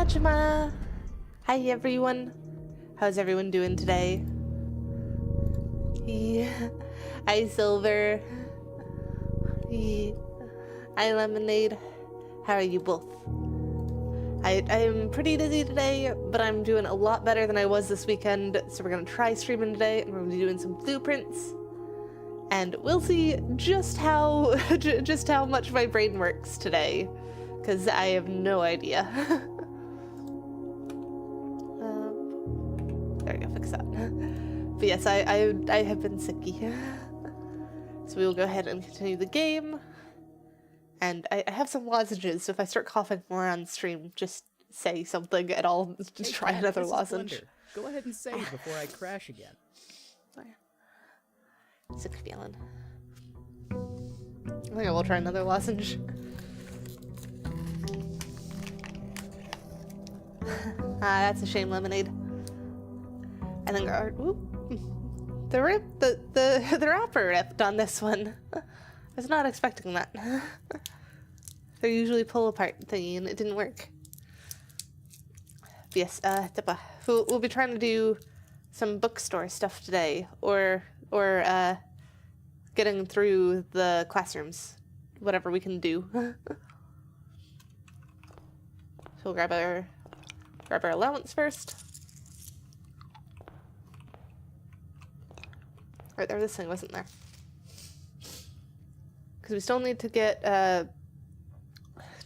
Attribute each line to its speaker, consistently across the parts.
Speaker 1: Majima! Hi everyone. How's everyone doing today? Yeah. Hi Silver. Yeah. Hi Lemonade. How are you both? I'm pretty dizzy today, but I'm doing a lot better than I was this weekend, so we're gonna try streaming today, and we're gonna be doing some blueprints. And we'll see just how much my brain works today, because I have no idea. There we go, fix that. But yes, I have been sicky. So we will go ahead and continue the game. And I have some lozenges, so if I start coughing more on stream, just say something and I'll try another lozenge.
Speaker 2: Go ahead and save before I crash again.
Speaker 1: Sick feeling. I think I will try another lozenge. That's a shame, Lemonade. I think our the wrapper ripped on this one. I was not expecting that. They're usually pull apart thingy and it didn't work. But yes, we'll be trying to do some bookstore stuff today, or getting through the classrooms, whatever we can do. So we'll grab our allowance first. Right there, this thing wasn't there. Because we still need to get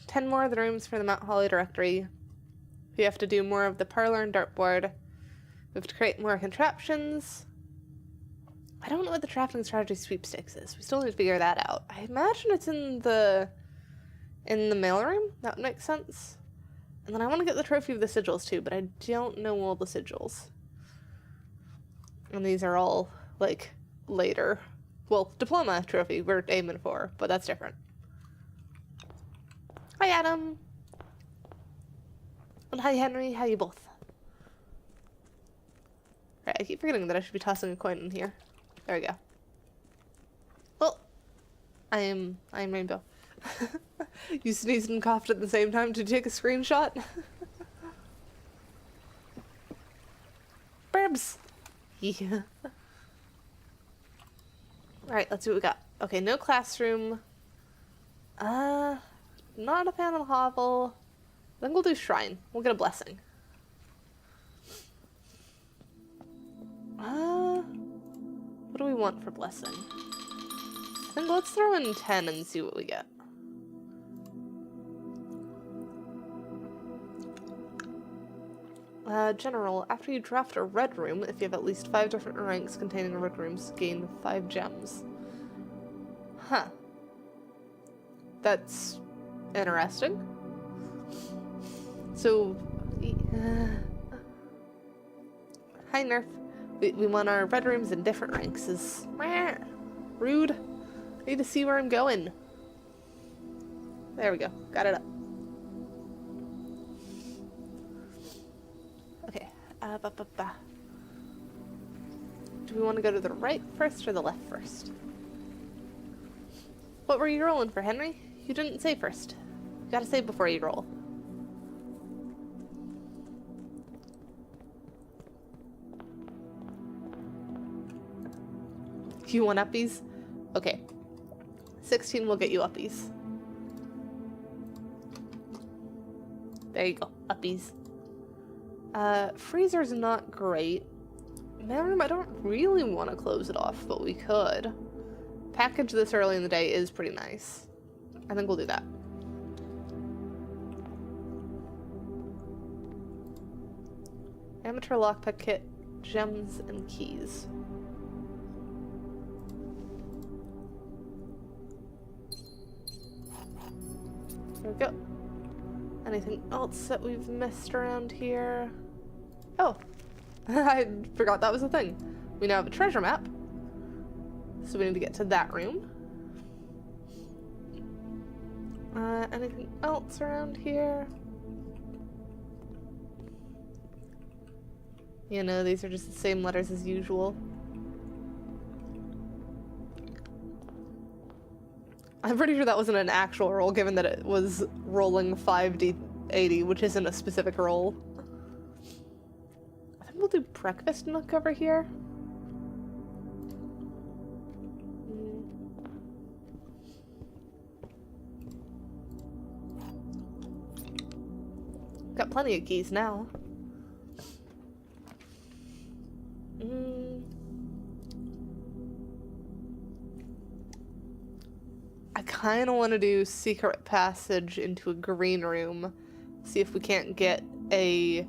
Speaker 1: 10 more of the rooms for the Mount Holly directory. We have to do more of the parlor and dartboard. We have to create more contraptions. I don't know what the crafting strategy sweepstakes is. We still need to figure that out. I imagine it's in the mailroom. That would make sense. And then I want to get the trophy of the sigils too, but I don't know all the sigils. And these are all, like, later. Well, diploma trophy we're aiming for, but that's different. Hi, Adam. And hi, Henry. How you both? Right, I keep forgetting that I should be tossing a coin in here. There we go. Well, I am Rainbow. You sneezed and coughed at the same time to take a screenshot? Burbs! Yeah. Alright, let's see what we got. Okay, no classroom. Not a fan of the hovel. Then we'll do shrine. We'll get a blessing. What do we want for blessing? I think let's throw in 10 and see what we get. General, after you draft a red room, if you have at least 5 different ranks containing red rooms, gain 5 gems. Huh. That's interesting. So, hi Nerf. We want our red rooms in different ranks. Is rude. I need to see where I'm going. There we go. Got it up. Okay. Do we want to go to the right first or the left first? What were you rolling for, Henry? You didn't say first. You gotta say before you roll. You want uppies? Okay. 16 will get you uppies. There you go. Uppies. Freezer's not great. Mailroom, I don't really want to close it off, but we could. Package this early in the day is pretty nice. I think we'll do that. Amateur lockpick kit, gems, and keys. There we go. Anything else that we've missed around here? Oh, I forgot that was a thing. We now have a treasure map. So we need to get to that room. Anything else around here? You know, these are just the same letters as usual. I'm pretty sure that wasn't an actual roll, given that it was rolling 5d 80, which isn't a specific role. I think we'll do breakfast nook over here. Got plenty of keys now. I kind of want to do secret passage into a green room. See if we can't get a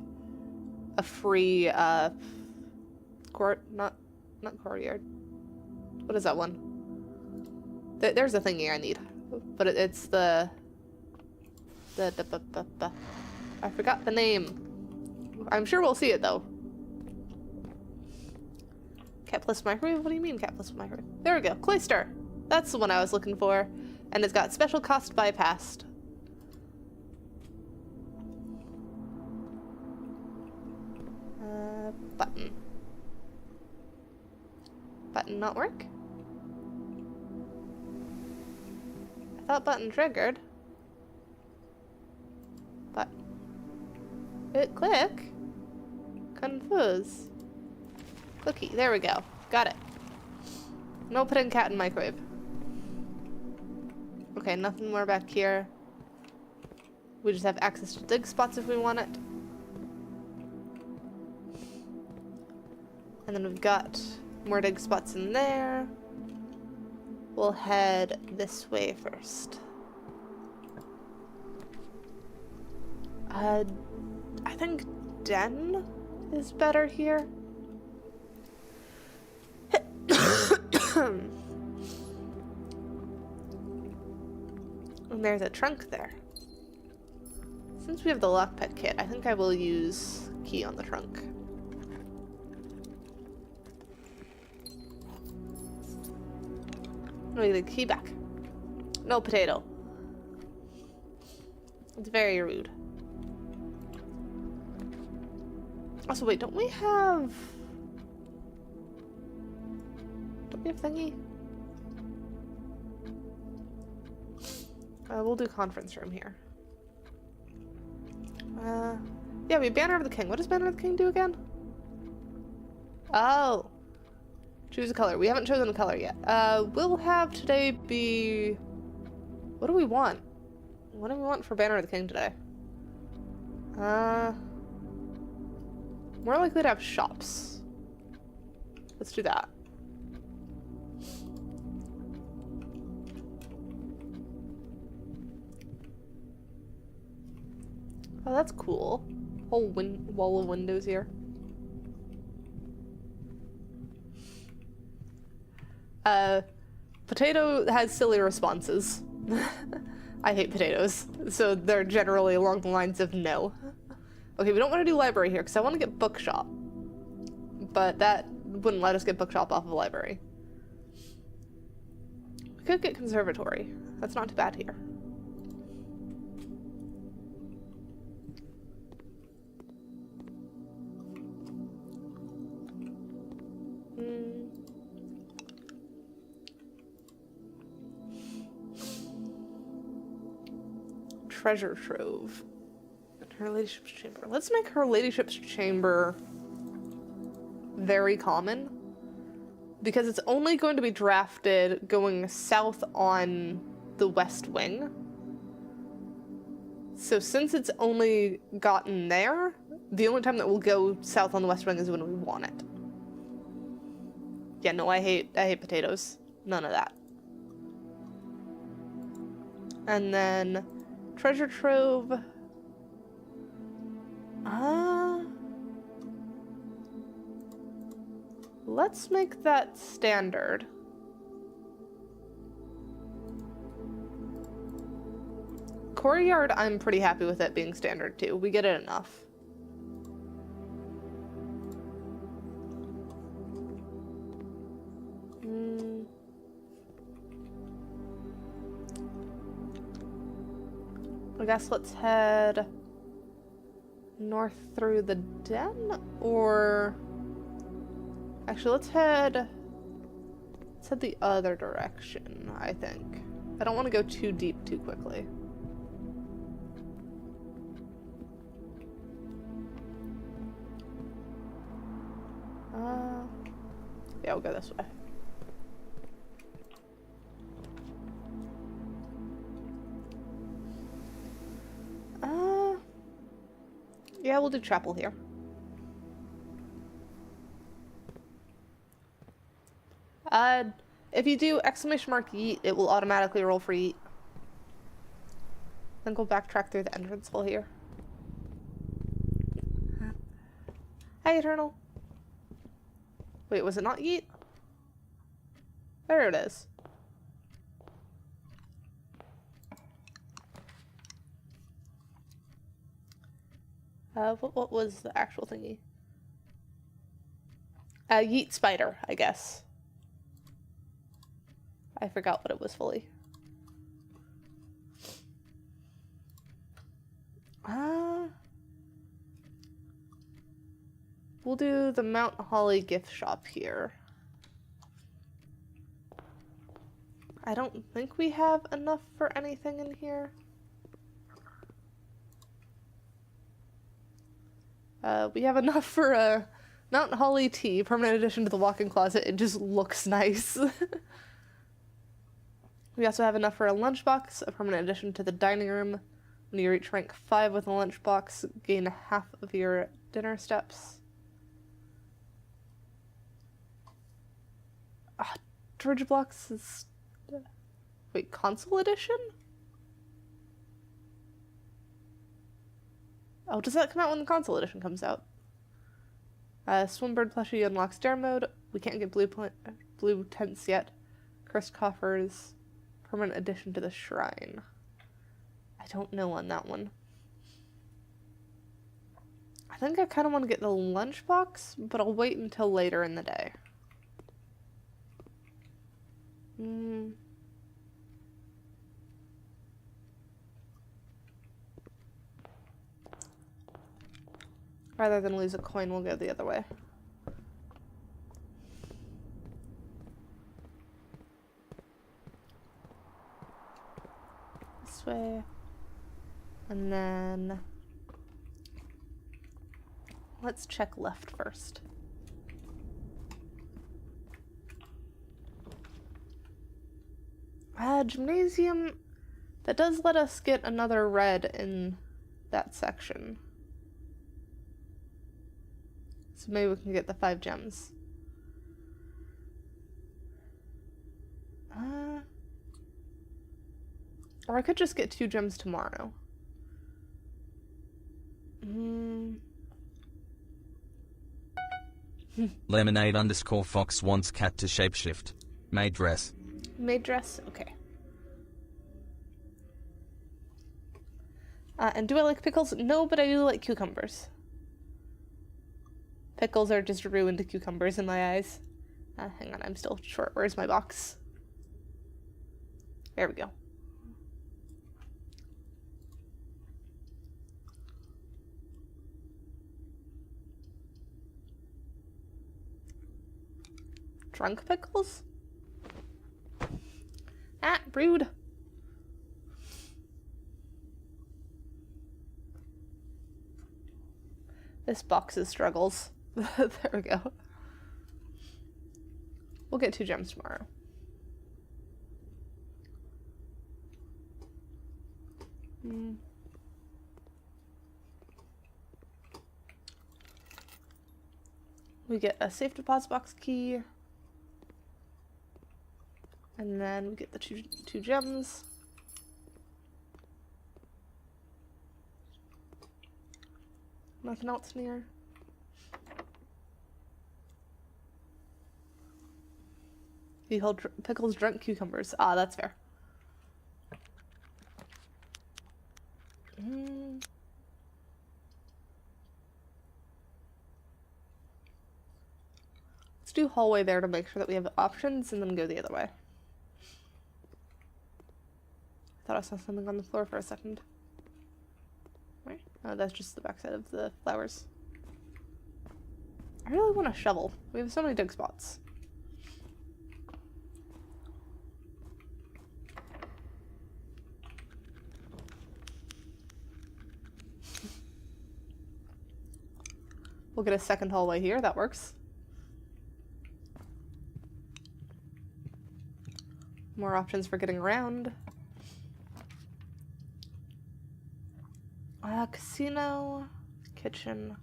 Speaker 1: free not courtyard. What is that one? There's a thingy I need, but it's the I forgot the name. I'm sure we'll see it though. Cat plus microwave? What do you mean cat plus microwave? There we go. Cloister. That's the one I was looking for. And it's got special cost bypassed. Button. Button not work? I thought button triggered. But it click. Confuse. Cookie. There we go. Got it. No put in cat in microwave. Okay, nothing more back here. We just have access to dig spots if we want it. And then we've got more dig spots in there. We'll head this way first. I think den is better here. And there's a trunk there. Since we have the lockpick kit, I think I will use key on the trunk. No, the key back. No potato. It's very rude. Also, wait, don't we have thingy? We'll do conference room here. Yeah, we have Banner of the King. What does Banner of the King do again? Oh. Choose a color. We haven't chosen a color yet. We'll have today be... What do we want? What do we want for Banner of the King today? More likely to have shops. Let's do that. Oh, that's cool. Whole wall of windows here. Potato has silly responses. I hate potatoes, so they're generally along the lines of no. Okay, we don't want to do library here because I want to get bookshop, but that wouldn't let us get bookshop off of the library. We could get conservatory. That's not too bad here. Treasure trove. And her ladyship's chamber. Let's make her ladyship's chamber very common, because it's only going to be drafted going south on the west wing. So since it's only gotten there, the only time that we'll go south on the west wing is when we want it. Yeah, no, I hate potatoes. None of that. And then treasure trove. Let's make that standard. Courtyard, I'm pretty happy with it being standard too. We get it enough. I guess let's head north through the den, or actually let's head the other direction, I think. I don't want to go too deep too quickly. Yeah, we'll go this way. Yeah, we'll do chapel here. If you do exclamation mark yeet, it will automatically roll for yeet. Then go backtrack through the entrance hole here. Hi, Eternal. Wait, was it not yeet? There it is. What was the actual thingy? Yeet spider, I guess. I forgot what it was fully. We'll do the Mount Holly gift shop here. I don't think we have enough for anything in here. We have enough for a Mount Holly tea, permanent addition to the walk-in closet. It just looks nice. We also have enough for a lunchbox, a permanent addition to the dining room. When you reach rank 5 with a lunchbox, gain half of your dinner steps. Storage blocks is... Wait, console edition? Oh, does that come out when the console edition comes out? Swimbird plushie unlocks dare mode. We can't get blue tents yet. Cursed coffers. Permanent addition to the shrine. I don't know on that one. I think I kind of want to get the lunchbox, but I'll wait until later in the day. Rather than lose a coin, we'll go the other way. This way. And then... let's check left first. Gymnasium. That does let us get another red in that section. So maybe we can get the 5 gems. Or I could just get 2 gems tomorrow.
Speaker 3: Lemonade _ Fox wants cat to shapeshift. Maid dress.
Speaker 1: Maid dress? Okay. And do I like pickles? No, but I do like cucumbers. Pickles are just ruined cucumbers in my eyes. Hang on, I'm still short. Where's my box? There we go. Drunk pickles? Ah, rude. This box's struggles. There we go. We'll get 2 gems tomorrow. We get a safe deposit box key. And then we get the two gems. Nothing else near. You hold pickles, drunk cucumbers. Ah, that's fair. Let's do hallway there to make sure that we have options and then go the other way. I thought I saw something on the floor for a second. Where? Oh, that's just the backside of the flowers. I really want a shovel. We have so many dig spots. We'll get a second hallway here. That works. more options for getting around. Casino, kitchen.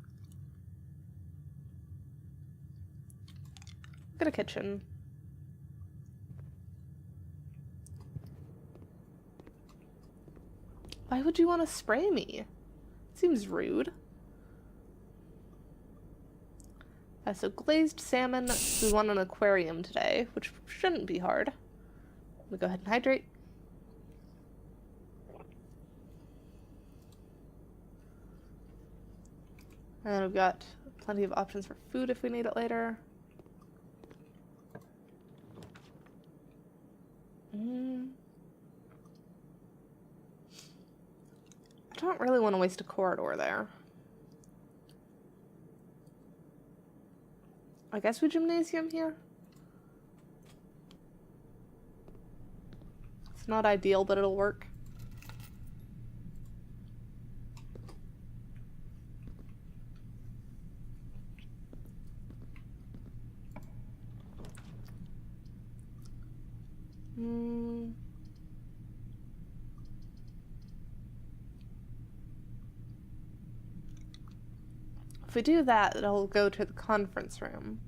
Speaker 1: Get a kitchen. Why would you want to spray me? Seems rude. So glazed salmon. We want an aquarium today, which shouldn't be hard. We go ahead and hydrate. And then we've got plenty of options for food if we need it later. I don't really want to waste a corridor there. I guess we gymnasium here? It's not ideal, but it'll work. If we do that, it'll go to the conference room.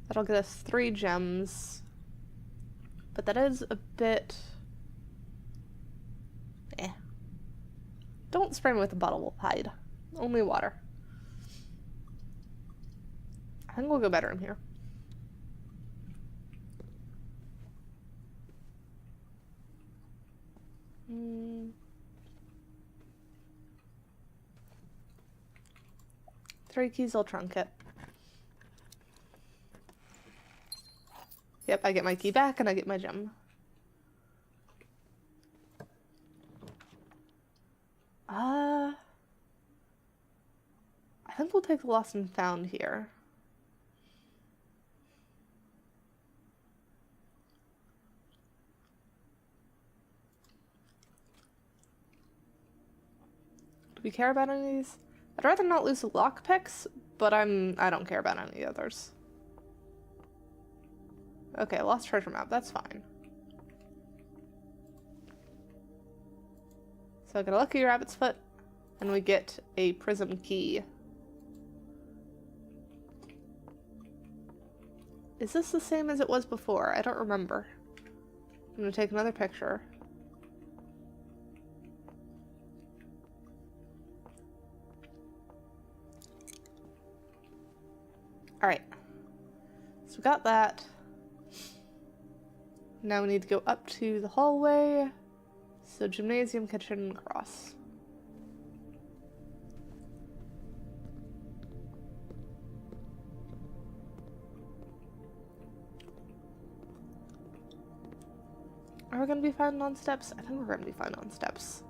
Speaker 1: That'll get us 3 gems. But that is a bit... Don't spray me with a bottle of hide. Only water. I think we'll go bedroom here. Three keys, I'll trunk it. Yep, I get my key back and I get my gem. I think we'll take the lost and found here. Do we care about any of these? I'd rather not lose the lockpicks, but I don't care about any of the others. Okay, lost treasure map, that's fine. So I get a lucky rabbit's foot, and we get a prism key. Is this the same as it was before? I don't remember. I'm gonna take another picture. Alright. So we got that. Now we need to go up to the hallway. So gymnasium, kitchen, cross. Are we gonna be fine on steps? I think we're gonna be fine on steps.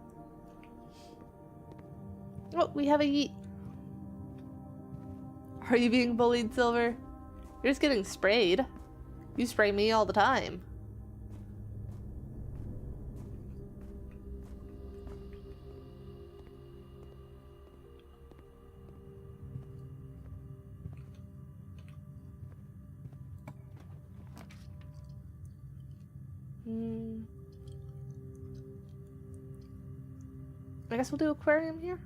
Speaker 1: Oh, we have a yeet. Are you being bullied, Silver? You're just getting sprayed. You spray me all the time. I guess we'll do aquarium here.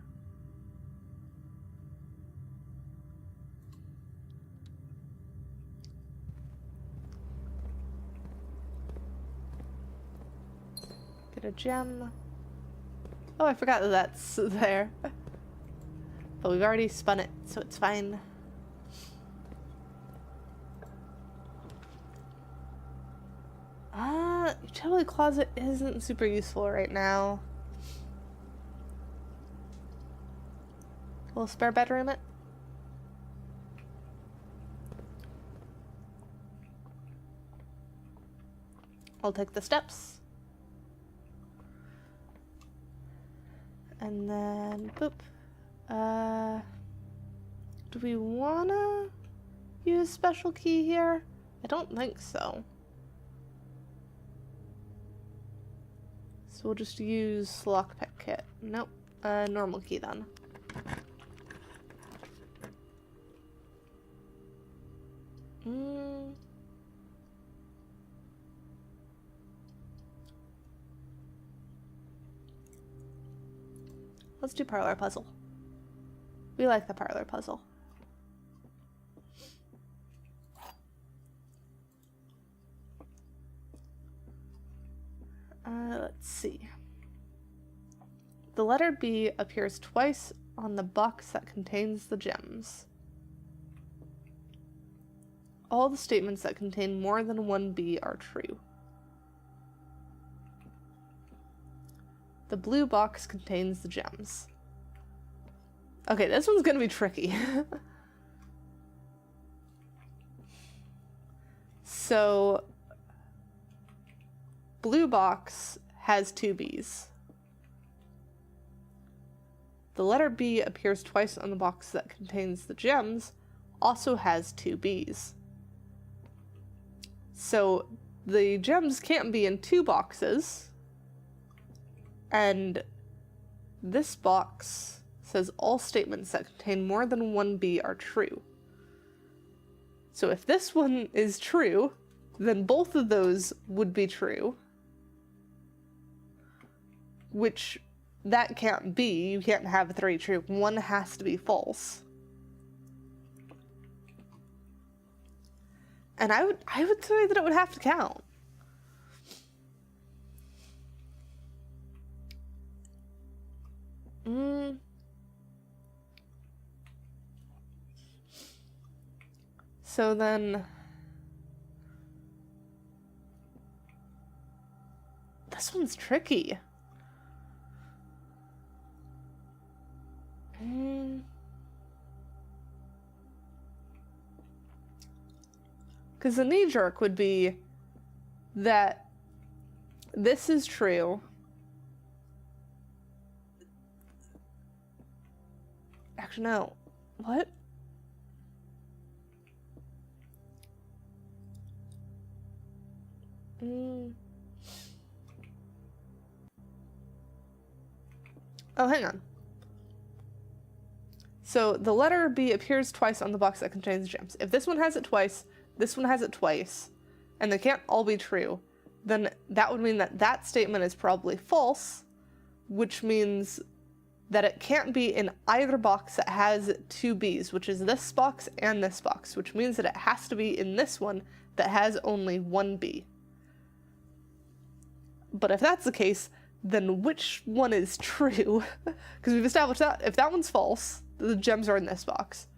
Speaker 1: Get a gem. Oh, I forgot that that's there. But we've already spun it, so it's fine. Utility closet isn't super useful right now. We'll spare bedroom it. I'll take the steps. And then, boop. Do we wanna use special key here? I don't think so. So we'll just use lockpick kit. Nope. Normal key then. Mm. Let's do parlor puzzle. We like the parlor puzzle. Let's see. The letter B appears twice on the box that contains the gems. All the statements that contain more than one B are true. The blue box contains the gems. Okay, this one's gonna be tricky. So, blue box has 2 B's. The letter B appears twice on the box that contains the gems, also has 2 B's. So, the gems can't be in 2 boxes, and this box says all statements that contain more than 1 B are true. So if this one is true, then both of those would be true. Which, that can't be. You can't have 3 true. One has to be false. And I would say that it would have to count. So then, this one's tricky. Because the knee-jerk would be that this is true. Actually, no. What? Oh, hang on. So the letter B appears twice on the box that contains gems. If this one has it twice, this one has it twice, and they can't all be true, then that would mean that that statement is probably false, which means that it can't be in either box that has 2 B's, which is this box and this box, which means that it has to be in this one that has only 1 B. But if that's the case, then which one is true? Because we've established that if that one's false, the gems are in this box.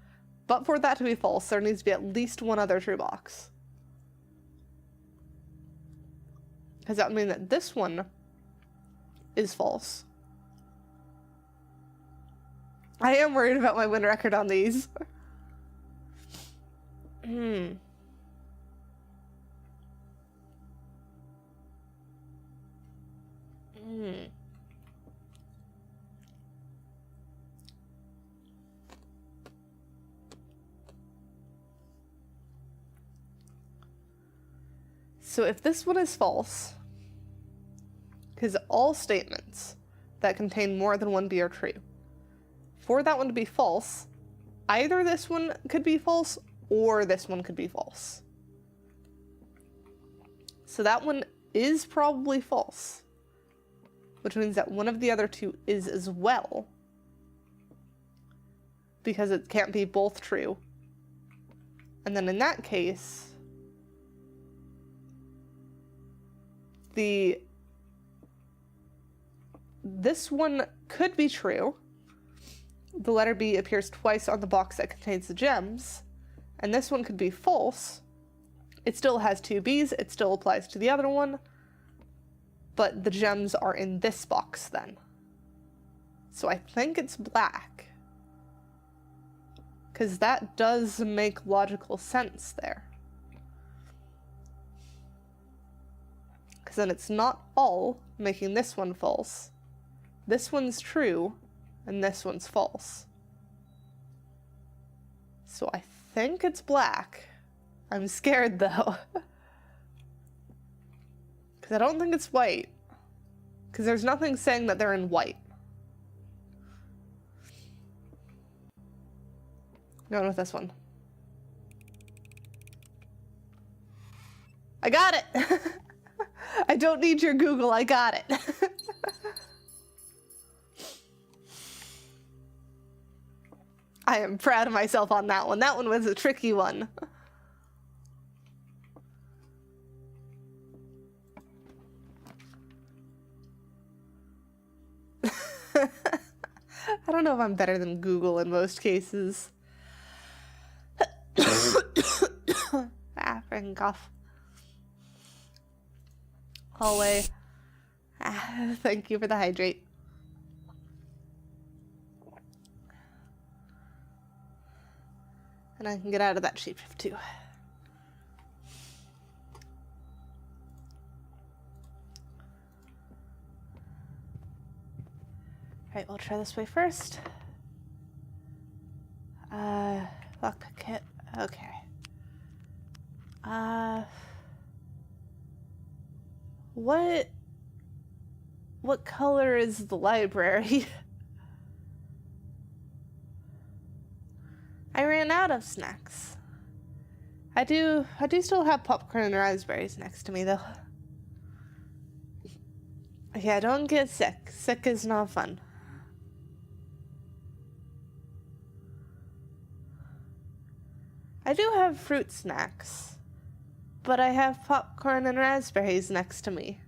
Speaker 1: But for that to be false, there needs to be at least one other true box. Does that mean that this one is false? I am worried about my win record on these. So if this one is false, because all statements that contain more than 1 B are true. For that one to be false, either this one could be false or this one could be false. So that one is probably false, which means that one of the other two is as well, because it can't be both true. And then in that case, this one could be true. The letter B appears twice on the box that contains the gems, and this one could be false. It still has 2 B's, it still applies to the other one, but the gems are in this box then. So I think it's black, because that does make logical sense there. Because then it's not all making this one false. This one's true, and this one's false. So I think it's black. I'm scared though. Because I don't think it's white. Because there's nothing saying that they're in white. Going with this one. I got it! I don't need your Google, I got it. I am proud of myself on that one. That one was a tricky one. I don't know if I'm better than Google in most cases. Freaking cough. Hallway. Thank you for the hydrate. And I can get out of that shapeshift too. Alright, we'll try this way first. Lockpick kit. Okay. What color is the library? I ran out of snacks. I do still have popcorn and raspberries next to me though. Yeah, don't get sick. Sick is not fun. I do have fruit snacks, but I have popcorn and raspberries next to me.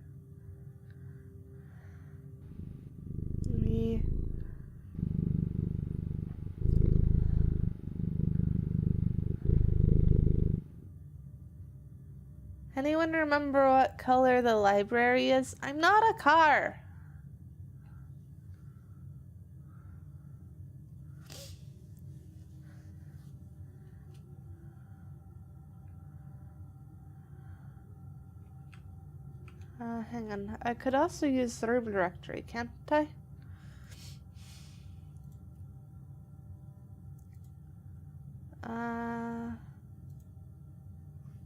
Speaker 1: Anyone remember what color the library is? I'm not a car. Hang on. I could also use the room directory, can't I?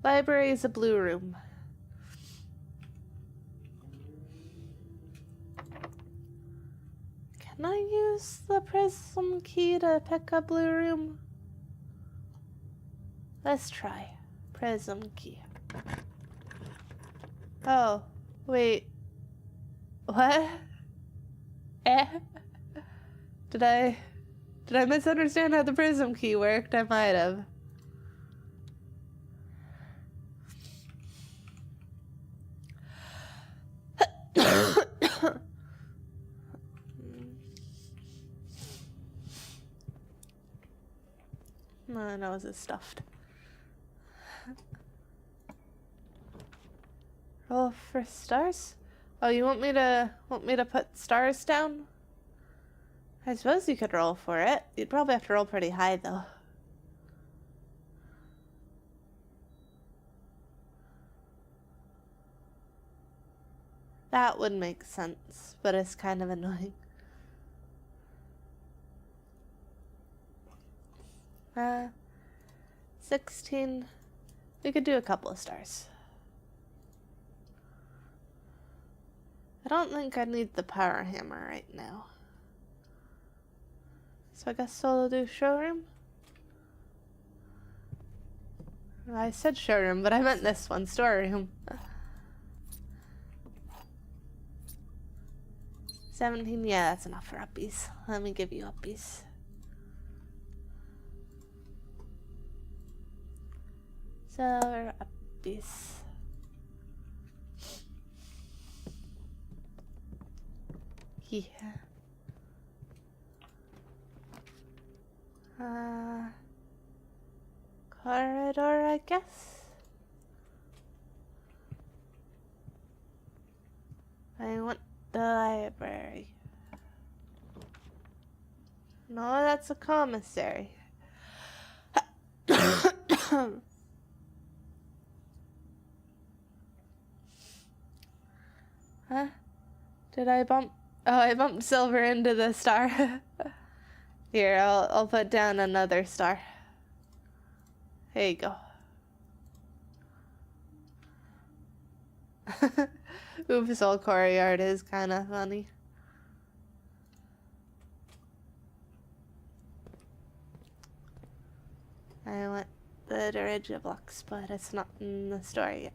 Speaker 1: Library is a blue room. Can I use the prism key to pick a blue room? Let's try. Prism key. Oh, wait. What? Did I misunderstand how the prism key worked? I might have. My nose is stuffed. Roll for stars? Oh, you want me to put stars down? I suppose you could roll for it. You'd probably have to roll pretty high though. That would make sense, but it's kind of annoying. 16. We could do a couple of stars. I don't think I need the power hammer right now. So I guess I'll do showroom? I said showroom, but I meant this one, storeroom. 17, yeah, that's enough for uppies. Let me give you uppies. Silver uppies. Yeah. Corridor, I guess. I want the library. No, that's a commissary. Huh? Did I bump? Oh, I bumped silver into the star. Here, I'll put down another star. There you go. Oops, old Corey art is kind of funny. I want the Dirigiblocks, but it's not in the store yet.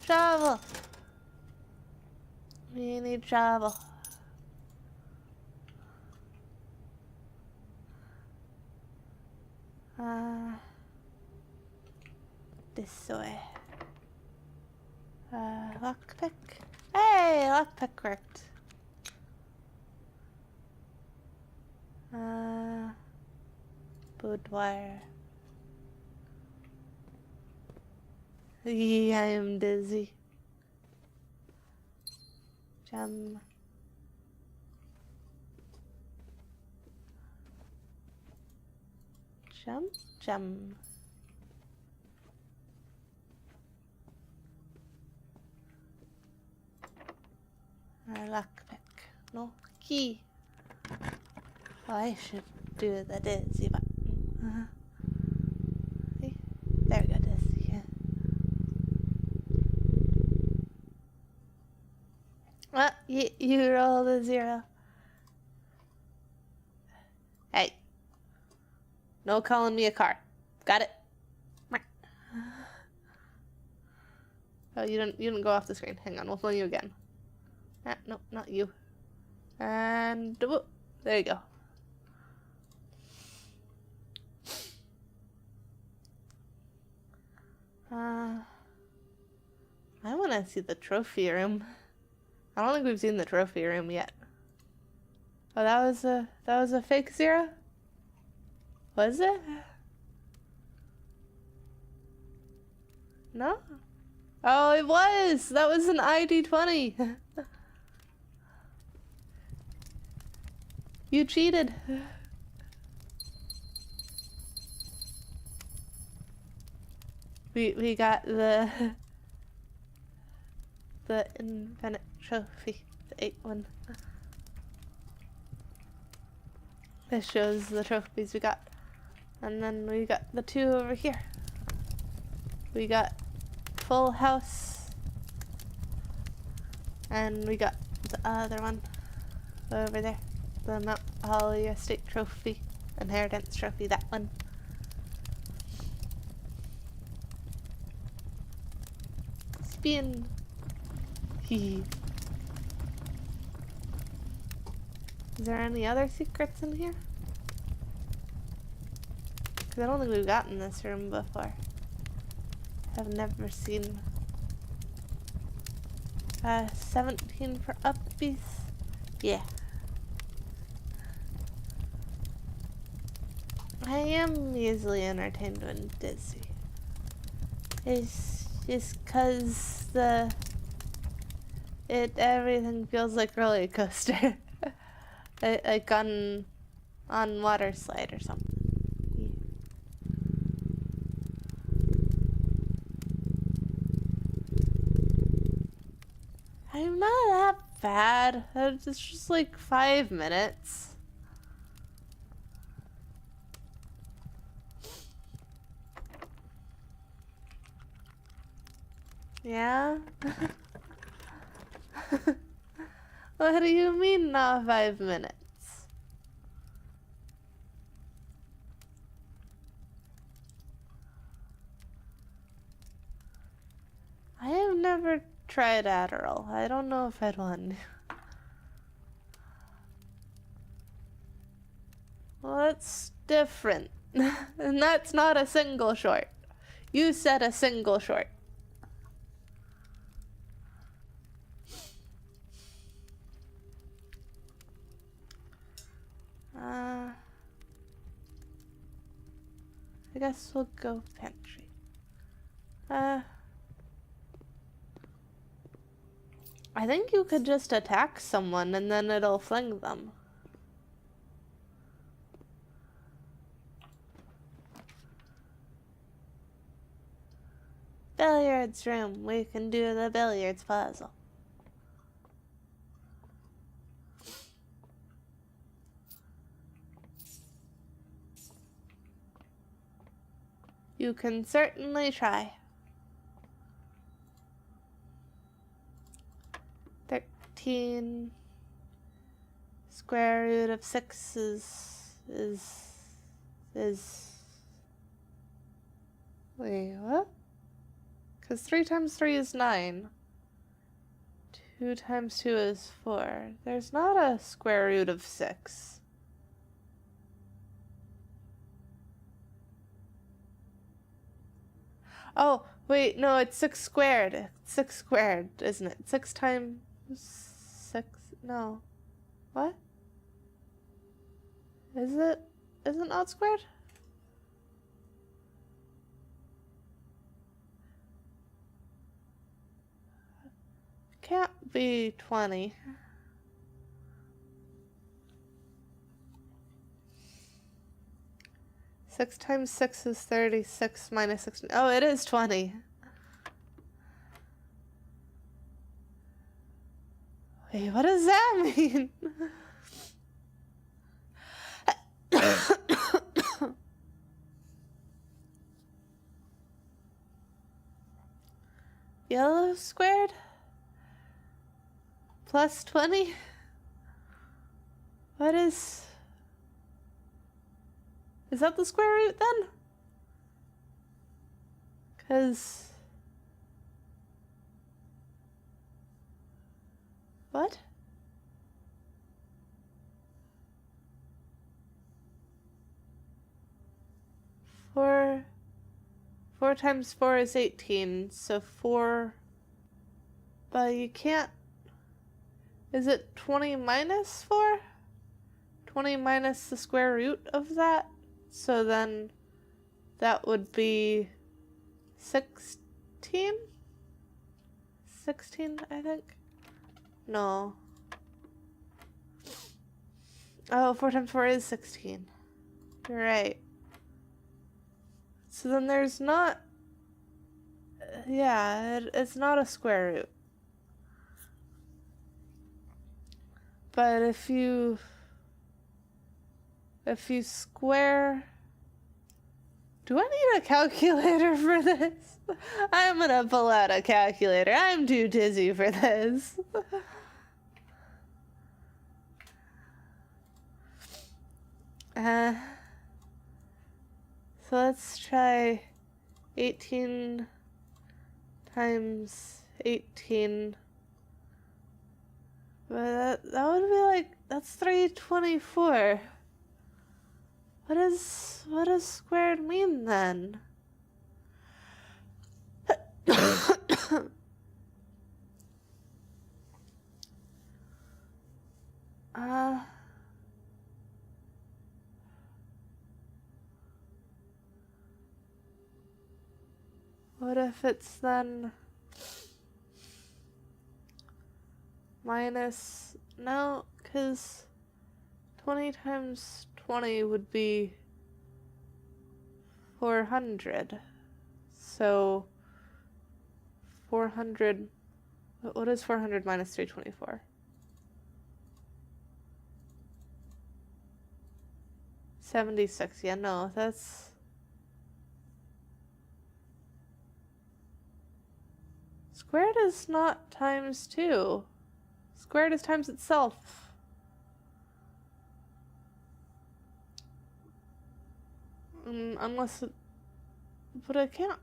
Speaker 1: Travel. We need travel. This way. Lockpick. Hey, lockpick worked. Boudoir. Yeah, I am dizzy. Gem. Gem. Lockpick. No key. Oh, I should do the dizzy button. See? There we go, dizzy. Yeah. You rolled a 0. Hey. No calling me a car. Got it? Oh, you didn't go off the screen. Hang on, we'll phone you again. No, not you. And whoop, there you go. I want to see the trophy room. I don't think we've seen the trophy room yet. Oh, that was a fake 0? Was it? No? Oh, it was! That was an ID 20. You cheated. We got the infinite trophy, the 8 one. This shows the trophies we got. And then we got the 2 over here. We got full house. And we got the other one over there. The Mount Holly Estate Trophy. Inheritance Trophy, that one. Spin. Hee. Is there any other secrets in here? Because I don't think we've gotten this room before. I've never seen. 17 for uppies. Yeah. I am easily entertained when dizzy. It's just cause everything feels like roller coaster. Like on water slide or something. I'm not that bad. It's just like 5 minutes. Yeah? What do you mean not 5 minutes? I have never tried Adderall. I don't know if I'd want to. Well, that's different. And that's not a single short. You said a single short. I guess we'll go pantry. I think you could just attack someone and then it'll fling them. Billiards room. We can do the billiards puzzle. You can certainly try. 13 square root of 6 is wait, what? Because 3 times 3 is 9. 2 times 2 is 4. There's not a square root of 6. Oh, wait, no, it's 6 squared. It's 6 squared, isn't it? 6 times 6? No. What? Is it? Isn't odd squared? Can't be 20. Six times 6 is 36 minus 16. Oh, it is 20. Wait, what does that mean? Yellow squared? Plus 20? What is... Is that the square root then? Because... What? Four times 4 is 18, so 4... But you can't... Is it 20 minus 4? 20 minus the square root of that? So then that would be 16? 16, I think? No. Oh, 4 times 4 is 16. You're right. So then there's not... Yeah, it's not a square root. But if you square... Do I need a calculator for this? I'm gonna pull out a calculator. I'm too dizzy for this. So let's try 18 times 18. But that would be like, that's 324. What does squared mean then? What if it's then minus, no, because 20 times 20 would be 400. So 400, what is 400 minus 324? 76, yeah, no, that's... Squared is not times 2. Squared is times itself. Unless it... But I can't...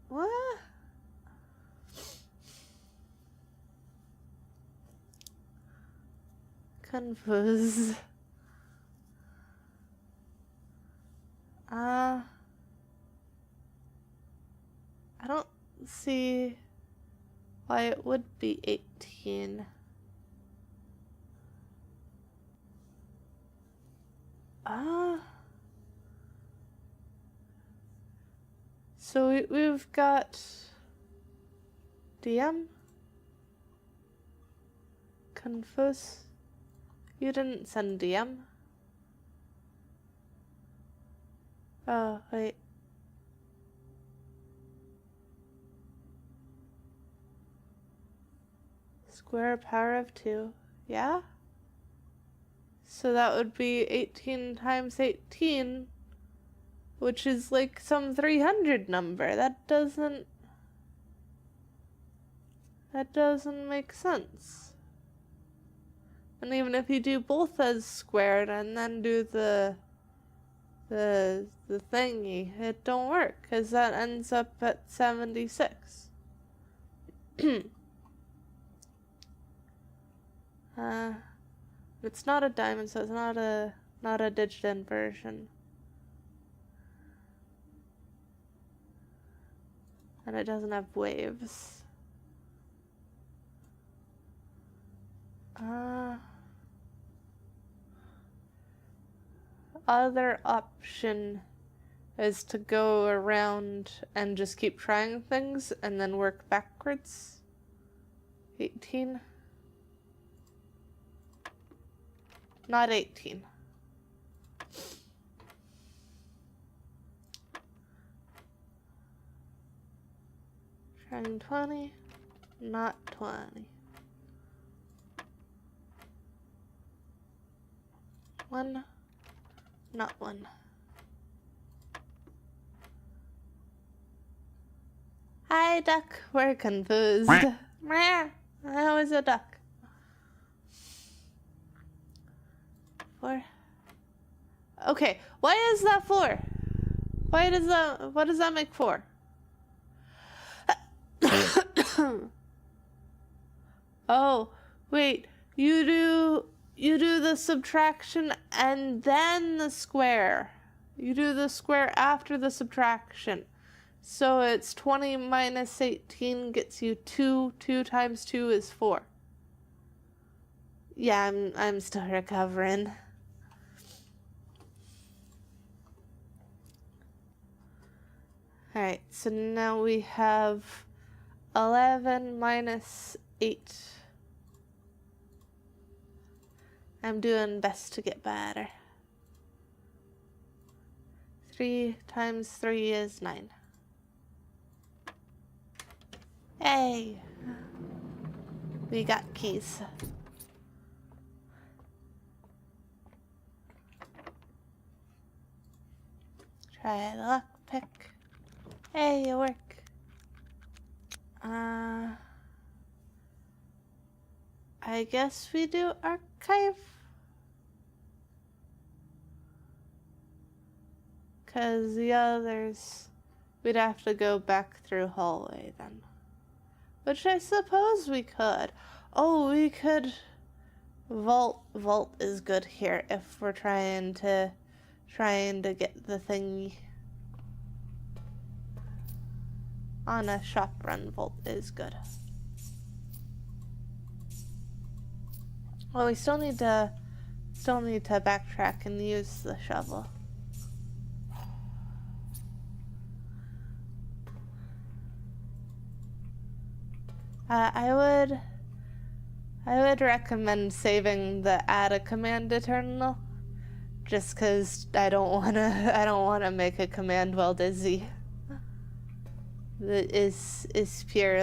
Speaker 1: What? Confused. I don't see why it would be 18. So we've got DM? Confus? You didn't send DM? Oh, wait. Square power of 2. Yeah? So that would be 18 times 18, which is like some 300 number. That doesn't make sense. And even if you do both as squared and then do the thingy, it don't work, because that ends up at 76. It's not a diamond, so it's not a digital inversion. And it doesn't have waves. Other option is to go around and just keep trying things and then work backwards. 18. Not 18. Trying 20. Not 20. 1. Not 1. Hi, duck. We're confused. Meow. How is a duck? 4. Okay, why is that 4? Why does that? What does that make 4? Oh, wait. You do the subtraction and then the square. You do the square after the subtraction. So it's 20 minus 18 gets you 2. 2 times 2 is 4. Yeah, I'm still recovering. Alright, so now we have 11 minus 8. I'm doing best to get better. 3 times 3 is 9. Hey! We got keys. Try the lockpick. Hey, it worked. I guess we do archive. Cause the others, we'd have to go back through hallway then. Which I suppose we could. Oh, we could. Vault is good here if we're trying to get the thingy. On a shop run, vault is good. Well, we still need to backtrack and use the shovel. I would recommend saving the add a command eternal, just cause I don't wanna make a command while dizzy. That is pure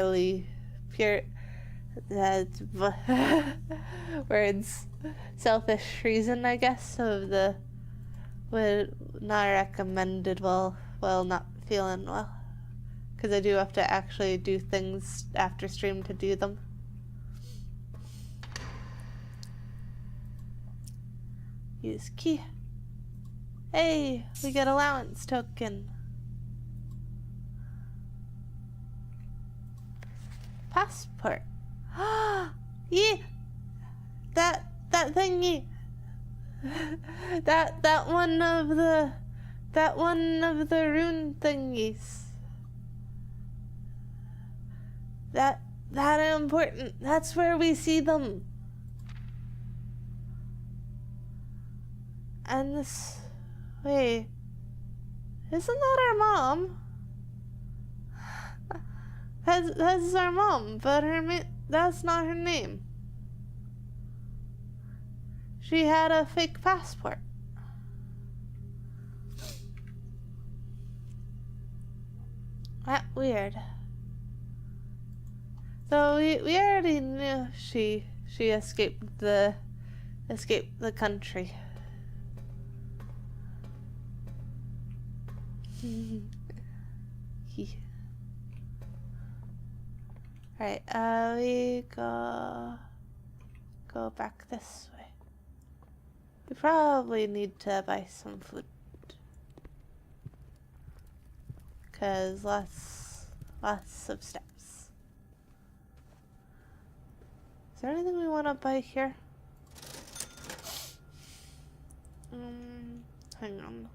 Speaker 1: words, selfish reason, I guess, of the would not recommended while not feeling well. Because I do have to actually do things after stream to do them. Use key. Hey, we get allowance token. Passport. Yeah, that thingy. that one of the rune thingies. That important. That's where we see them. And this, wait, isn't that our mom? That's our mom, but that's not her name. She had a fake passport. That weird. So we already knew she escaped the country. Alright, we go back this way. We probably need to buy some food. 'Cause lots of steps. Is there anything we want to buy here? Hang on.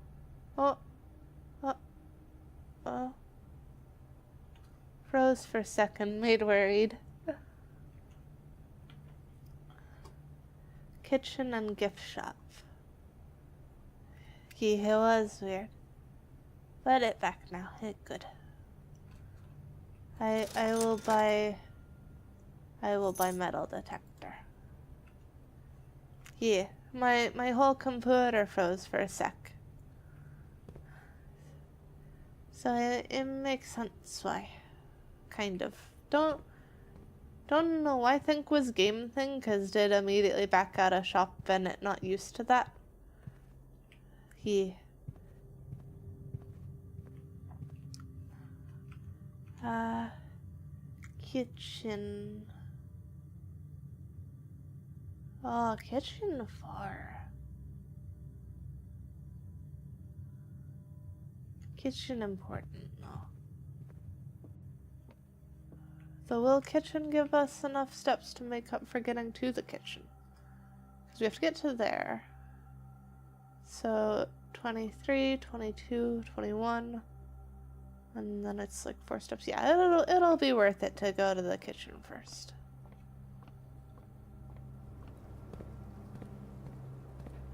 Speaker 1: Oh. Froze for a second, made worried. Kitchen and gift shop. It was weird. Put it back now. Good. I will buy metal detector. Yeah, my whole computer froze for a sec. So it makes sense why. Kind of. Don't know why I think was game thing, cause did immediately back out of shop and it not used to that. Yeah. Kitchen. Oh, kitchen 4. Kitchen important, no. So will kitchen give us enough steps to make up for getting to the kitchen? Because we have to get to there. So 23, 22, 21. And then it's like 4 steps. Yeah, it'll be worth it to go to the kitchen first.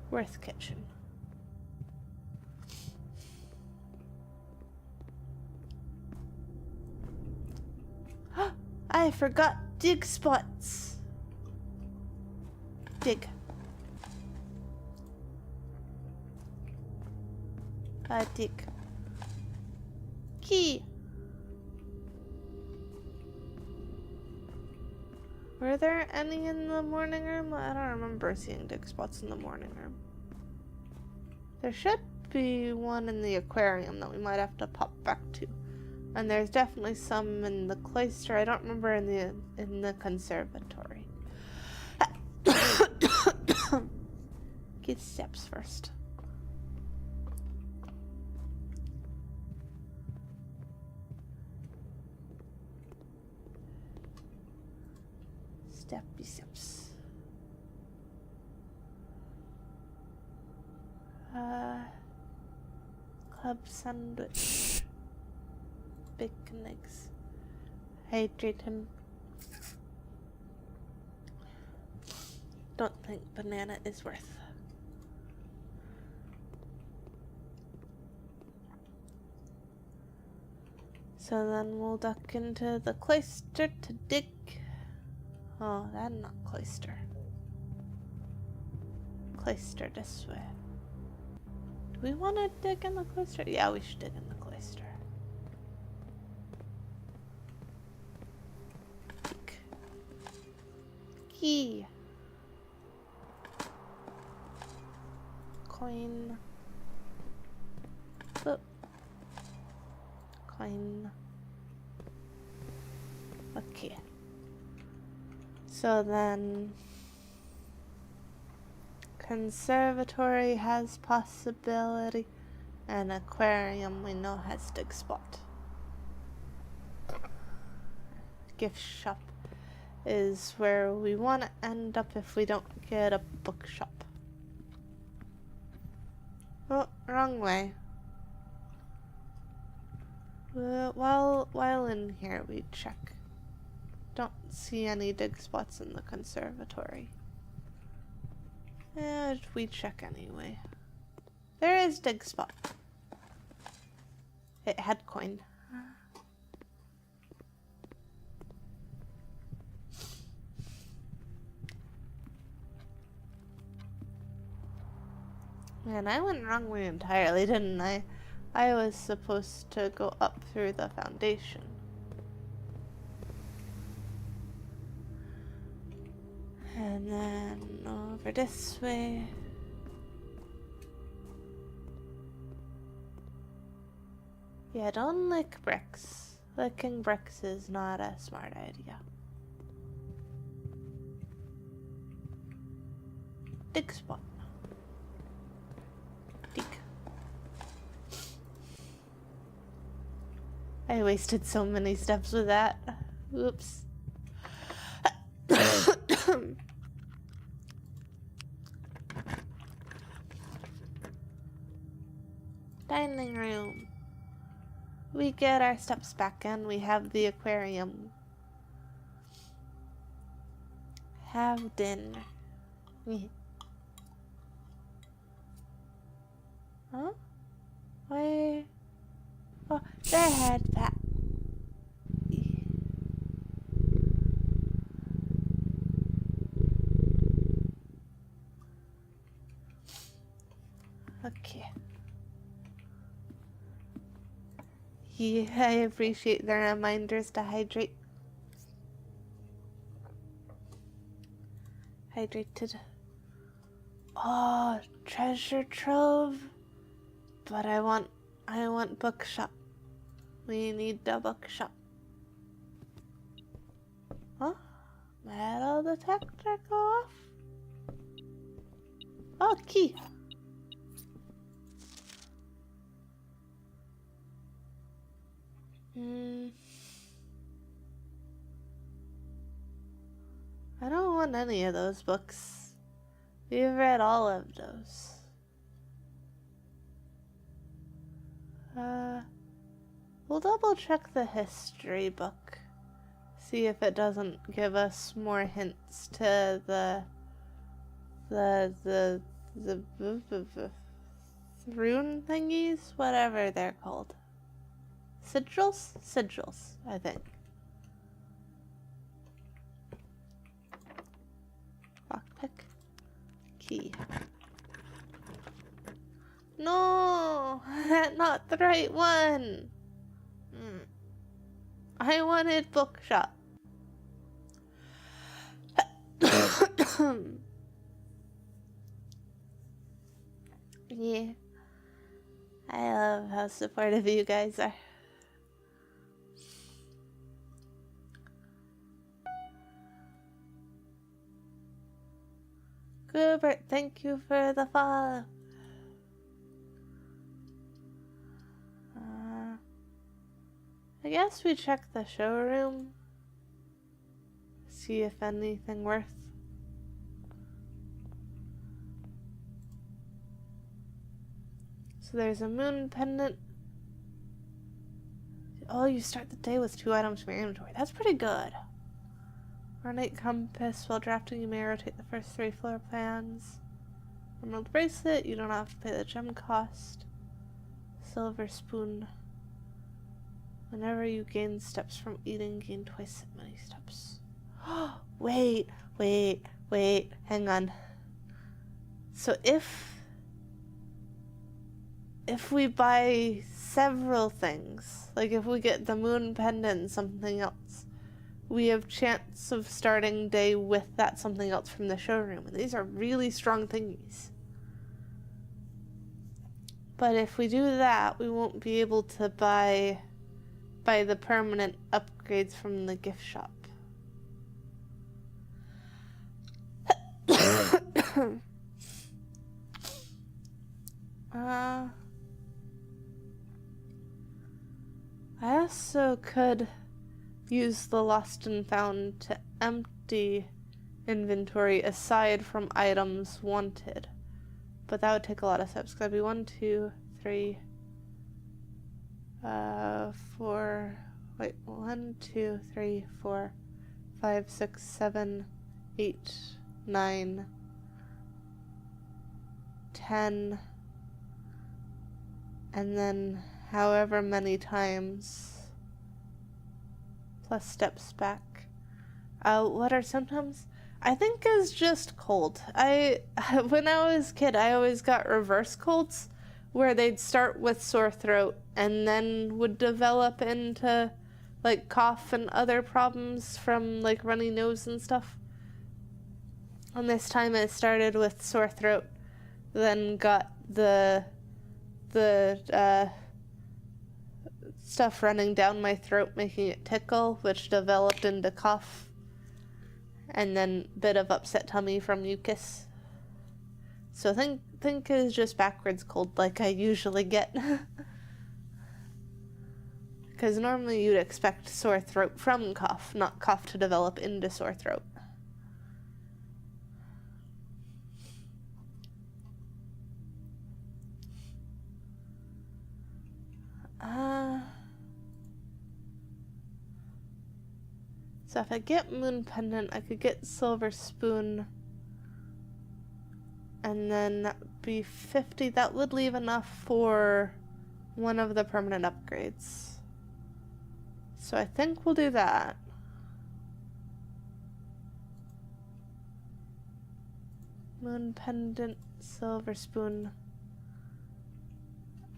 Speaker 1: Worth kitchen. I forgot dig spots. Dig. Dig. Key. Were there any in the morning room? I don't remember seeing dig spots in the morning room. There should be one in the aquarium that we might have to pop back to. And there's definitely some in the cloister. I don't remember in the conservatory. Get steps first. Steppy steps. Club sandwich. Bacon eggs. Hydrate him. Don't think banana is worth. So then we'll duck into the cloister to dig. Oh, that's not cloister. Cloister this way. Do we want to dig in the cloister? Yeah, we should dig in the cloister. Dig. Key. Coin. Boop. Coin. Okay. So then, conservatory has possibility, and aquarium we know has dig spot. Gift shop is where we want to end up if we don't get a bookshop. Oh, wrong way. While in here we check. Don't see any dig spots in the conservatory. We check anyway. There is dig spot. It had coin. Man, I went wrong way entirely, didn't I? I was supposed to go up through the foundation. And then over this way. Yeah, don't lick bricks. Licking bricks is not a smart idea. Dig spot. Dig. I wasted so many steps with that. Oops. Dining room. We get our steps back in. We have the aquarium. Have dinner. Huh? Why? Oh, their head back. Okay. Yeah, I appreciate the reminders to hydrate. Hydrated. Oh, treasure trove. But I want bookshop. We need the bookshop. Huh? Metal detector go off? Oh, key. I don't want any of those books. We've read all of those. We'll double check the history book. See if it doesn't give us more hints to the rune thingies, whatever they're called. Sigils? Sigils, I think. Lockpick. Key. No! Not the right one! I wanted bookshop. Yeah. I love how supportive you guys are. Gilbert, thank you for the follow. I guess we check the showroom. See if anything worth. So there's a moon pendant. Oh, you start the day with 2 items from your inventory. That's pretty good. Ornate compass. While drafting, you may rotate the first 3 floor plans. Emerald bracelet. You don't have to pay the gem cost. Silver spoon. Whenever you gain steps from eating, gain twice as many steps. Wait. Hang on. So if we buy several things, like if we get the moon pendant and something else, we have chance of starting day with that something else from the showroom. And these are really strong thingies. But if we do that, we won't be able to buy the permanent upgrades from the gift shop. I also could use the lost and found to empty inventory aside from items wanted. But that would take a lot of steps. That'd be 1, 2, 3, 4. Wait, 1, 2, 3, 4, 5, 6, 7, 8, 9, 10, and then however many times plus steps back. What are symptoms? I think is just cold. When I was a kid, I always got reverse colds where they'd start with sore throat and then would develop into like cough and other problems from like runny nose and stuff. And this time it started with sore throat, then got the stuff running down my throat making it tickle, which developed into cough, and then a bit of upset tummy from mucus. So think is just backwards cold like I usually get. Because normally you'd expect sore throat from cough, not cough to develop into sore throat. So if I get Moon Pendant, I could get Silver Spoon. And then that would be 50. That would leave enough for one of the permanent upgrades. So I think we'll do that. Moon Pendant, Silver Spoon.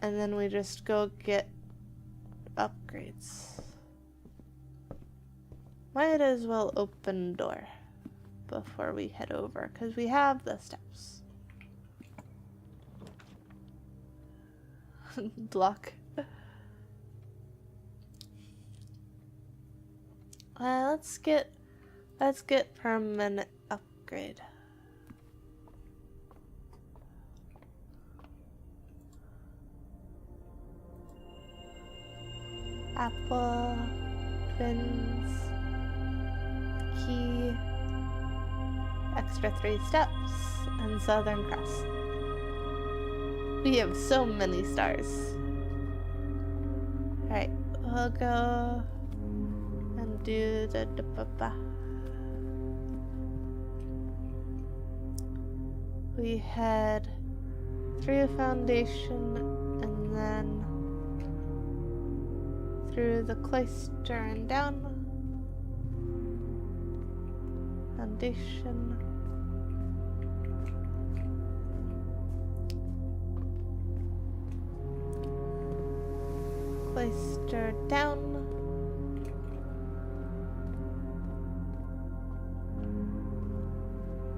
Speaker 1: And then we just go get upgrades. Might as well open door before we head over, because we have the steps. Block. Let's get permanent upgrade. Apple, twins, key, extra 3 steps, and Southern Cross. We have so many stars. Alright, we'll go and do the da-ba-ba. We head through foundation and then through the cloister and down. Foundation. Cloister down.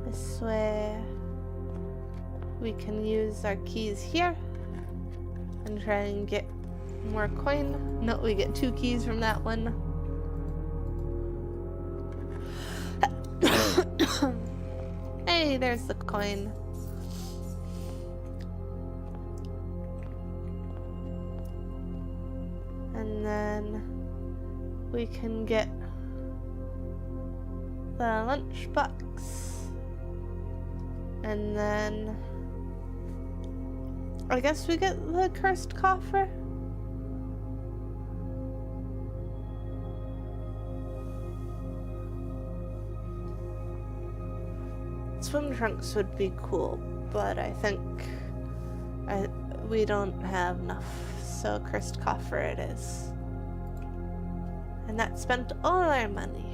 Speaker 1: This way we can use our keys here and try and get more coin. No, we get 2 keys from that one. Hey, there's the coin. And then we can get the lunchbox. And then I guess we get the cursed coffer. Swim trunks would be cool, but I think we don't have enough, so cursed coffer it is. And that spent all our money.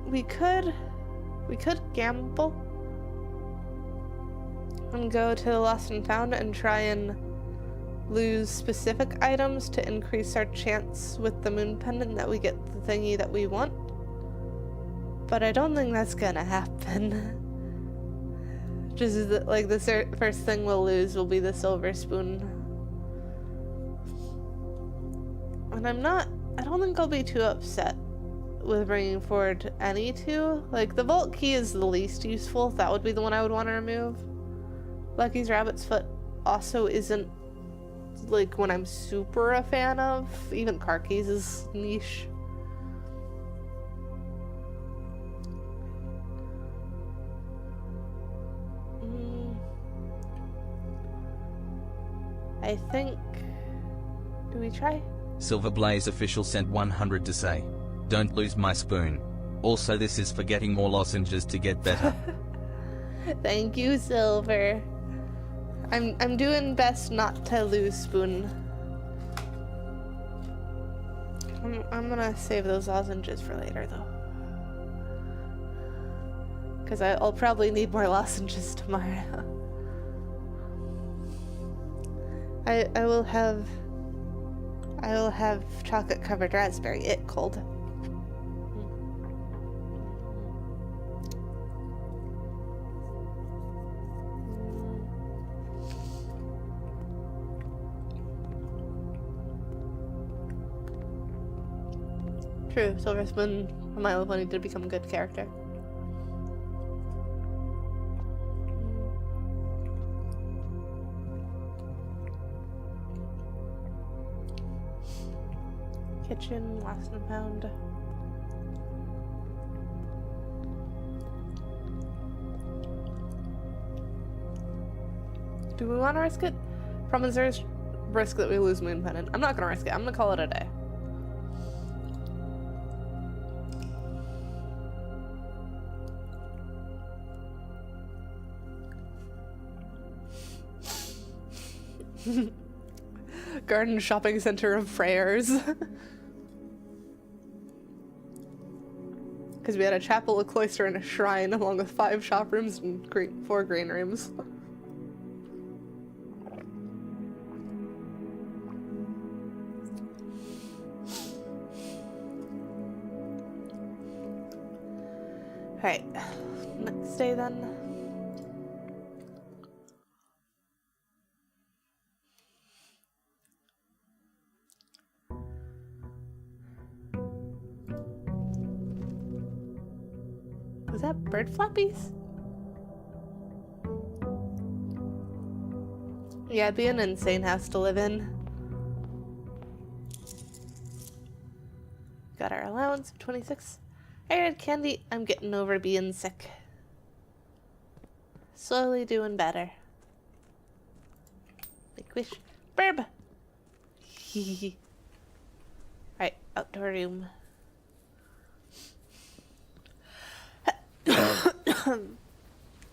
Speaker 1: We could gamble and go to the Lost and Found and try and lose specific items to increase our chance with the Moon Pendant that we get the thingy that we want. But I don't think that's gonna happen. Just like the first thing we'll lose will be the Silver Spoon. And I don't think I'll be too upset with bringing forward any 2. Like, the Vault Key is the least useful. That would be the one I would want to remove. Lucky's Rabbit's Foot also isn't like one I'm super a fan of. Even car keys is niche. I think... Do we try?
Speaker 3: Silverblaze official sent 100 to say, "Don't lose my spoon. Also this is for getting more lozenges to get better."
Speaker 1: Thank you, Silver. I'm doing best not to lose spoon. I'm gonna save those lozenges for later though. Because I'll probably need more lozenges tomorrow. I will have chocolate covered raspberry it cold. True, Silver Spoon on My Little Pony did become a good character. Kitchen, Lost and Found. Do we want to risk it? Promise there's risk that we lose Moon Pendant. I'm not gonna risk it. I'm gonna call it a day. Garden shopping center of Freyers. Because we had a chapel, a cloister, and a shrine, along with 5 shop rooms and 4 green rooms. Alright, next day then. Was that bird flappies? Yeah, it'd be an insane house to live in. Got our allowance of 26. I read candy. I'm getting over being sick. Slowly doing better. Make wish. Burb! Right, outdoor room.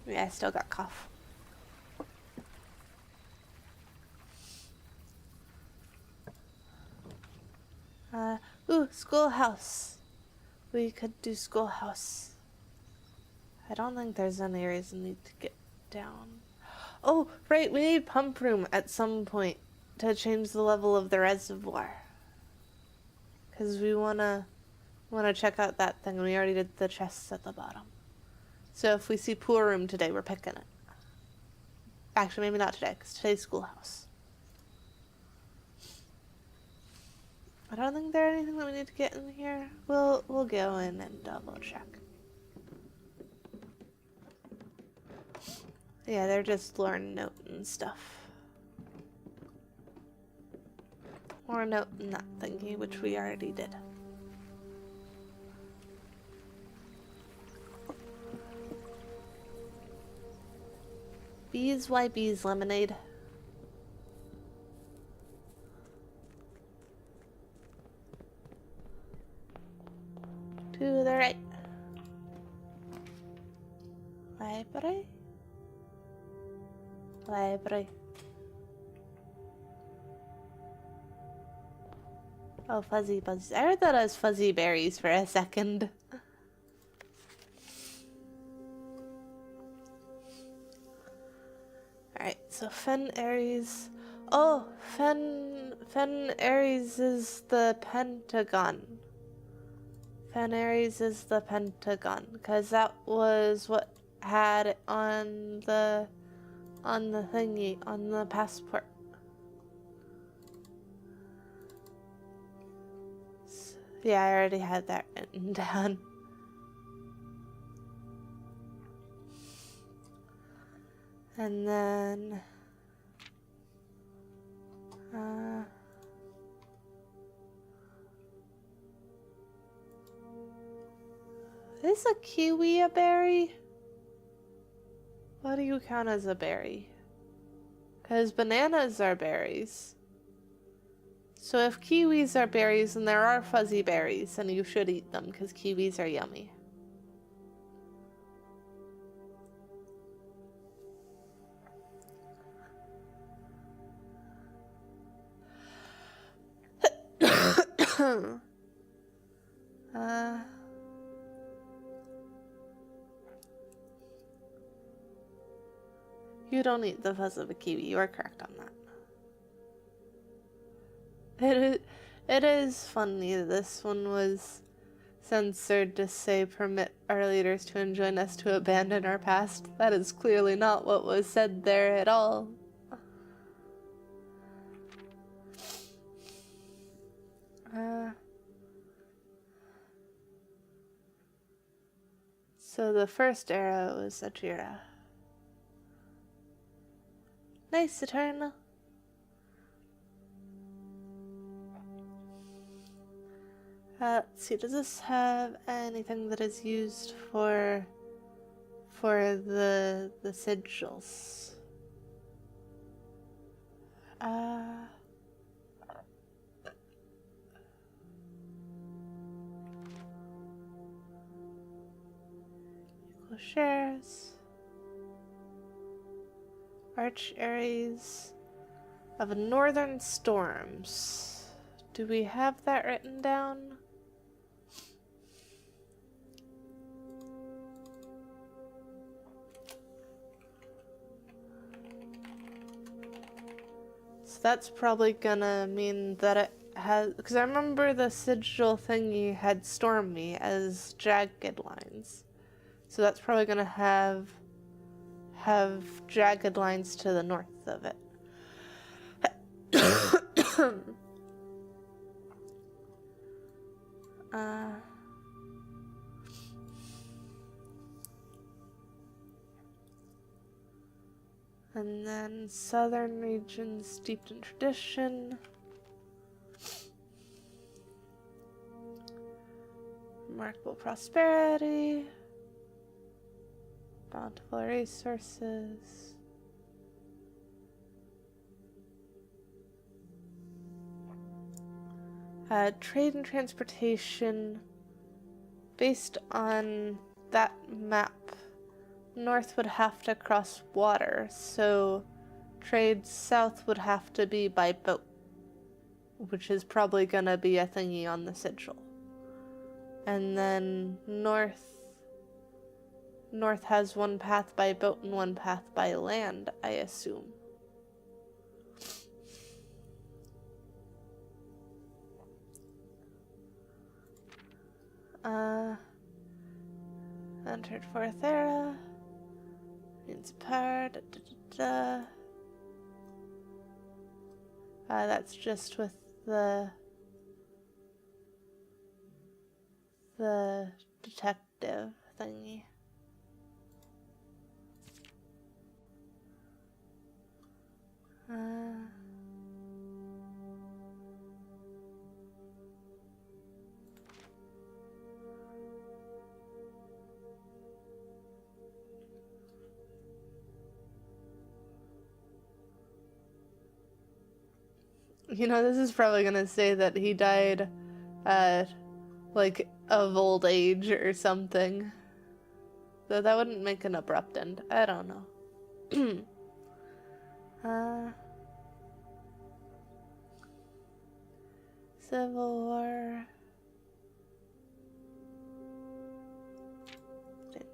Speaker 1: Yeah, I still got cough. Ooh, schoolhouse. We could do schoolhouse. I don't think there's any reason we need to get down. Oh, right, we need pump room at some point to change the level of the reservoir. Because we wanna check out that thing, and we already did the chests at the bottom. So if we see pool room today, we're picking it. Actually, maybe not today, because today's schoolhouse. I don't think there's anything that we need to get in here. We'll go in and double check. Yeah, they're just learn note and stuff. Or note in that thingy, which we already did. Bees, why bees, lemonade? To the right. Library. Library. Oh, fuzzy buzzies. I heard that as fuzzy berries for a second. Alright, so Fen Ares. Oh, Fen Ares is the Pentagon. Fen Ares is the Pentagon, because that was what had it on the thingy, on the passport. So, yeah, I already had that written down. And then is a kiwi a berry? What do you count as a berry? Because bananas are berries. So if kiwis are berries and there are fuzzy berries, then you should eat them because kiwis are yummy. You don't eat the fuzz of a kiwi. You are correct on that. It is funny that this one was censored to say permit our leaders to enjoin us to abandon our past. That is clearly not what was said there at all. So the first arrow is Sajira. Nice, Eternal. Let's see, does this have anything that is used for the sigils? Equal shares. Arch Aries of Northern Storms. Do we have that written down? So that's probably gonna mean that it has, because I remember the sigil thingy had Stormy as jagged lines. So that's probably gonna have jagged lines to the north of it. And then southern regions steeped in tradition. Remarkable prosperity. Bountiful resources. Trade and transportation. Based on that map, north would have to cross water, so trade south would have to be by boat, which is probably gonna be a thingy on the sigil. And then north has one path by boat and one path by land, I assume. Entered fourth era. Means power. That's just with the detective thingy. You know, this is probably gonna say that he died, like, of old age or something. Though that wouldn't make an abrupt end. I don't know. Civil War.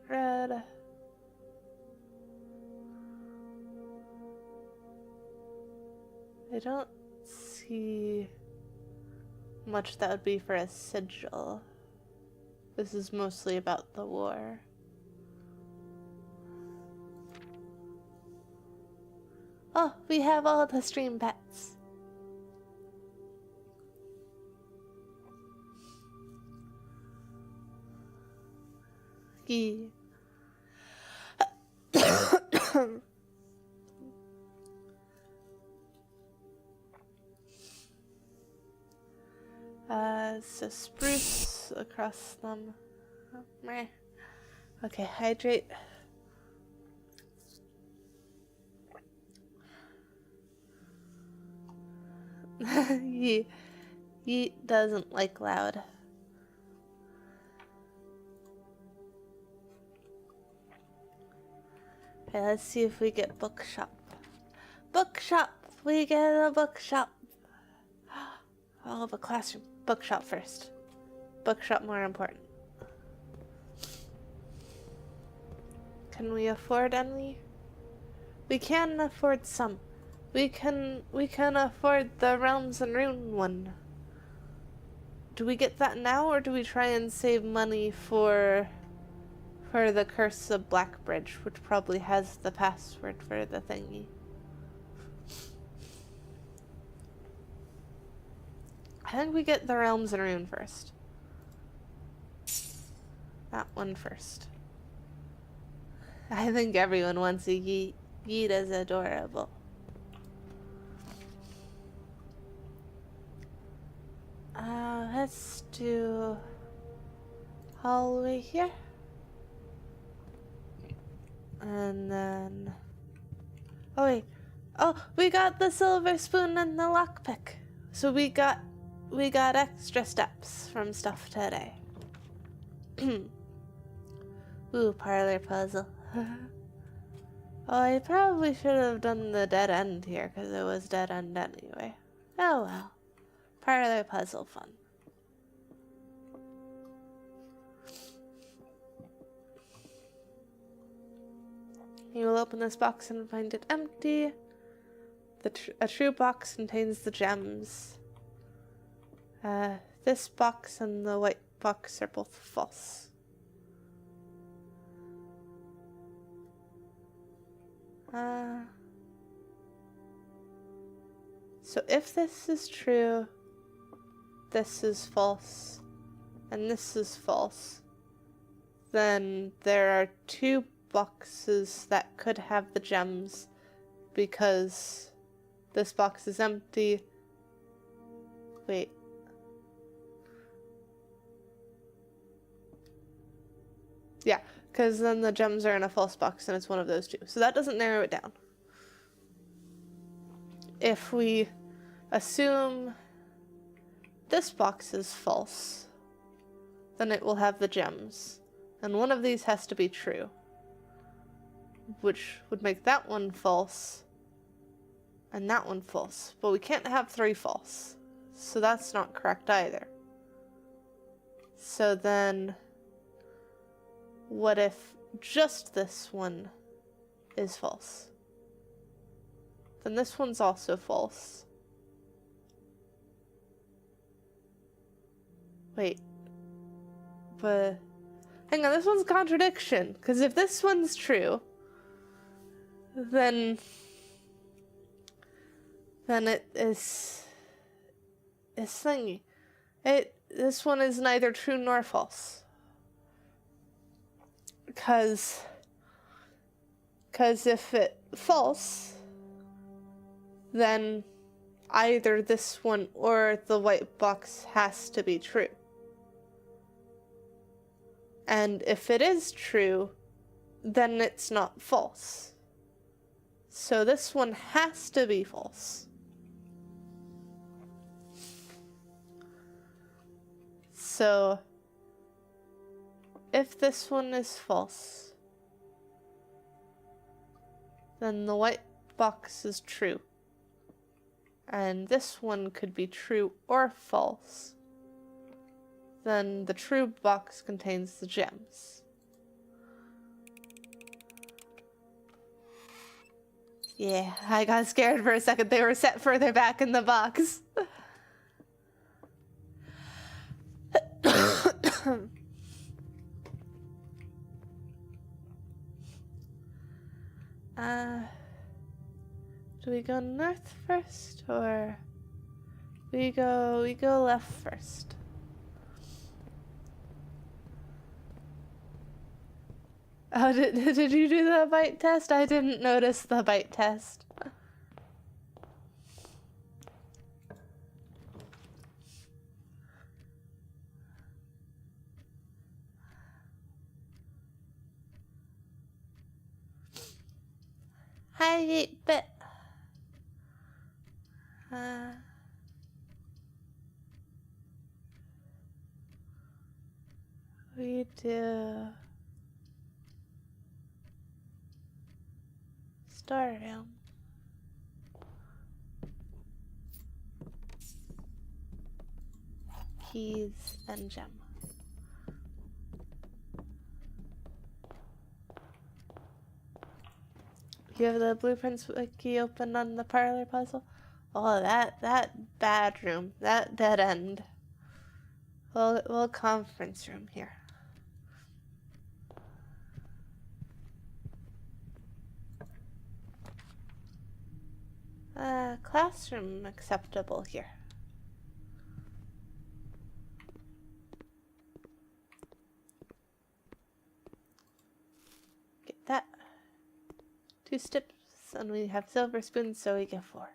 Speaker 1: Red. I don't see much that would be for a sigil. This is mostly about the war. Oh, we have all the stream pets. Yee. So spruce across them. Oh, meh. Okay, hydrate. Yeet doesn't like loud. Okay, let's see if we get bookshop. Bookshop! We get a bookshop! I'll have a classroom. Bookshop first. Bookshop more important. Can we afford any? We can afford some. We can afford the Realms and Rune one. Do we get that now, or do we try and save money for the Curse of Blackbridge, which probably has the password for the thingy? I think we get the Realms and Rune first. That one first. I think everyone wants a Yeet. Yeet is adorable. Let's do all the way here. And then... Oh wait. Oh, we got the silver spoon and the lockpick. So we got extra steps from stuff today. Ooh, parlor puzzle. Oh, I probably should have done the dead end here because it was dead end anyway. Oh well. Parlor puzzle fun. You will open this box and find it empty. A true box contains the gems. This box and the white box are both false. So if this is true, this is false, and this is false, then there are two boxes that could have the gems because this box is empty. Wait. Yeah, because then the gems are in a false box and it's one of those two. So that doesn't narrow it down. If we assume this box is false, then it will have the gems. And one of these has to be true, which would make that one false and that one false. But we can't have 3 false, so that's not correct either. So then, what if just this one is false? Then this one's also false. Wait. But hang on, this one's a contradiction. Because if this one's true, then it is thingy. This one is neither true nor false. Because if it's false, then either this one or the white box has to be true. And if it is true, then it's not false. So this one has to be false. So if this one is false, then the white box is true. And this one could be true or false. Then the true box contains the gems. Yeah, I got scared for a second. They were set further back in the box. Do we go north first, or we go left first? Oh, did you do the bite test? I didn't notice the bite test. Hi, 8-bit. We do storeroom. Keys and gem. You have the blueprints wiki open on the parlor puzzle? Oh, that bad room, that dead end. Little conference room here. Classroom acceptable here. Get that. 2 steps, and we have silver spoons, so we get 4.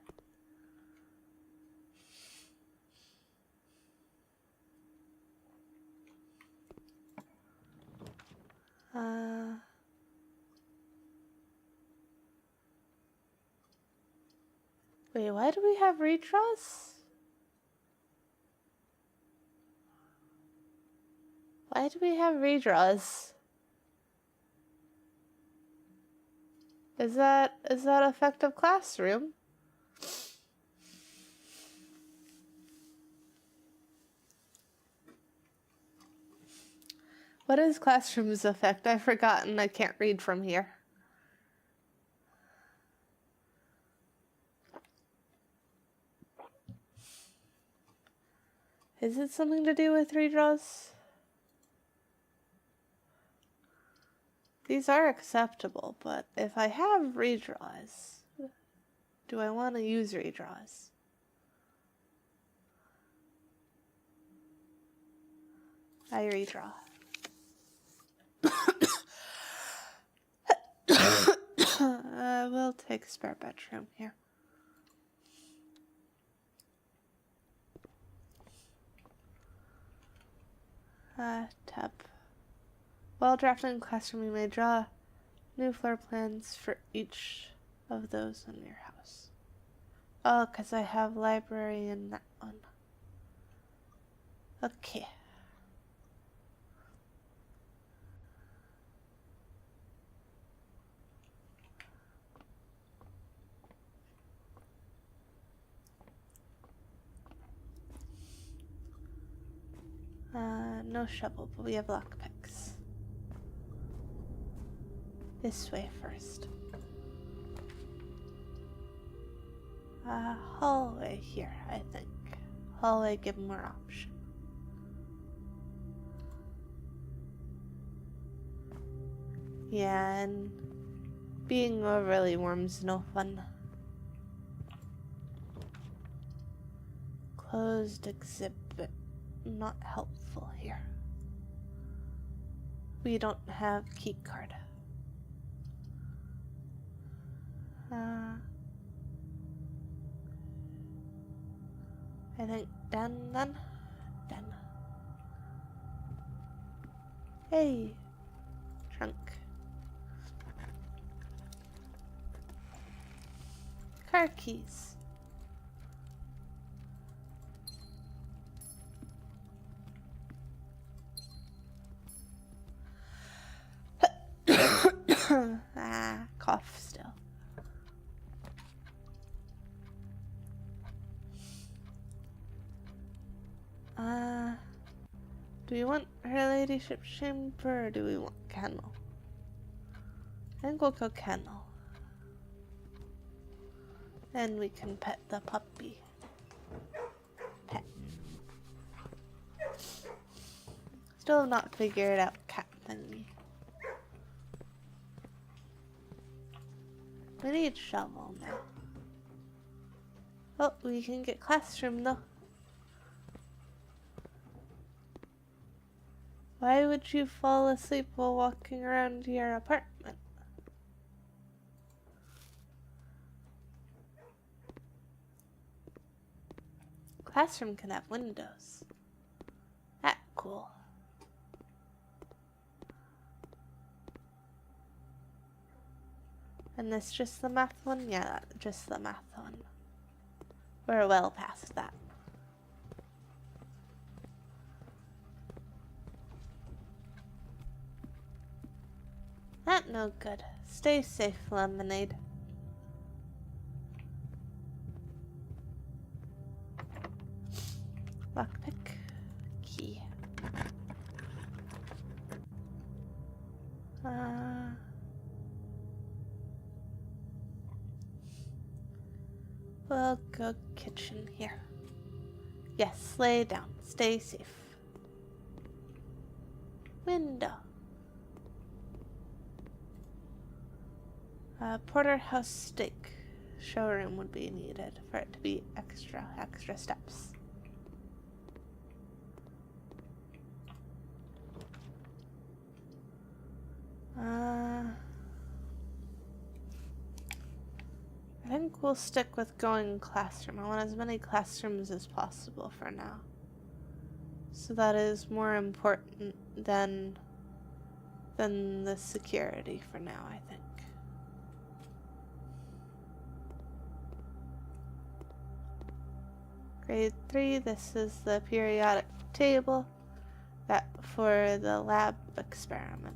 Speaker 1: Wait, why do we have redraws? Why do we have redraws? Is that effective classroom? What is classroom's effect? I've forgotten. I can't read from here. Is it something to do with redraws? These are acceptable, but if I have redraws, do I want to use redraws? I redraw. We'll take spare bedroom here. Tab. While drafting classroom, you may draw new floor plans for each of those in your house. Oh, because I have library in that one. Okay. No shovel, but we have lockpicks. This way first. Hallway here, I think. Hallway give more option. Yeah, and being overly warm's no fun. Closed exhibit. Not helpful here. We don't have key card. I think done then. Done. Hey, trunk. Car keys. Cough still. Do we want her ladyship chamber or do we want kennel? I think we'll go kennel. Then we can pet the puppy. Pet. Still have not figured out cat thingy. We need shovel now. Oh, we can get classroom though. Why would you fall asleep while walking around your apartment? Classroom can have windows. That cool. And this just the math one? Yeah, just the math one. We're well past that. That no good. Stay safe, lemonade. Lockpick. Key. We'll go kitchen here. Yes, lay down. Stay safe. Window. Porterhouse steak. Showroom would be needed for it to be extra steps. I think we'll stick with going classroom. I want as many classrooms as possible for now. So that is more important than the security for now, I think. Grade 3, this is the periodic table that for the lab experiment.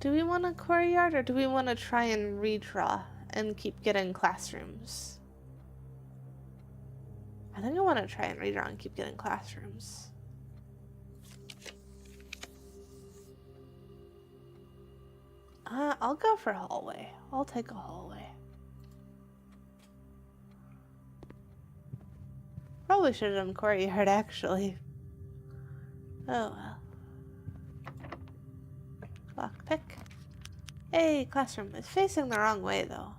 Speaker 1: Do we want a courtyard or do we want to try and redraw and keep getting classrooms? I think I want to try and redraw and keep getting classrooms. I'll go for hallway. I'll take a hallway. Probably should have done courtyard actually. Oh well. Lockpick. Hey, classroom. It's facing the wrong way though.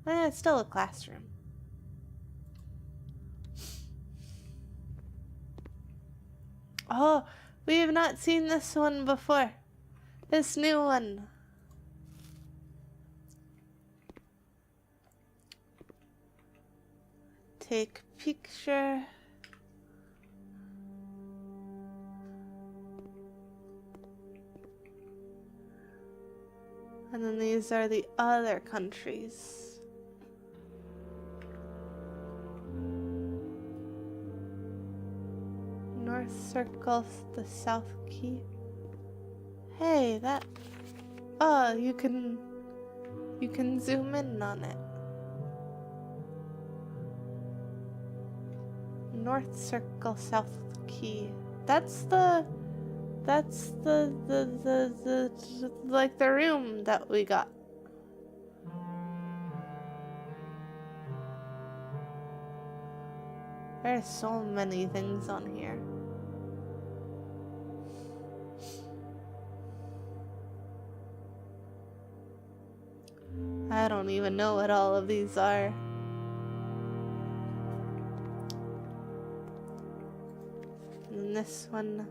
Speaker 1: It's still a classroom. Oh, we have not seen this one before. This new one. Take picture. And then these are the other countries. North circle, the south key. Hey, that. Oh, you can zoom in on it. North circle, south key. That's the like the room that we got. There's so many things on here. I don't even know what all of these are. And this one,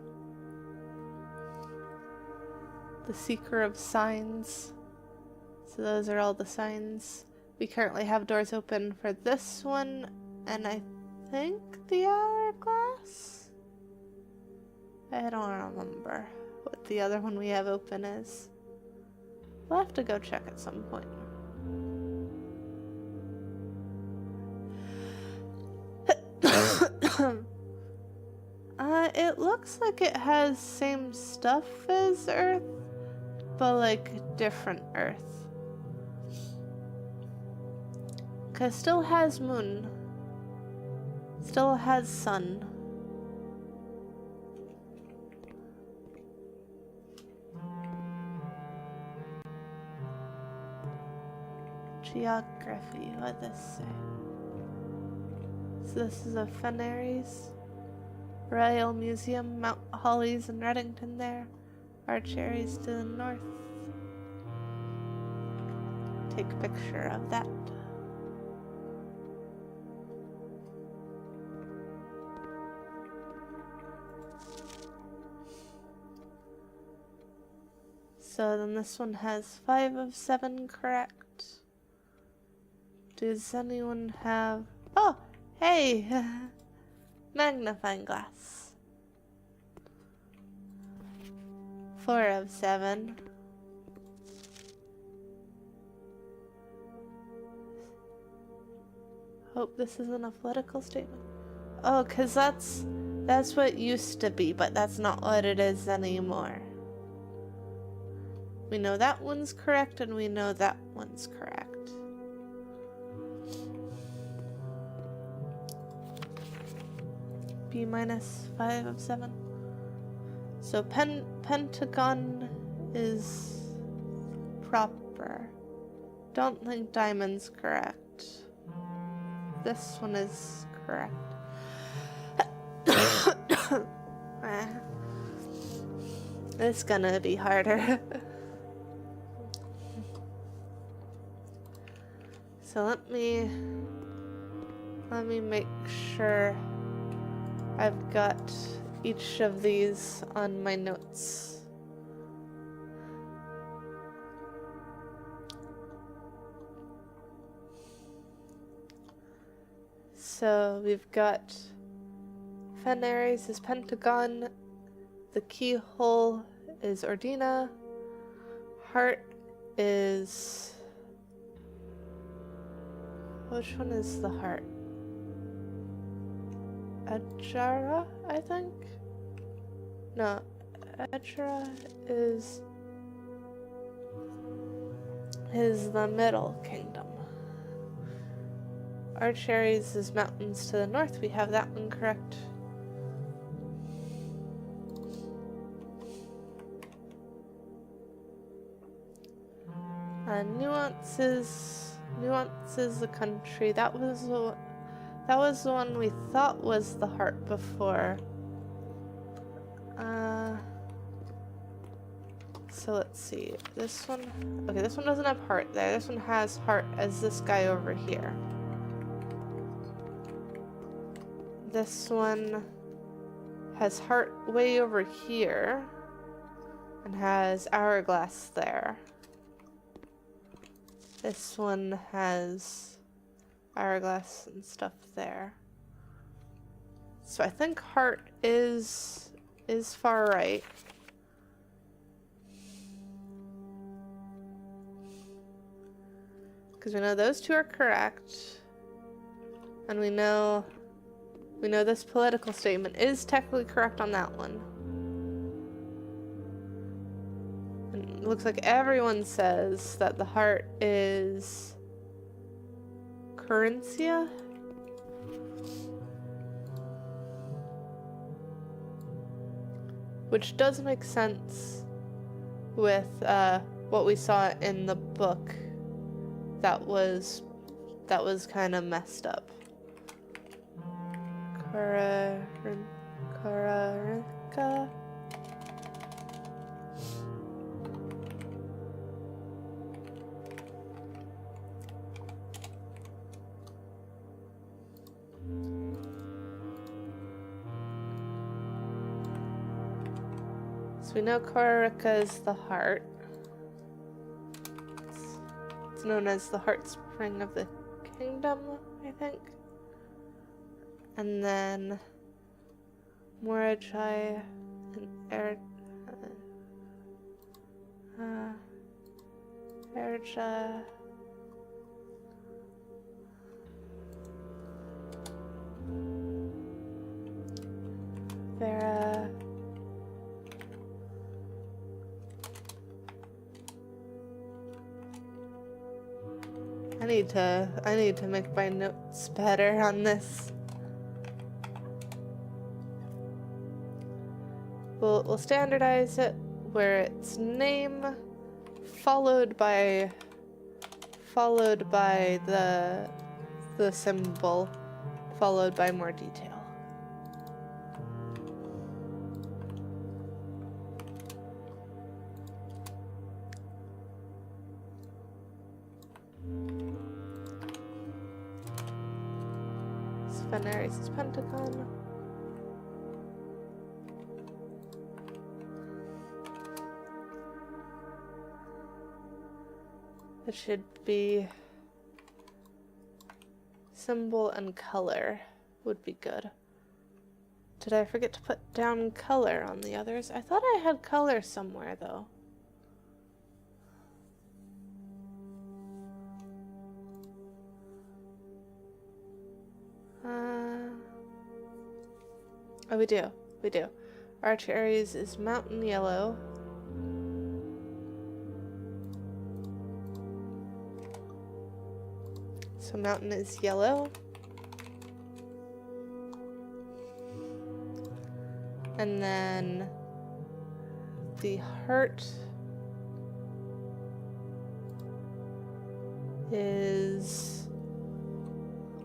Speaker 1: the Seeker of Signs. So those are all the signs. We currently have doors open for this one, and I think the Hourglass? I don't remember what the other one we have open is. We'll have to go check at some point. It looks like it has same stuff as Earth, but like different Earth. 'Cause still has moon. Still has sun. Geography, what does this say? So this is a Fenaries. Royal Museum, Mount Hollies in Reddington there. Archeries to the north. Take a picture of that. So then this one has 5 of 7 correct. Does anyone have... Oh! Hey! Magnifying glass. 4 of 7. Hope this isn't a political statement. Oh, 'cause that's what used to be, but that's not what it is anymore. We know that one's correct, and we know that one's correct. B minus 5 of 7. So pentagon is proper. Don't think diamond's correct. This one is correct. It's gonna be harder. So let me make sure I've got each of these on my notes. So we've got Fenaries is pentagon, The keyhole is Ordina. Heart is... Which one is the heart? Ajara, I think? No, Ajara is the middle kingdom. Archeries is mountains to the north. We have that one correct. Nuances the country. That was the one we thought was the heart before. So let's see. This one. Okay, this one doesn't have heart there. This one has heart as this guy over here. This one has heart way over here and has hourglass there. This one has hourglass and stuff there. So I think heart is far right. Because we know those two are correct. And we know this political statement is technically correct on that one. And it looks like everyone says that the heart is Corinthia. Which does make sense with what we saw in the book that was kind of messed up. Kararinka. So we know Kororika is the heart. It's known as the heart spring of the kingdom, I think. And then Morajai and Erja. Vera. I need to make my notes better on this. We'll standardize it where it's name followed by the symbol followed by more detail. Veneris is Pentagon. It should be symbol and color would be good. Did I forget to put down color on the others? I thought I had color somewhere though. Oh, we do. Archeries is mountain yellow. So mountain is yellow. And then the heart is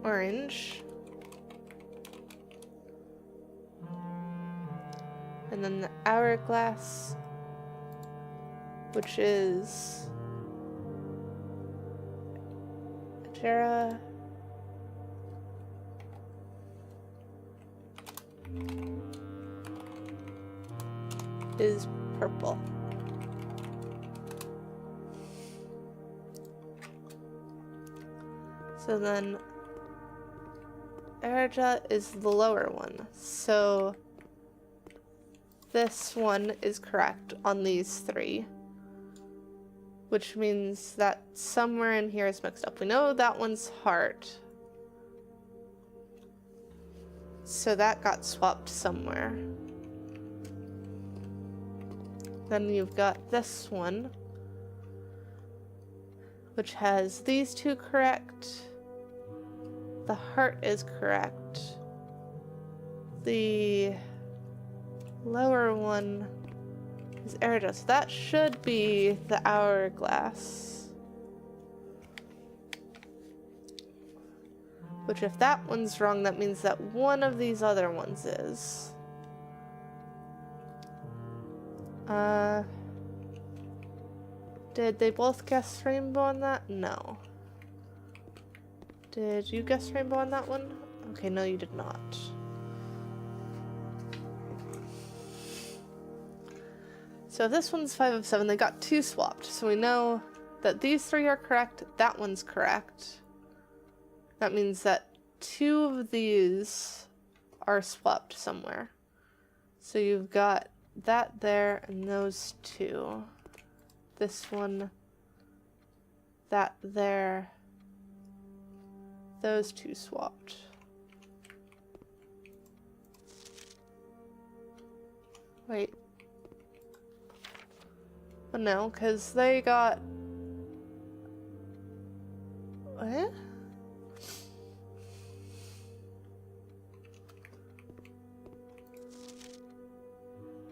Speaker 1: orange. And then the hourglass, which is Jera. Is purple. So then Erja is the lower one. So this one is correct on these three. Which means that somewhere in here is mixed up. We know that one's heart. So that got swapped somewhere. Then you've got this one, which has these two correct. The heart is correct. The lower one is Eridos. So that should be the hourglass. Which if that one's wrong, that means that one of these other ones is. Did they both guess rainbow on that? No. Did you guess rainbow on that one? Okay, no you did not. So if this one's 5 of 7, they got 2 swapped. So we know that these 3 are correct, that one's correct. That means that 2 of these are swapped somewhere. So you've got that there and those 2. This one, that there, those 2 swapped. Wait. Well, no, because they got... What?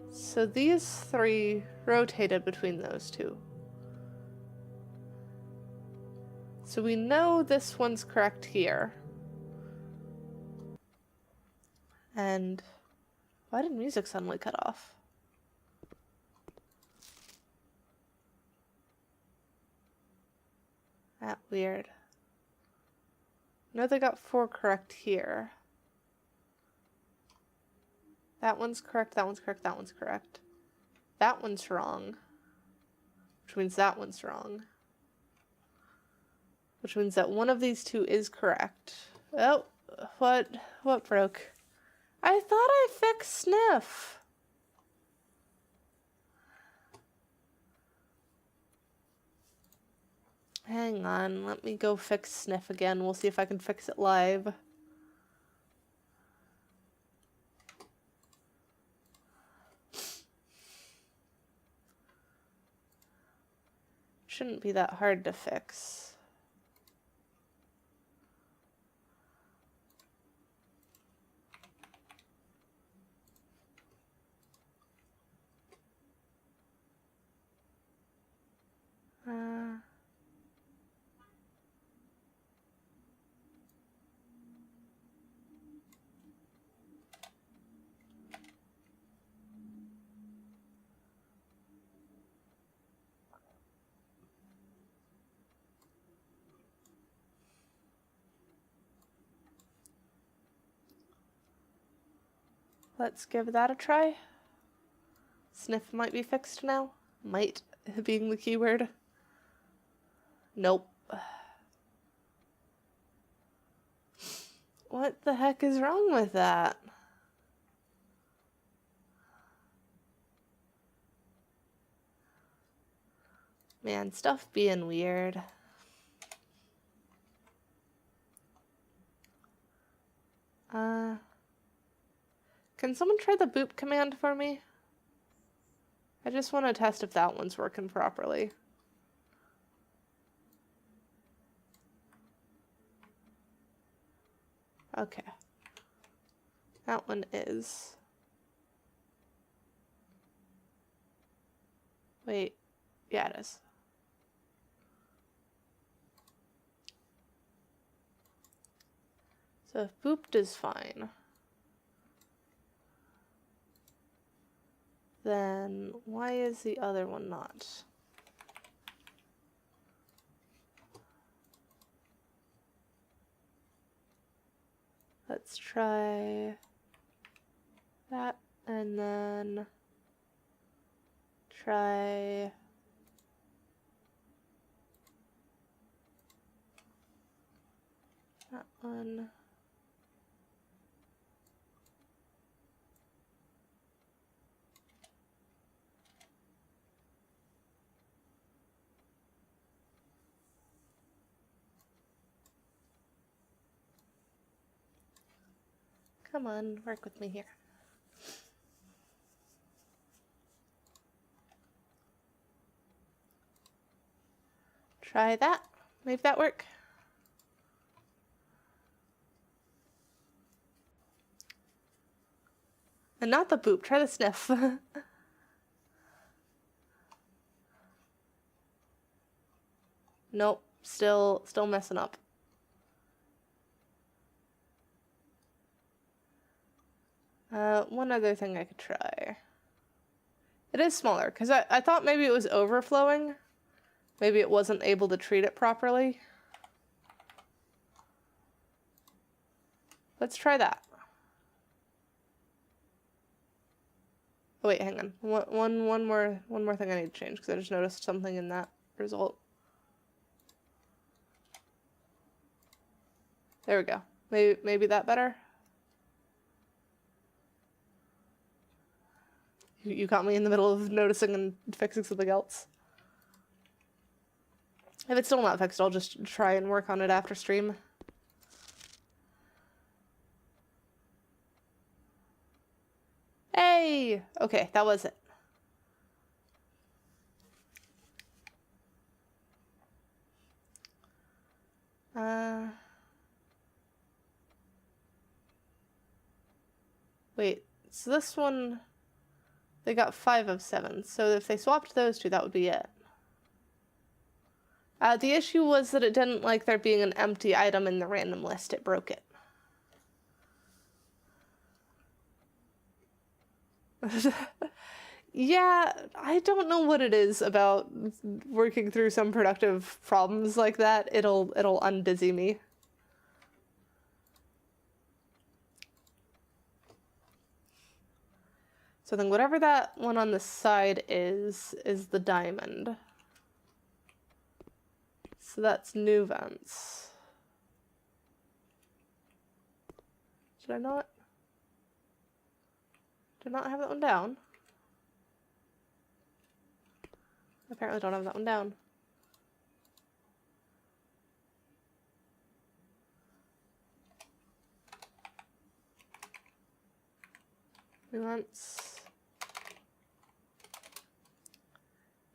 Speaker 1: So these 3 rotated between those 2. So we know this one's correct here. And why did music suddenly cut off? That weird. No, they got 4 correct here. That one's correct, that one's correct, that one's correct. That one's wrong. Which means that one's wrong. Which means that one of these 2 is correct. Oh, what broke? I thought I fixed Sniff. Hang on, let me go fix Sniff again. We'll see if I can fix it live. Shouldn't be that hard to fix. Let's give that a try. Sniff might be fixed now. Might being the keyword. Nope. What the heck is wrong with that? Man, stuff being weird. Can someone try the boop command for me? I just want to test if that one's working properly. Okay. That one is. Wait. Yeah, it is. So if booped is fine, then why is the other one not? Let's try that and then try that one. Come on, work with me here. Try that. Make that work. And not the boop. Try the sniff. Nope. Still messing up. One other thing I could try. It is smaller, because I thought maybe it was overflowing. Maybe it wasn't able to treat it properly. Let's try that. Oh wait, hang on. One more thing I need to change, because I just noticed something in that result. There we go. Maybe that better? You caught me in the middle of noticing and fixing something else. If it's still not fixed, I'll just try and work on it after stream. Hey! Okay, that was it. Wait, so this one, they got 5 of 7, so if they swapped those two, that would be it. The issue was that it didn't like there being an empty item in the random list, it broke it. Yeah, I don't know what it is about working through some productive problems like that. It'll unbusy me. So then whatever that one on the side is the diamond. So that's new vents. Did I not have that one down? Apparently don't have that one down. Nuance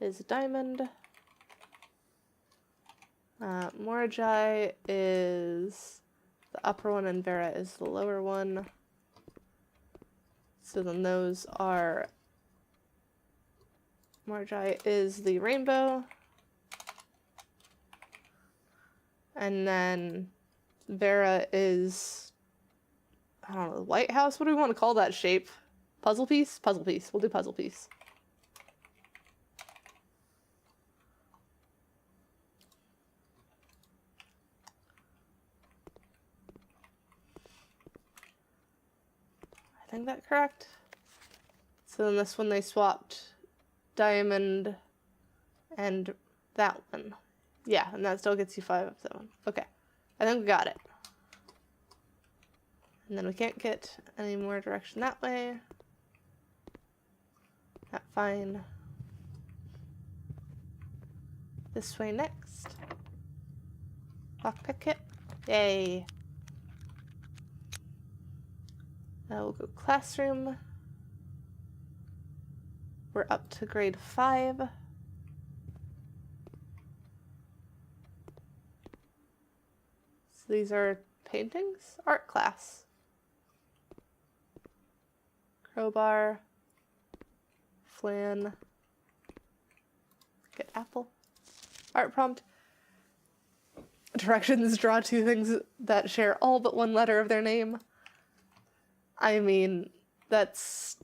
Speaker 1: is a diamond. Moragi is the upper one and Vera is the lower one. So then those are... Moragi is the rainbow. And then Vera is... I don't know, the White House? What do we want to call that shape? Puzzle piece? Puzzle piece. We'll do puzzle piece. I think that's correct. So then this one they swapped diamond and that one. Yeah, and that still gets you 5 of 7. Okay. I think we got it. And then we can't get any more direction that way. That's fine. This way next. Lockpick it. Yay. Now we'll go classroom. We're up to grade 5. So these are paintings? Art class. Crowbar. Flan. Get apple. Art prompt. Directions: draw 2 things that share all but 1 letter of their name. I mean, that's...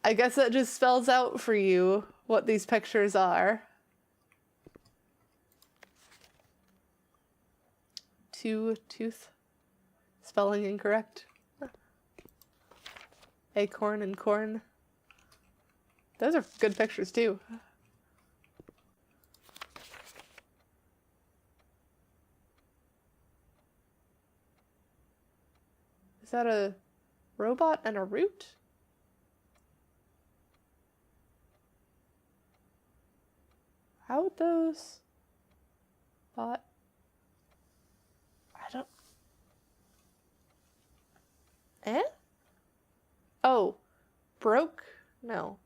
Speaker 1: I guess that just spells out for you what these pictures are. Tooth. Spelling incorrect. Acorn and corn. Those are good pictures too. Is that a robot and a root? How would those... Bot? Eh? Oh. Broke? No.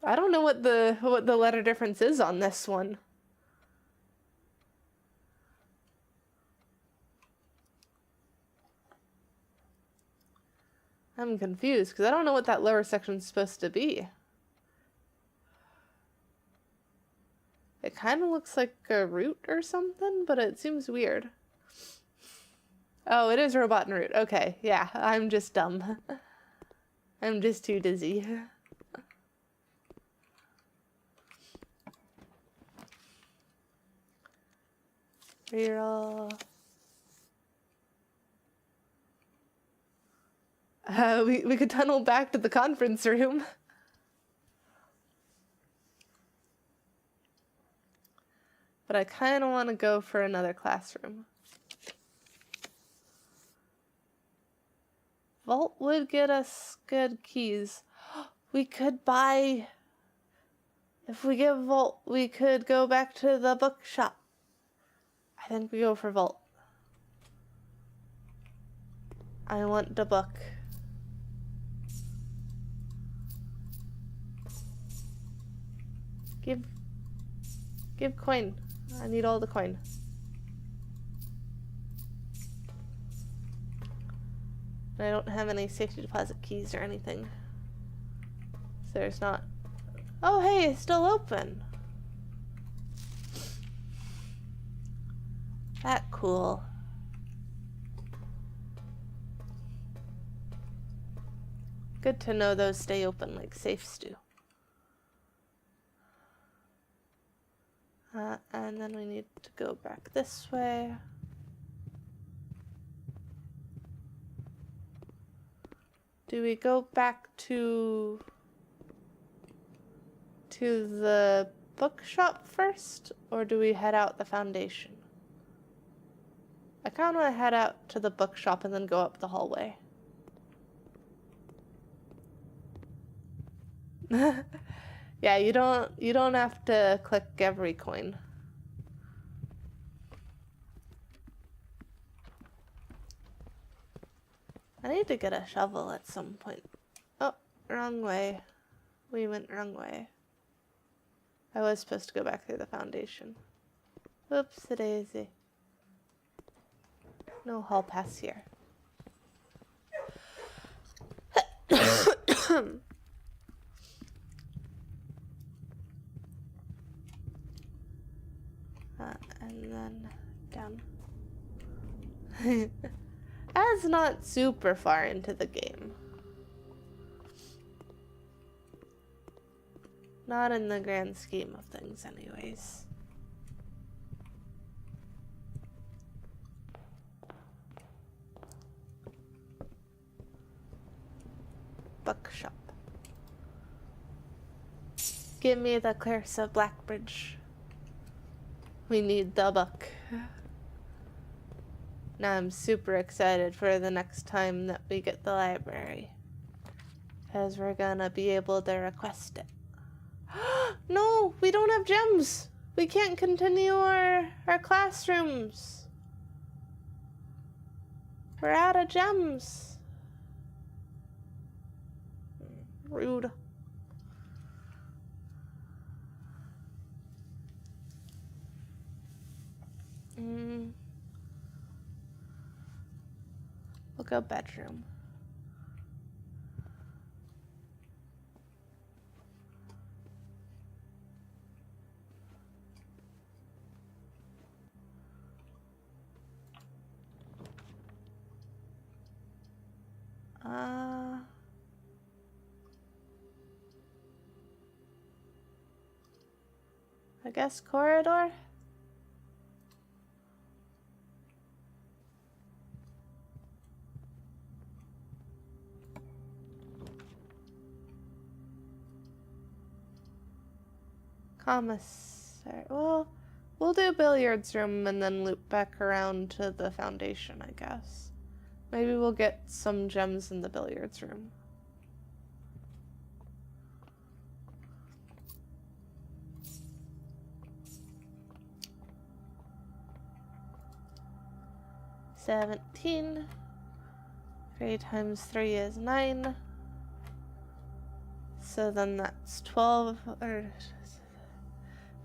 Speaker 1: I don't know what the letter difference is on this one. I'm confused because I don't know what that lower section's supposed to be. It kind of looks like a root or something, but it seems weird. Oh, it is robot and root. Okay, yeah, I'm just dumb. I'm just too dizzy. Reroll. We could tunnel back to the conference room. But I kind of want to go for another classroom. Vault would get us good keys. We could buy... If we get Vault, we could go back to the bookshop. I think we go for Vault. I want the book. Give coin. I need all the coin. I don't have any safety deposit keys or anything. So there's not... Oh, hey, it's still open. That cool. Good to know those stay open like safes do. And then we need to go back this way. Do we go back to the bookshop first, or do we head out the foundation? I kind of want to head out to the bookshop and then go up the hallway. Yeah, you don't have to click every coin. I need to get a shovel at some point. Oh, wrong way. We went wrong way. I was supposed to go back through the foundation. Oops-a-daisy. No hall pass here. And then down. That's not super far into the game. Not in the grand scheme of things, anyways. Bookshop. Give me the Clerks of Blackbridge. We need the book. Now I'm super excited for the next time that we get the library. Because we're gonna be able to request it. No, we don't have gems. We can't continue our classrooms. We're out of gems. Rude. We'll go bedroom. I guess corridor? Commissary. Well, we'll do billiards room and then loop back around to the foundation, I guess. Maybe we'll get some gems in the billiards room. 17. 3 times 3 is 9. So then that's 12, or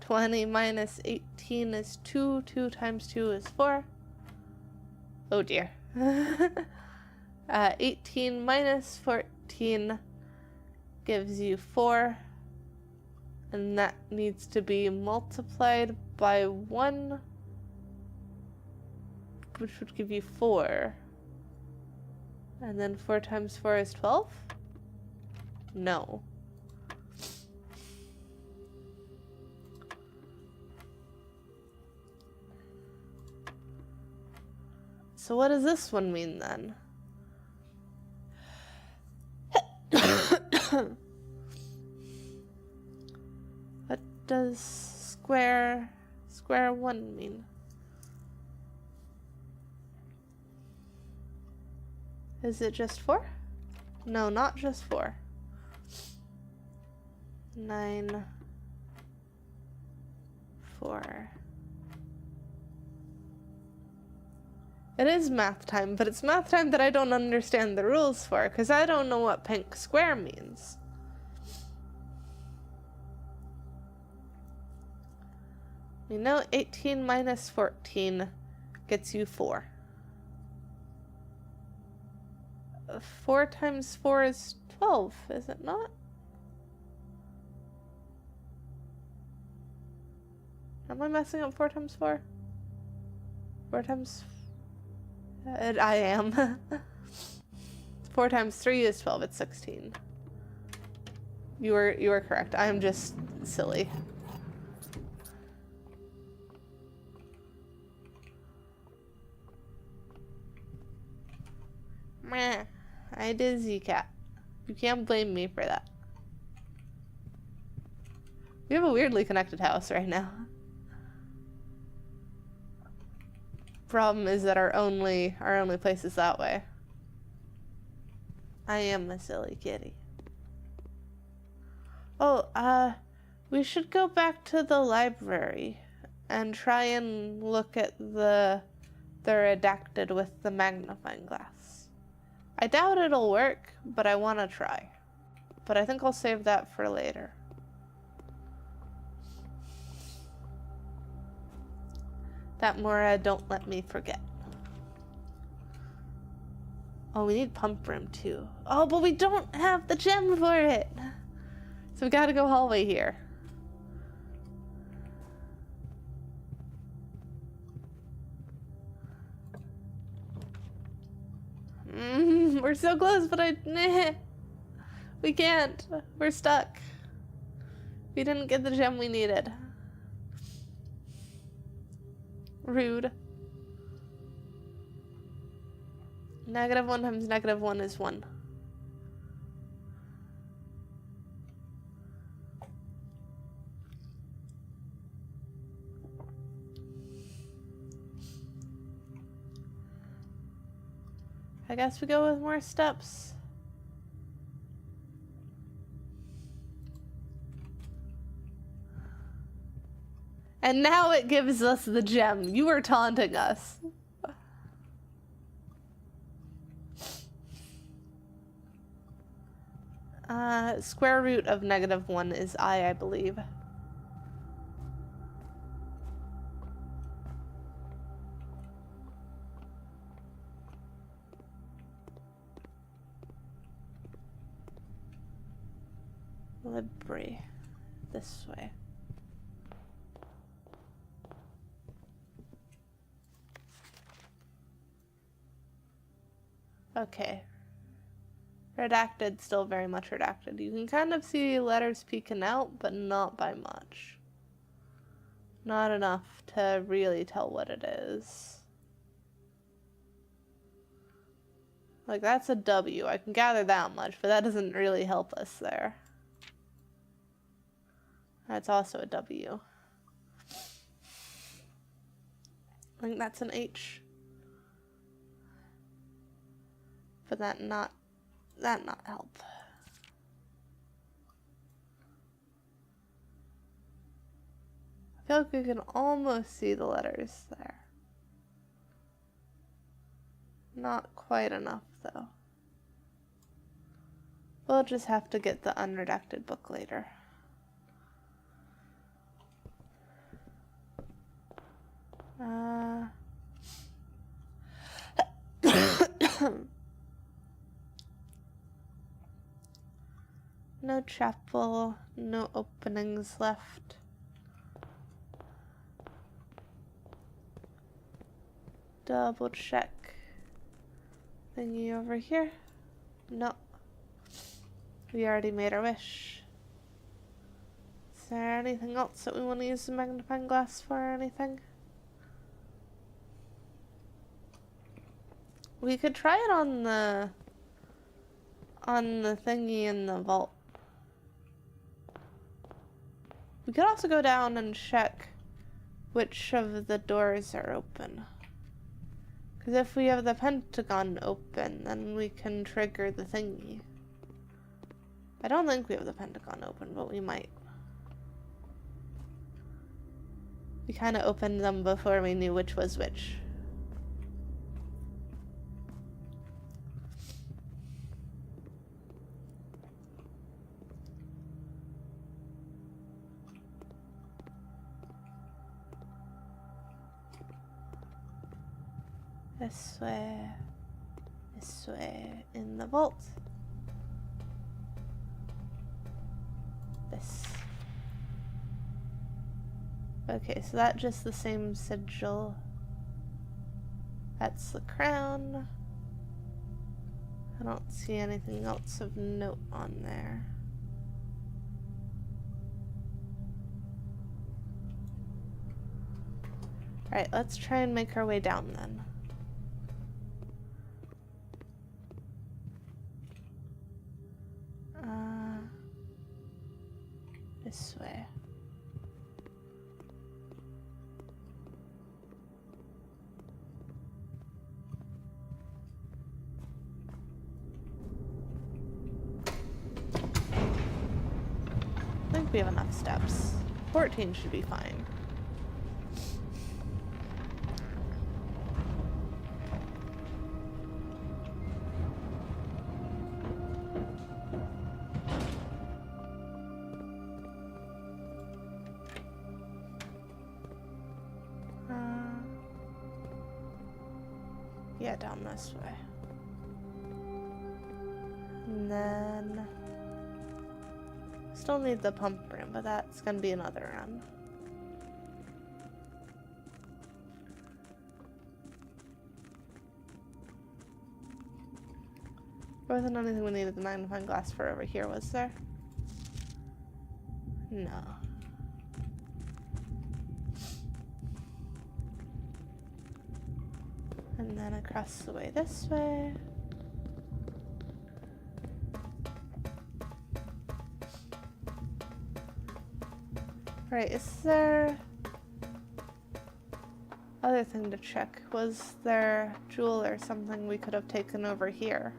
Speaker 1: 20 minus 18 is 2. 2 times 2 is 4. Oh dear. 18 minus 14 gives you 4. And that needs to be multiplied by 1, which would give you 4. And then 4 times 4 is 12? No. So what does this one mean then? What does square 1 mean? Is it just 4? No, not just 4. 9, 4. It is math time, but it's math time that I don't understand the rules for, because I don't know what pink square means. We know 18 minus 14 gets you 4. 4 times 4 is 12, is it not? Am I messing up 4 times 4? 4 times... I am. 4 times 3 is 12, it's 16. You were correct. I am just silly. Meh. I dizzy cat. You can't blame me for that. We have a weirdly connected house right now. Problem is that our only place is that way. I am a silly kitty. Oh, we should go back to the library and try and look at the redacted with the magnifying glass. I doubt it'll work, but I want to try. But I think I'll save that for later. That Mora, don't let me forget. Oh, we need pump room too. Oh, but we don't have the gem for it. So we gotta go hallway here. We're so close, but we can't. We're stuck. We didn't get the gem we needed. Rude. -1 times -1 is 1. I guess we go with more steps. And now it gives us the gem. You are taunting us. Square root of -1 is I believe. Libri. This way. Okay. Redacted, still very much redacted. You can kind of see letters peeking out, but not by much. Not enough to really tell what it is. Like, that's a W. I can gather that much, but that doesn't really help us there. That's also a W. I think that's an H. But that not help. I feel like we can almost see the letters there. Not quite enough, though. We'll just have to get the unredacted book later. No chapel, no openings left. Double check. Thingy over here? No. We already made our wish. Is there anything else that we want to use the magnifying glass for or anything? We could try it on the thingy in the vault. We could also go down and check which of the doors are open. Because if we have the pentagon open, then we can trigger the thingy. I don't think we have the pentagon open, but we might. We kind of opened them before we knew which was which. This way, in the vault. This. Okay, so that's just the same sigil. That's the crown. I don't see anything else of note on there. Alright, let's try and make our way down then. This way. I think we have enough steps. 14 should be fine. Yeah, down this way. And then still need the pump room, but that's gonna be another run. There wasn't anything we needed the magnifying glass for over here, was there? No. And then across the way this way. Right, is there... Other thing to check, was there jewel or something we could have taken over here?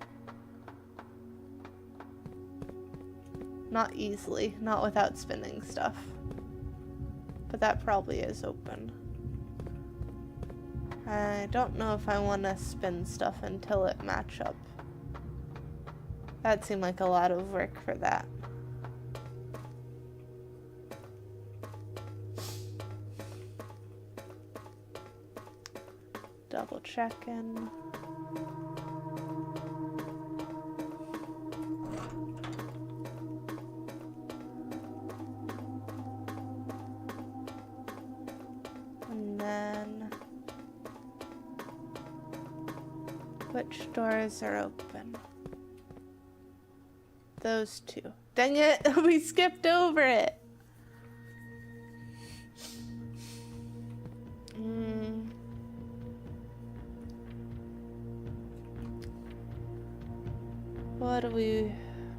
Speaker 1: Not easily, not without spinning stuff. But that probably is open. I don't know if I want to spin stuff until it match up. That seemed like a lot of work for that. Double checking. And then which doors are open? Those two. Dang it, we skipped over it.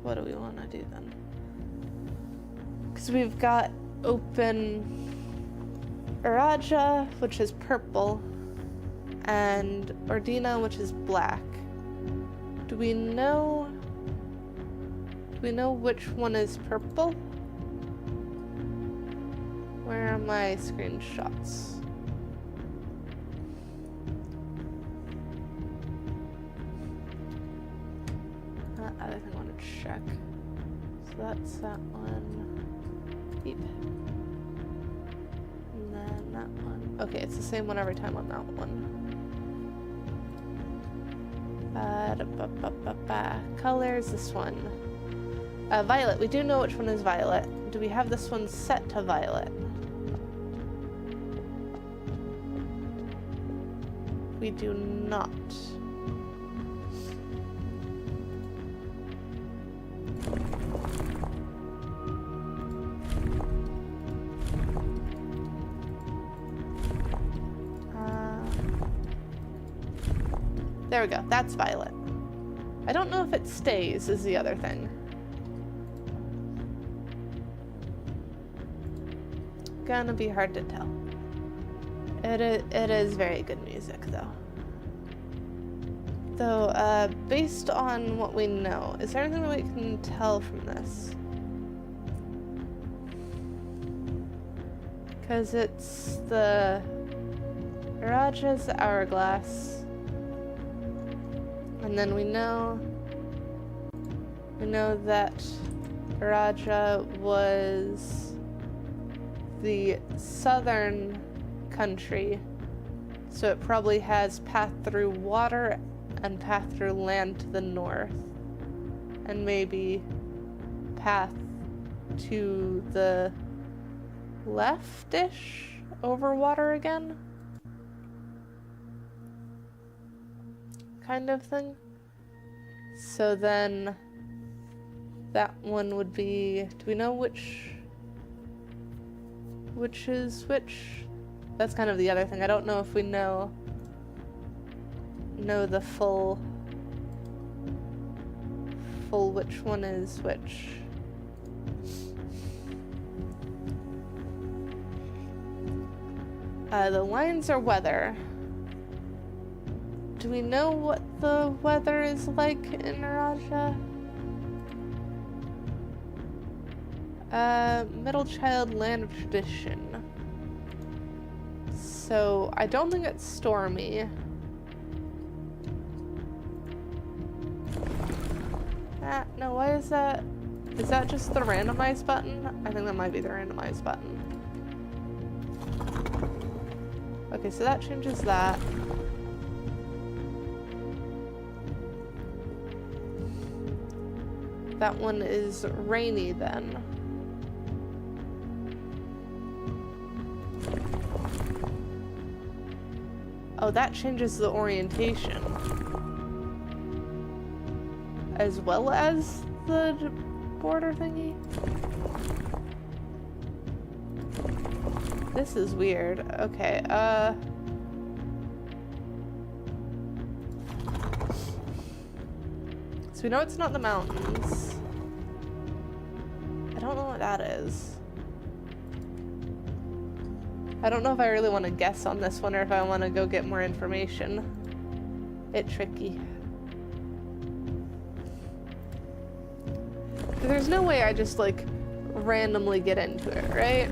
Speaker 1: What do we want to do then? Because we've got open Araja, which is purple, and Ordina, which is black. Do we know which one is purple? Where are my screenshots? other thing I want to check. So that's that one. Beep. And then that one. Okay, it's the same one every time on that one. Colors, this one. Violet. We do know which one is violet. Do we have this one set to violet? We do not. There we go. That's violet. I don't know if it stays, is the other thing. Gonna be hard to tell. It is very good music, though. Though, based on what we know, is there anything that we can tell from this? Because it's the Raja's hourglass. And then we know that Raja was the southern country, so it probably has path through water and path through land to the north, and maybe path to the left-ish over water again, kind of thing. So then that one would be, do we know which is which? That's kind of the other thing. I don't know if we know the full which one is which. The lines are weather. Do we know what the weather is like in Raja? Middle child, land of tradition. So I don't think it's stormy. No, why is that? Is that just the randomize button? I think that might be the randomize button. Okay, so that changes that. That one is rainy then. Oh, that changes the orientation. As well as the border thingy? This is weird. Okay, so we know it's not the mountains. I don't know what that is. I don't know if I really want to guess on this one or if I want to go get more information. It's tricky. There's no way I just, like, randomly get into it, right?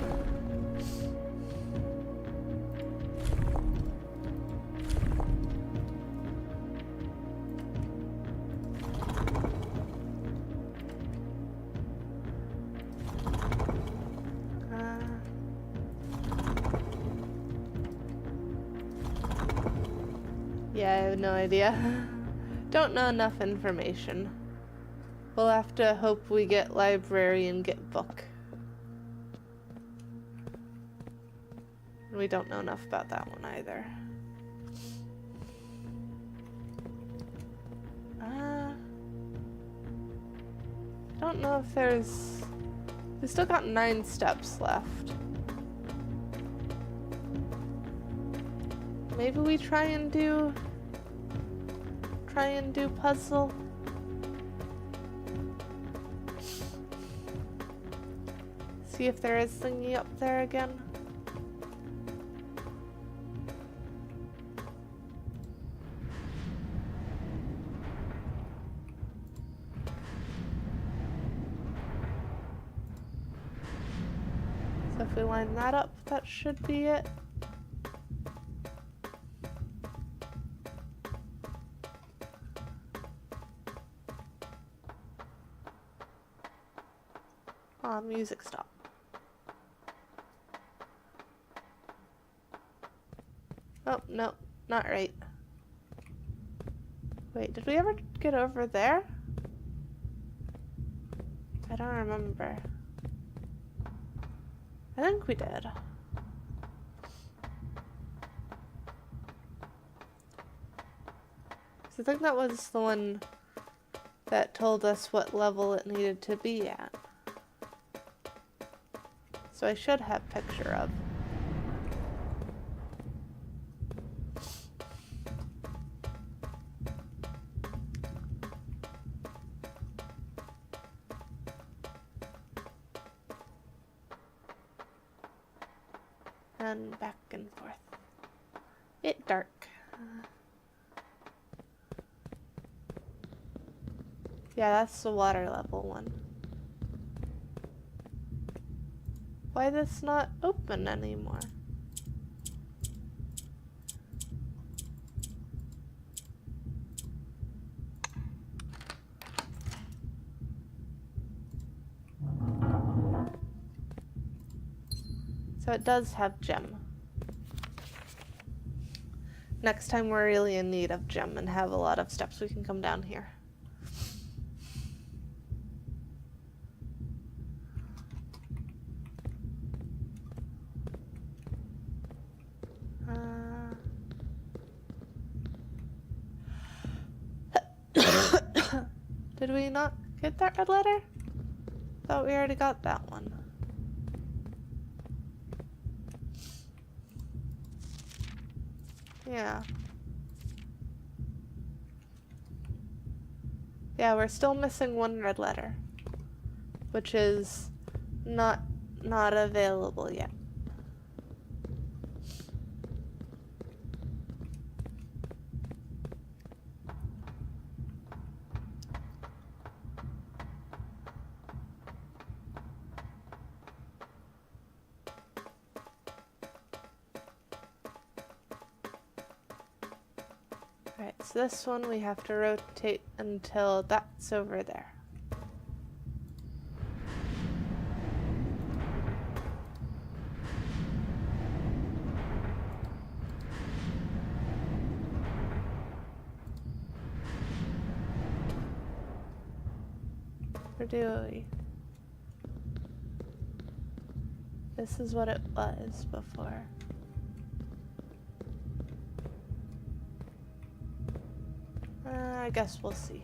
Speaker 1: Yeah, I have no idea. Don't know enough information. We'll have to hope we get library and get book. We don't know enough about that one either. I don't know if there's... We still got 9 steps left. Maybe we try and do puzzle. See if there is thingy up there again. So if we line that up, that should be it. Aw, music stop. Oh, no, not right. Wait, did we ever get over there? I don't remember. I think we did. I think that was the one that told us what level it needed to be at. So I should have a picture of. And back and forth. It dark. Yeah, that's the water level one. Why this not open anymore? So it does have gem. Next time we're really in need of gem and have a lot of steps, we can come down here. Did we not get that red letter? Thought we already got that one. Yeah. Yeah, we're still missing one red letter, which is not available yet. Alright, so this one we have to rotate until that's over there. Or do we? This is what it was before. I guess we'll see.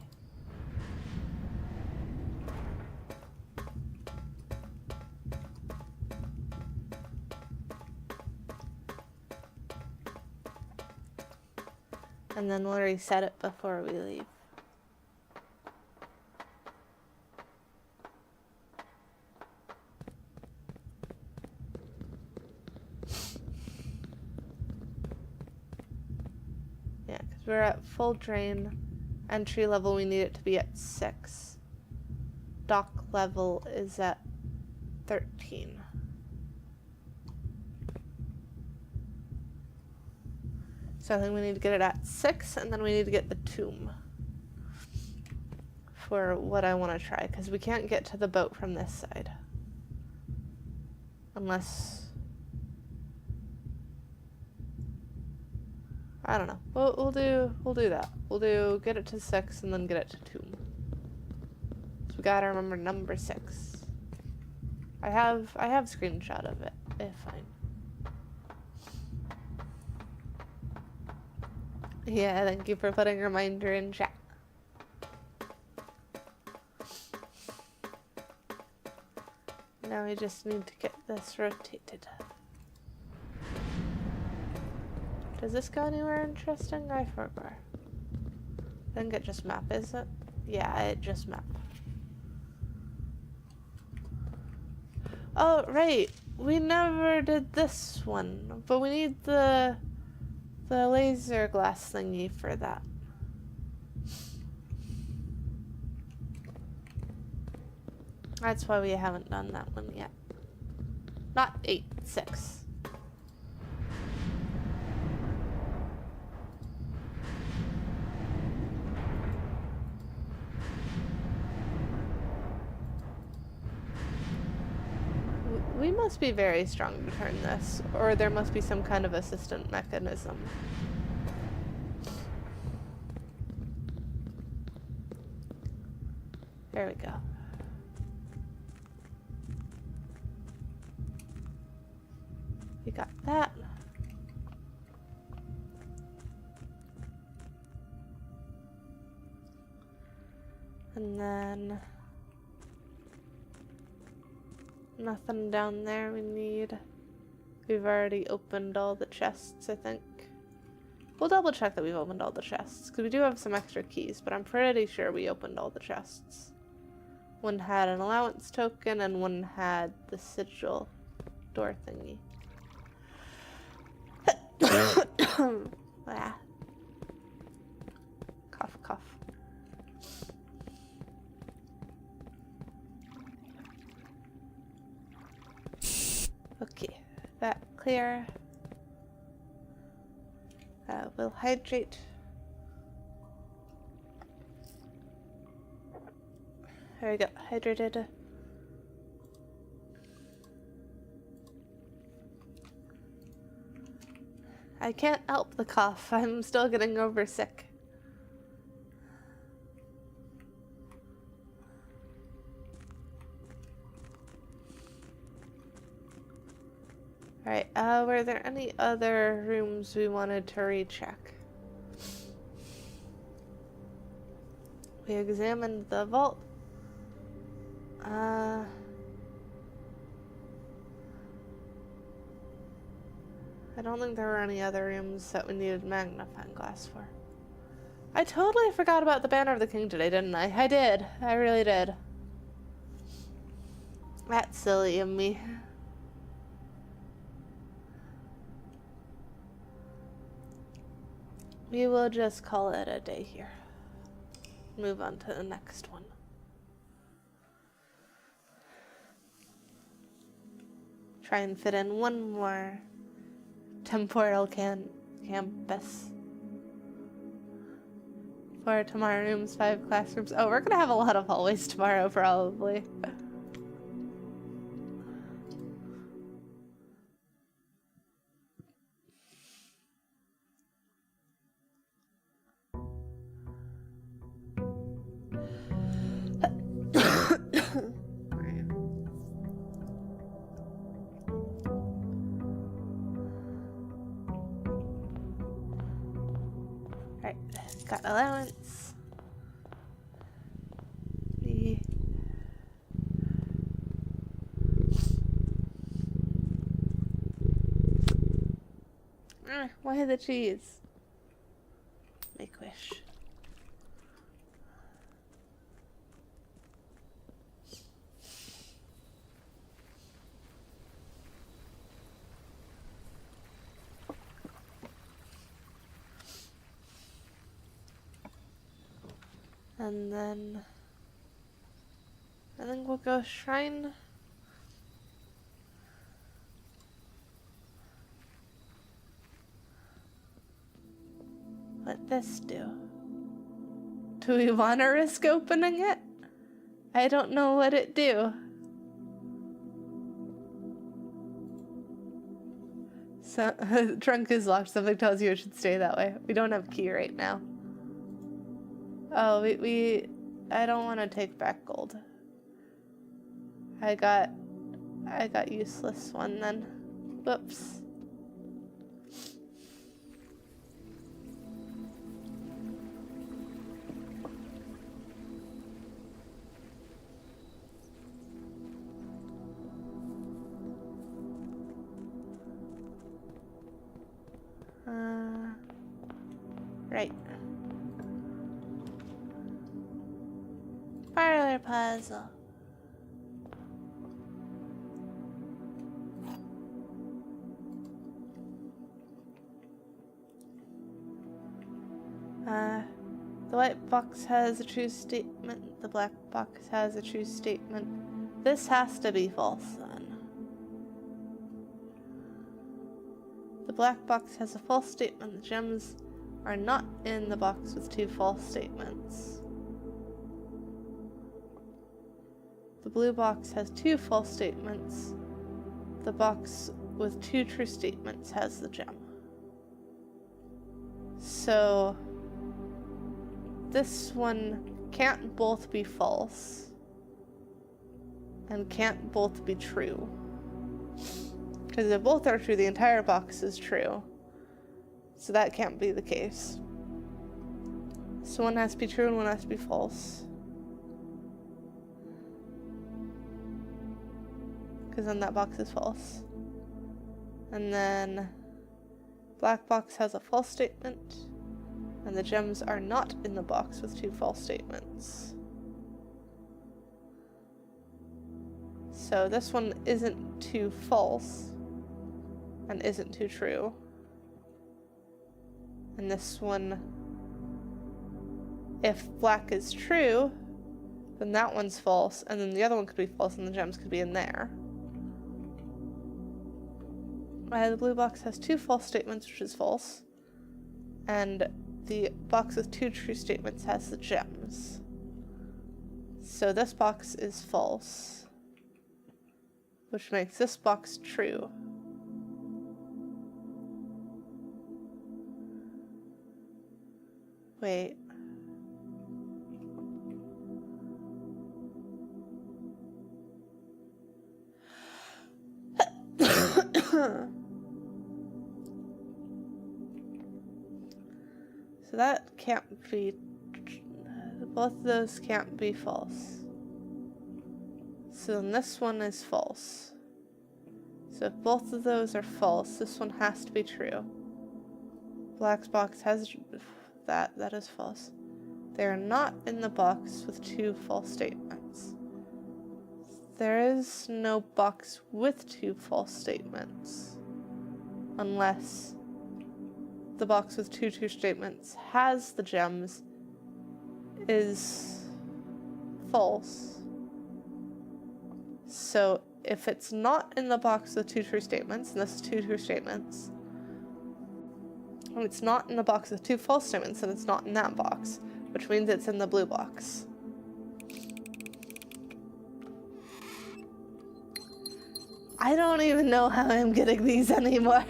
Speaker 1: And then we'll reset it before we leave. Yeah, because we're at full drain. Entry level, we need it to be at 6. Dock level is at 13. So I think we need to get it at 6, and then we need to get the tomb for what I want to try, because we can't get to the boat from this side. Unless... I don't know. We'll do that. We'll do get it to 6 and then get it to tomb. So we gotta remember number 6. I have screenshot of it. Fine. Yeah, thank you for putting a reminder in chat. Now we just need to get this rotated. Does this go anywhere interesting? I forgot. I think it just map, is it? Yeah, it just map. Oh, right. We never did this one, but we need the laser glass thingy for that. That's why we haven't done that one yet. Not 8, 6. must be very strong to turn this, or there must be some kind of assistant mechanism. There we go. We got that. And then nothing down there we need. We've already opened all the chests, I think. We'll double check that we've opened all the chests, because we do have some extra keys, but I'm pretty sure we opened all the chests. One had an allowance token, and one had the sigil door thingy. Ah. Cough, cough. Okay, that clear. We'll hydrate. There we go, hydrated. I can't help the cough. I'm still getting over sick. Alright, were there any other rooms we wanted to recheck? We examined the vault. I don't think there were any other rooms that we needed magnifying glass for. I totally forgot about the Banner of the King today, didn't I? I did. I really did. That's silly of me. We will just call it a day here. Move on to the next one. Try and fit in one more temporal campus for tomorrow. Rooms, 5 classrooms. Oh, we're gonna have a lot of hallways tomorrow, probably. Alright, got allowance. Why the cheese? Make wish. And then I think we'll go shrine. What this do? Do we want to risk opening it? I don't know what it do. So, trunk is locked. Something tells you it should stay that way. We don't have key right now. Oh, I don't want to take back gold. I got useless one then. Whoops. Right. Parlor puzzle. The white box has a true statement. The black box has a true statement. This has to be false then. The black box has a false statement. The gems are not in the box with 2 false statements. The blue box has 2 false statements. the box with 2 true statements has the gem. So this one can't both be false and can't both be true. Because if both are true, the entire box is true. So that can't be the case. So one has to be true and one has to be false. Because then that box is false. And then black box has a false statement. And the gems are not in the box with 2 false statements. So this one isn't too false and isn't too true. And this one, if black is true, then that one's false, and then the other one could be false and the gems could be in there. The blue box has 2 false statements, which is false. And the box with 2 true statements has the gems. So this box is false, which makes this box true. Wait. So that can't be, both of those can't be false. So then this one is false. So if both of those are false, this one has to be true. Black's box has that is false. They're not in the box with 2 false statements. There is no box with 2 false statements unless the box with 2 true statements has the gems is false. So if it's not in the box with 2 true statements, and this is 2 true statements, and it's not in the box with 2 false statements, then it's not in that box, which means it's in the blue box. I don't even know how I'm getting these anymore.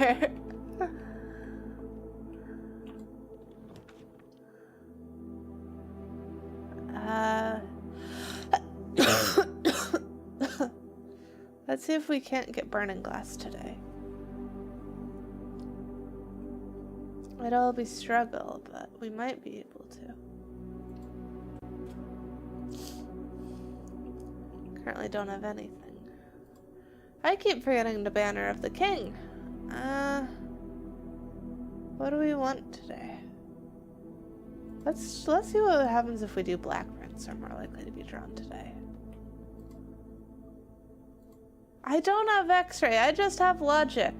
Speaker 1: Let's see if we can't get burning glass today. It'll be struggle, but we might be able to. Currently don't have anything. I keep forgetting the banner of the king. What do we want today? Let's see what happens if we do black prints are more likely to be drawn today. I don't have X-ray, I just have logic.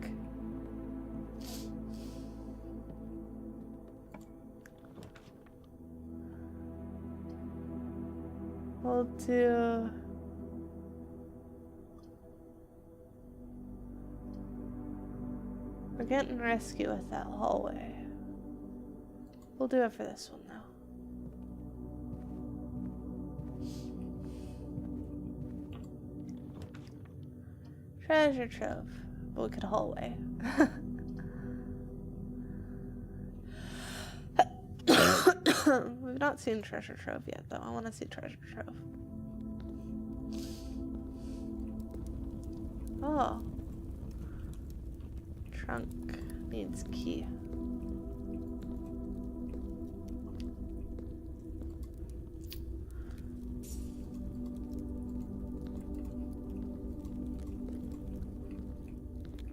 Speaker 1: We'll do... We're getting risky with that hallway. We'll do it for this one, though. Treasure trove. But we could hallway. We've not seen treasure trove yet, though. I want to see treasure trove. Oh. Trunk needs key.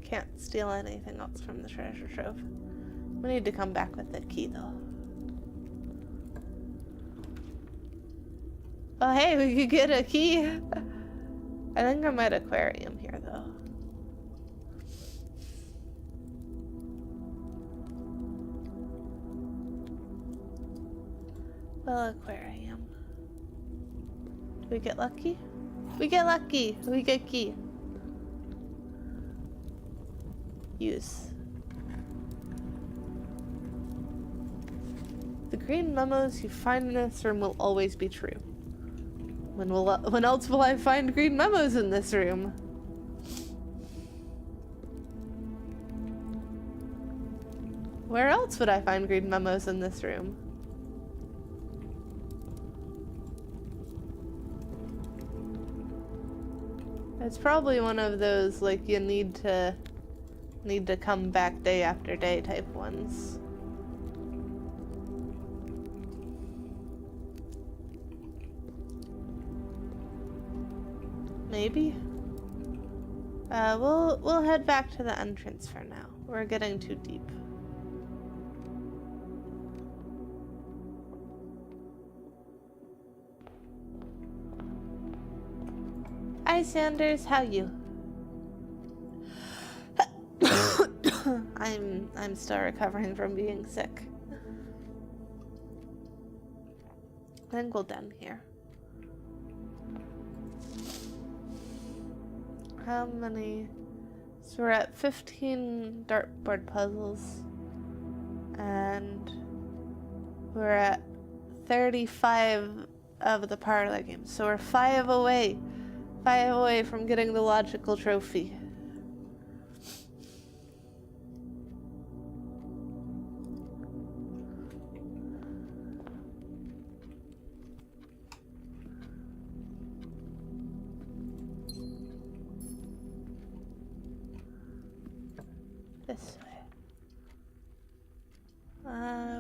Speaker 1: Can't steal anything else from the treasure trove. We need to come back with the key, though. Oh, hey, we could get a key. I think I might aquarium here, though. Well, aquarium. Do we get lucky? We get lucky. We get key. Use. The green memos you find in this room will always be true. When else will I find green memos in this room? Where else would I find green memos in this room? It's probably one of those, like, you need to come back day after day type ones. Maybe. We'll head back to the entrance for now. We're getting too deep. Hi Sanders, how you? I'm still recovering from being sick. I think we'll done here. How many? So we're at 15 dartboard puzzles. And we're at 35 of the parlor games. So we're 5 away. 5 away from getting the logical trophy. This way.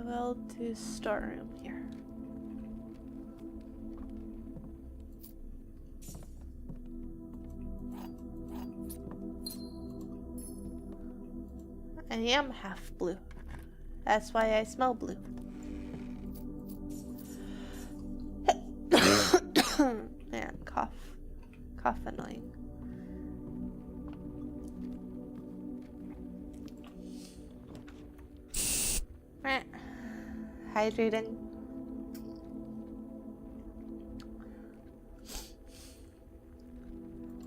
Speaker 1: We'll do storeroom here. I am half blue. That's why I smell blue. Man, cough. Cough annoying. Hydrating.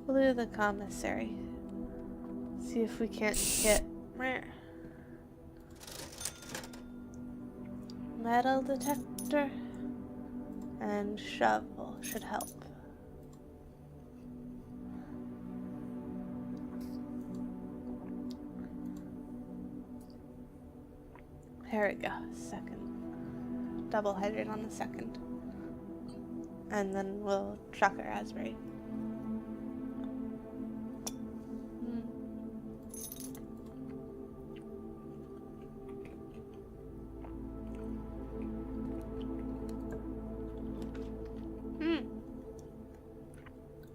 Speaker 1: We'll do the commissary. See if we can't get metal detector and shovel should help. There we go. Second. Double hydrate on the second. And then we'll chuck a raspberry.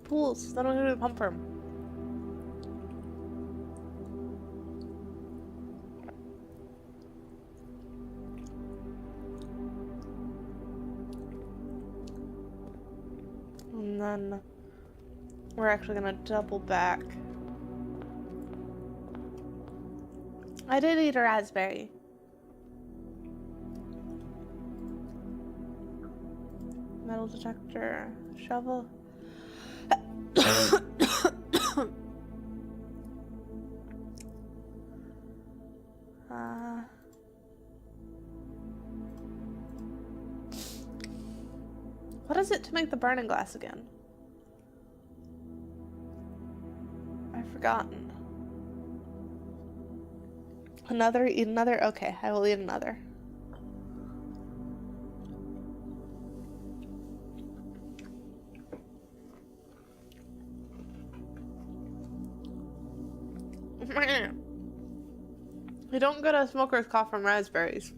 Speaker 1: Pools. Then I'm gonna do the pump room. And then we're actually gonna double back. I did eat a raspberry. Metal detector, shovel. What is it to make the burning glass again? I've forgotten. Another? Eat another? Okay, I will eat another. You don't get a smoker's cough from raspberries.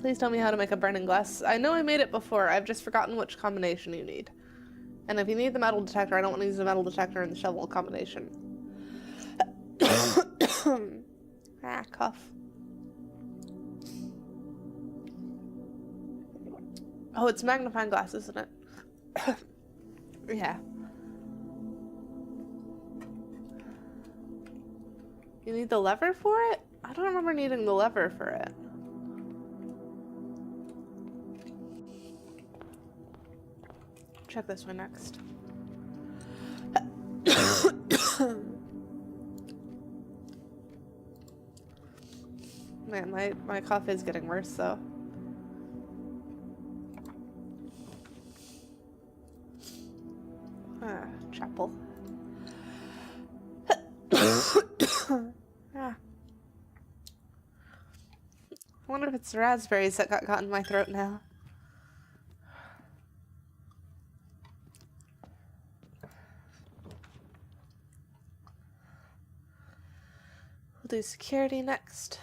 Speaker 1: Please tell me how to make a burning glass. I know I made it before. I've just forgotten which combination you need. And if you need the metal detector, I don't want to use the metal detector and the shovel combination. Cough. Oh, it's magnifying glass, isn't it? Yeah. You need the lever for it? I don't remember needing the lever for it. Check this one next. My cough is getting worse, though. Chapel. Ah. I wonder if it's the raspberries that got caught in my throat now. We'll do security next.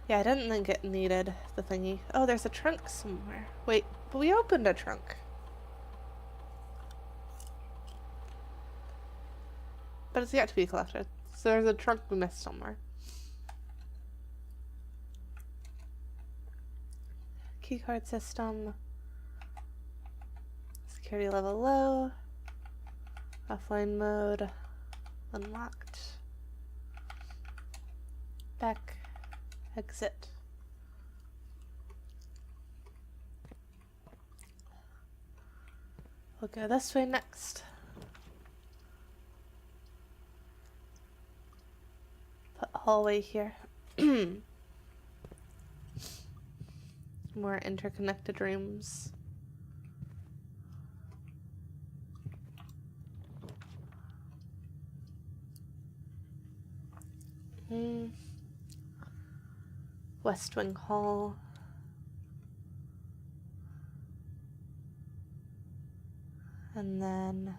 Speaker 1: Yeah, I didn't think it needed the thingy. Oh, there's a trunk somewhere. Wait, but we opened a trunk. But it's yet to be collected. So there's a trunk we missed somewhere. Keycard system. Security level low. Offline mode. Unlocked. Back. Exit. We'll go this way next. Put hallway here. More interconnected rooms. West Wing Hall. And then...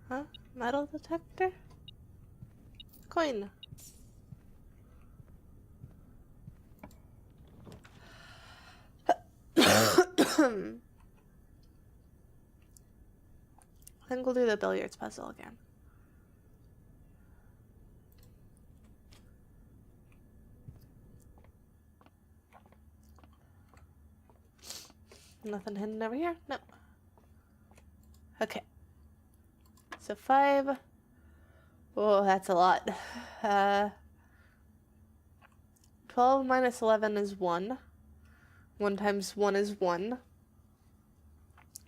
Speaker 1: Huh? Metal detector? Coin. I think we'll do the billiards puzzle again. Nothing hidden over here? No. Okay. So 5. Oh, that's a lot. 12 minus 11 is 1. 1 times 1 is 1.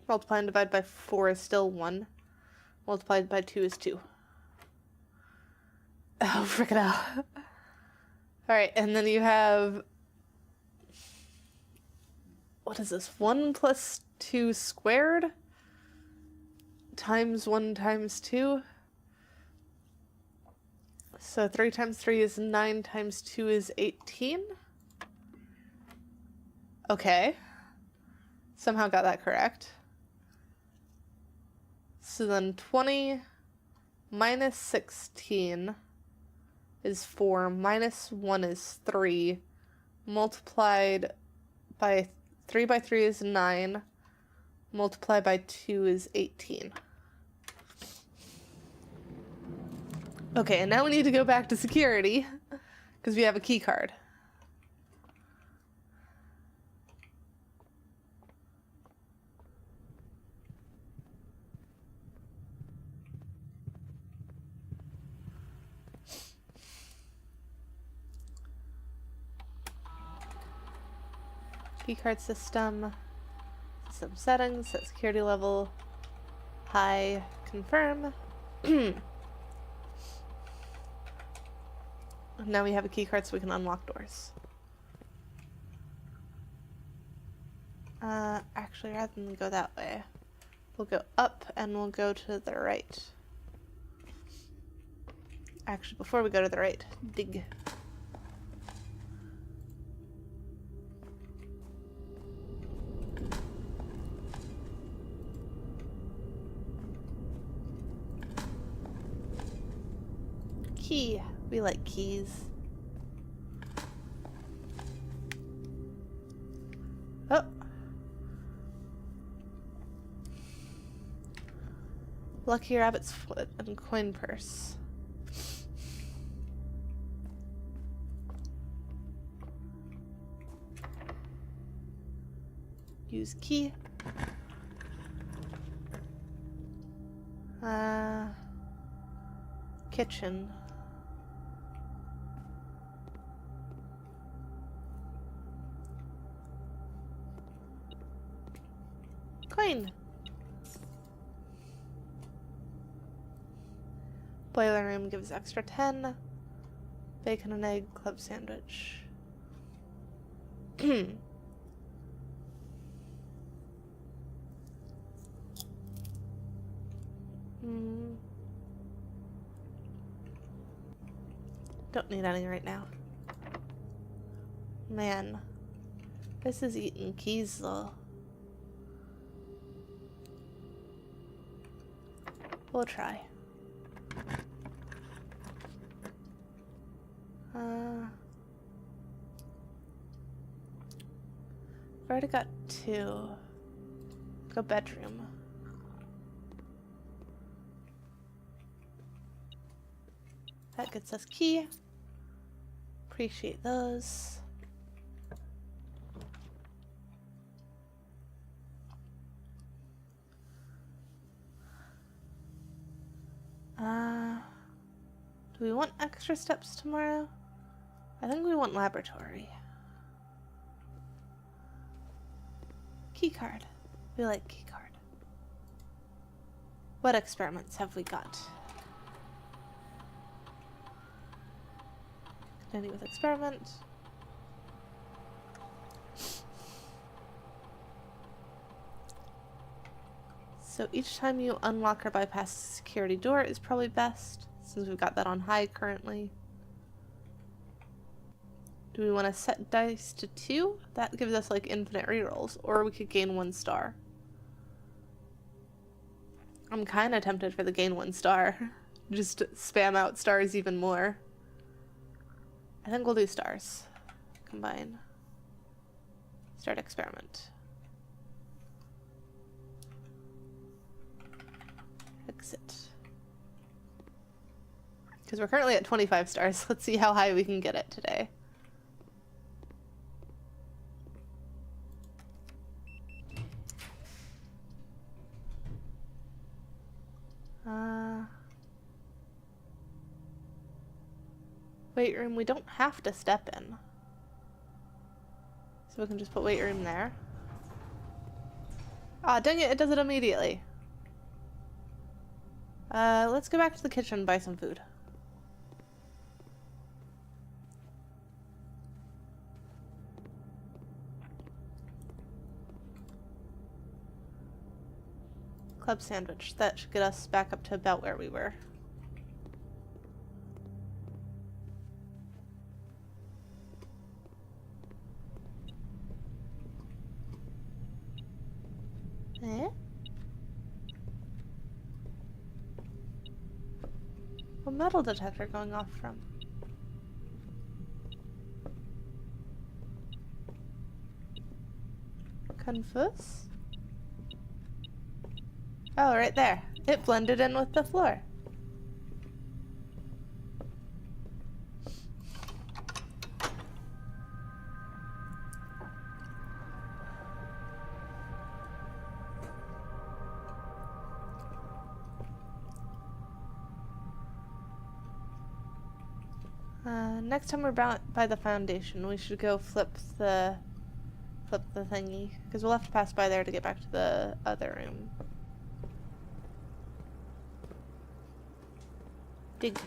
Speaker 1: Multiply and divide by 4 is still 1. Multiplied by 2 is 2. Oh, frickin' hell. Alright, and then you have... What is this? 1 plus 2 squared? Times 1 times 2? So 3 times 3 is 9 times 2 is 18? Okay. Somehow got that correct. So then 20 minus 16 is 4, minus 1 is 3, multiplied by 3 by 3 is 9, multiplied by 2 is 18. Okay, and now we need to go back to security, because we have a key card. Keycard system settings, set security level, high, confirm. Now we have a keycard so we can unlock doors. Actually, rather than go that way, we'll go up and we'll go to the right. Actually, before we go to the right, dig. Key. We like keys. Oh. Lucky rabbit's foot and coin purse. Use key. Kitchen. Coin. Boiler room gives extra 10. Bacon and egg club sandwich. Don't need any right now. Man, this is eating keys though. We'll try. I've already got 2. Go bedroom. That gets us key. Appreciate those. Do we want extra steps tomorrow? I think we want laboratory. Keycard. We like keycard. What experiments have we got? Continue with experiment. So each time you unlock or bypass a security door is probably best, since we've got that on high currently. Do we want to set dice to 2? That gives us like infinite rerolls, or we could gain 1 star. I'm kind of tempted for the gain 1 star. Just spam out stars even more. I think we'll do stars. Combine. Start experiment. Exit. Because we're currently at 25 stars. Let's see how high we can get it today. Weight room, we don't have to step in. So we can just put weight room there. Ah, dang it, it does it immediately. Let's go back to the kitchen and buy some food. Club sandwich. That should get us back up to about where we were. Eh? A metal detector going off from? Confus? Oh, right there. It blended in with the floor. Next time we're by the foundation, we should go flip the thingy, because we'll have to pass by there to get back to the other room. Dig.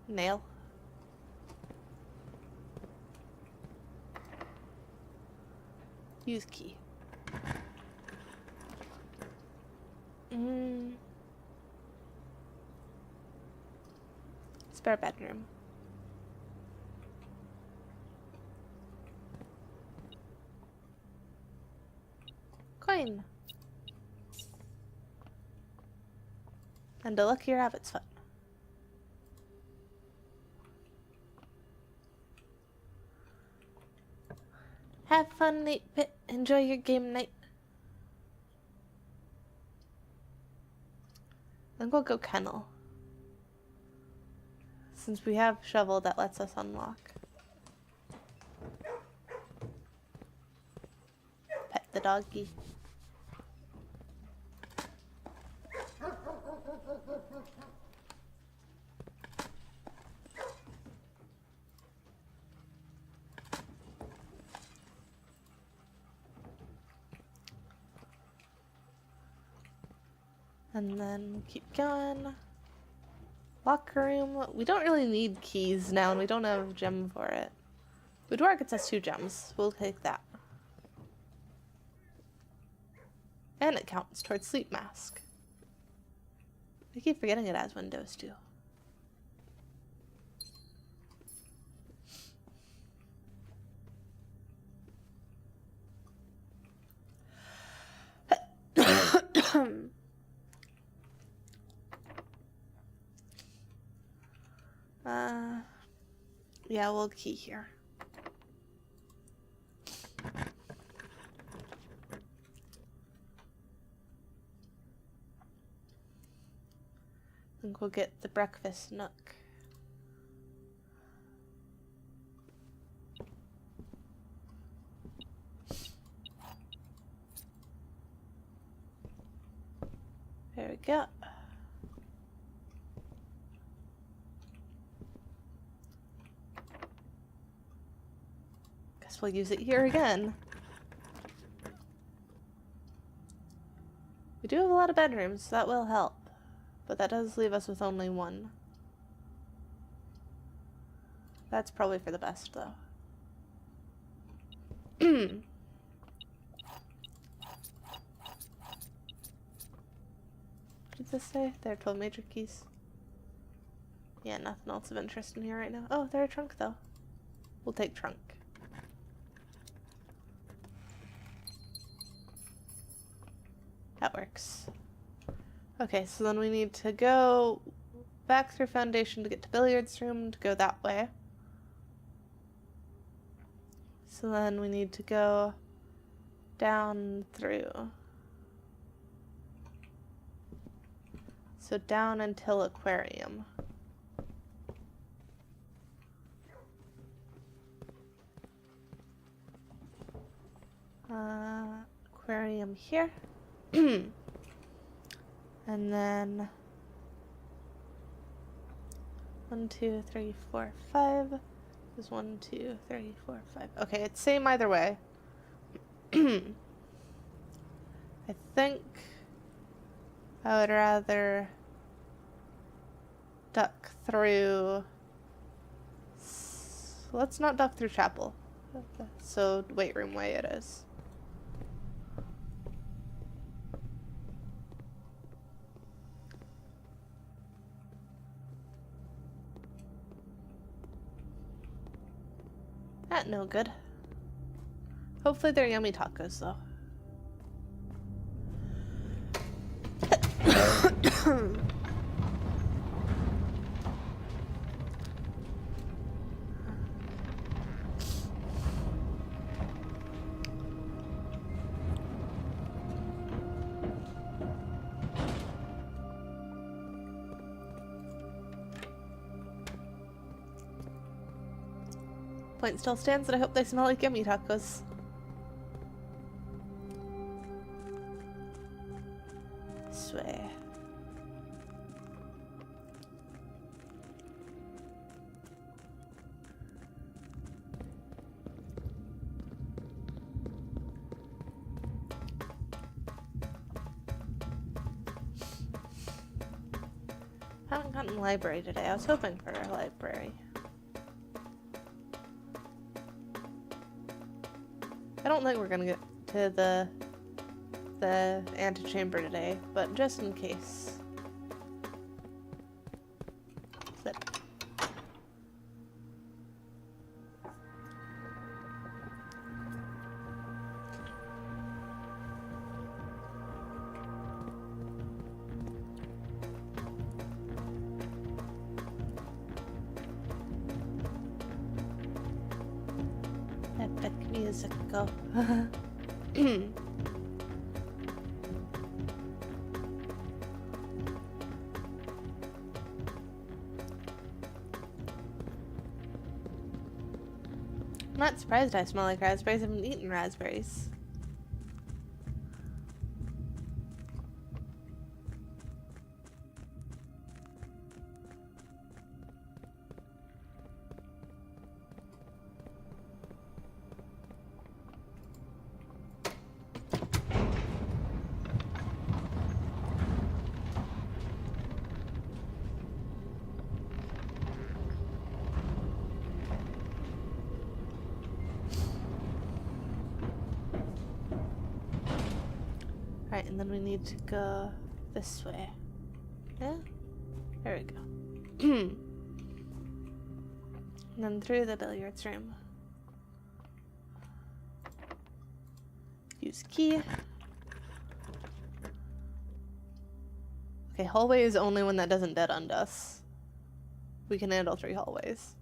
Speaker 1: Nail. Use key. Spare bedroom. Coin. And a lucky rabbit's foot. Have fun, 8-bit. Enjoy your game night. Then we'll go kennel. Since we have shovel, that lets us unlock. Pet the doggy. And then keep going. Locker room. We don't really need keys now, and we don't have a gem for it. Boudoir gets us 2 gems. We'll take that. And it counts towards sleep mask. I keep forgetting it has windows too. Yeah, we'll key here. I think we'll get the breakfast nook. There we go. Guess we'll use it here again. We do have a lot of bedrooms, so that will help. But that does leave us with only 1. That's probably for the best, though. What did this say? There are 12 major keys. Yeah, nothing else of interest in here right now. Oh, they're a trunk, though. We'll take trunk. That works. Okay, so then we need to go back through foundation to get to billiards room, to go that way. So then we need to go down through. So down until aquarium. Aquarium here. And then 1, 2, 3, 4, 5. Is 1, 2, 3, 4, 5. Okay, it's same either way. I think I would rather duck through. Let's not duck through chapel. So weight room way it is. That no good. Hopefully they're yummy tacos though. Point still stands, and I hope they smell like yummy tacos. Sway. Haven't gotten library today. I was hoping for a library. I don't think we're gonna get to the antechamber today, but just in case. Slip. Epic musical. I'm not surprised I smell like raspberries. I haven't eaten raspberries. Alright, and then we need to go this way. Yeah? There we go. And then through the billiards room. Use key. Okay, hallway is only one that doesn't dead end us. We can handle 3 hallways.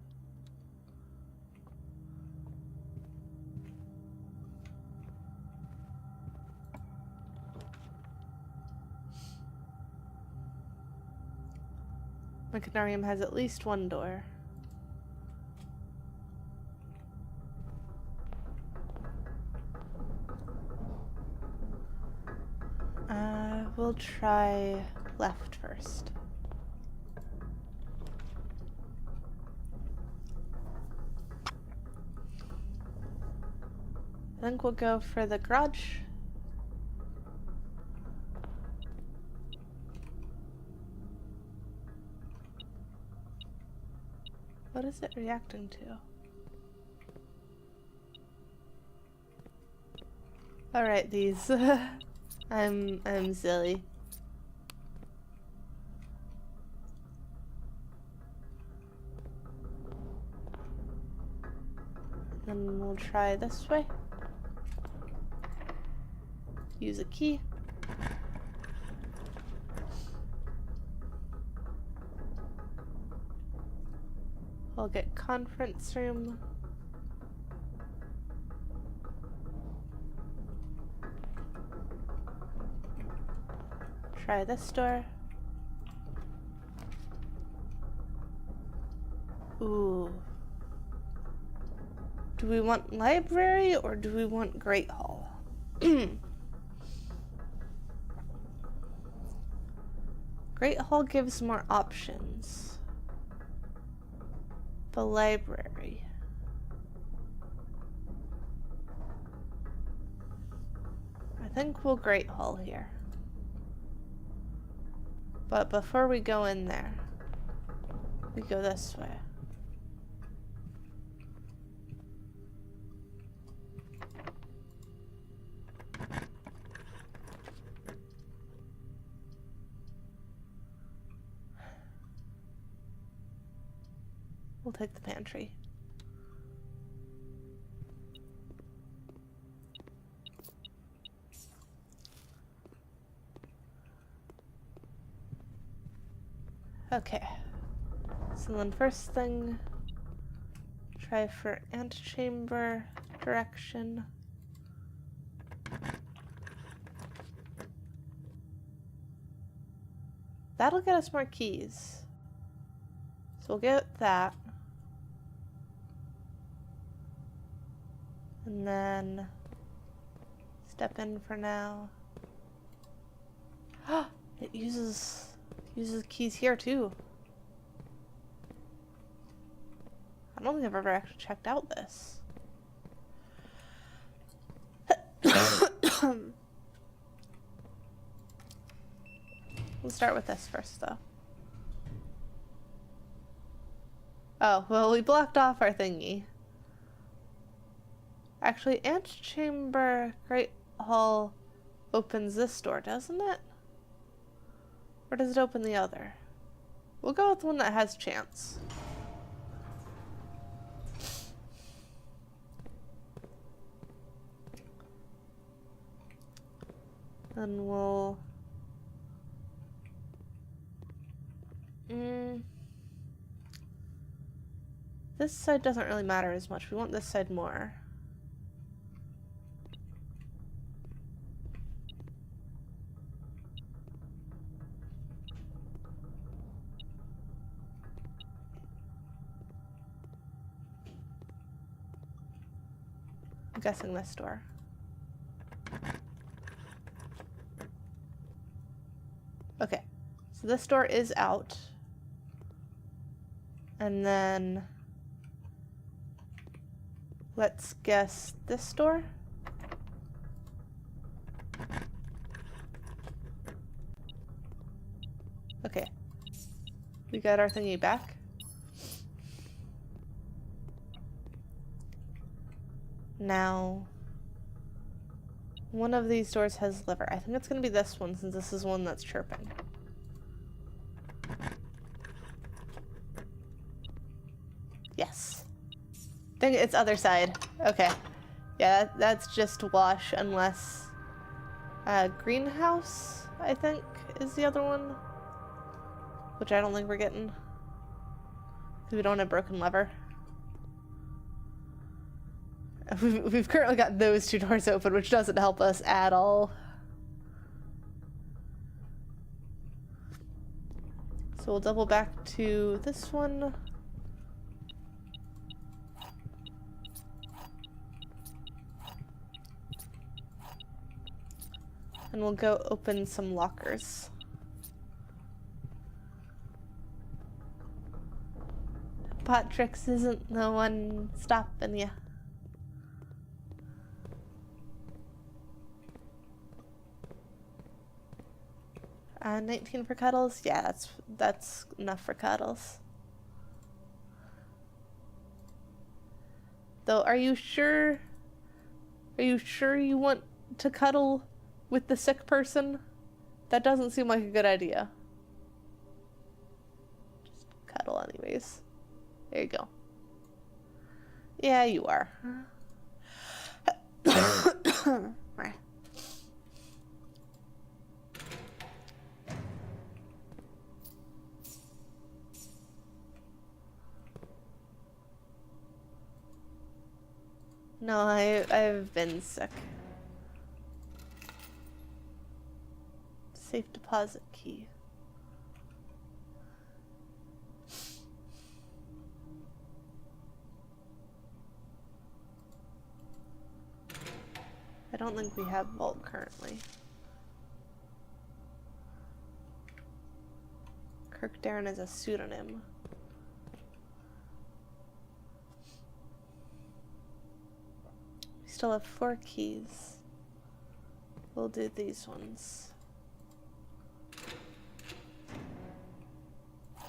Speaker 1: Machinarium has at least 1 door. We'll try left first. I think we'll go for the garage. What is it reacting to? Alright, these. I'm silly. Then we'll try this way. Use a key. We'll get conference room. Try this door. Ooh. Do we want library or do we want Great Hall? Great Hall gives more options. The library. I think we'll Great Hall here. But before we go in there, we go this way. We'll take the pantry. Okay. So then first thing, try for antechamber direction. That'll get us more keys. So we'll get that. And then step in for now. It uses keys here too. I don't think I've ever actually checked out this. We'll start with this first though. Oh, well, we blocked off our thingy. Actually, antechamber Great Hall opens this door, doesn't it? Or does it open the other? We'll go with the one that has chance. Then we'll... This side doesn't really matter as much. We want this side more. I'm guessing this door. Okay, so this door is out. And then let's guess this door. Okay, we got our thingy back. Now One of these doors has liver. I think it's gonna be this one since this is one that's chirping. Yes. I think it's other side. Okay. Yeah, that's just wash unless... greenhouse, I think, is the other one. Which I don't think we're getting. Because we don't have broken lever. We've currently got those two doors open, which doesn't help us at all. So we'll double back to this one. And we'll go open some lockers. Patrick's isn't the one stopping you. Uh, 19 for cuddles? Yeah, that's enough for cuddles. Though, are you sure? Are you sure you want to cuddle with the sick person? That doesn't seem like a good idea. Just cuddle anyways. There you go. Yeah, you are. Right. No, I've been sick. Safe deposit key. I don't think we have vault currently. Kirk Darren is a pseudonym. We still have 4 keys. We'll do these ones.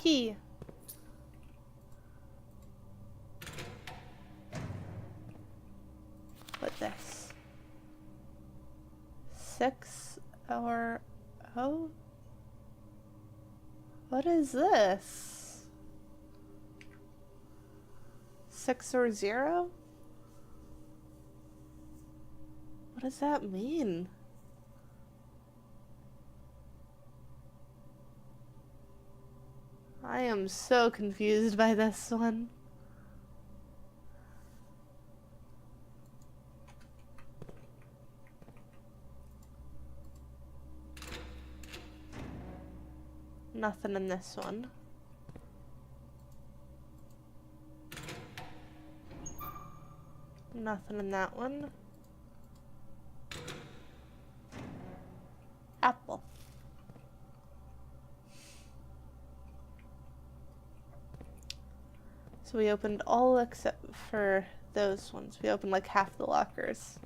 Speaker 1: Key. What this? 6 or oh? What is this? 6 or 0? What does that mean? I am so confused by this one. Nothing in this one. Nothing in that one. Apple. So we opened all except for those ones. We opened like half the lockers.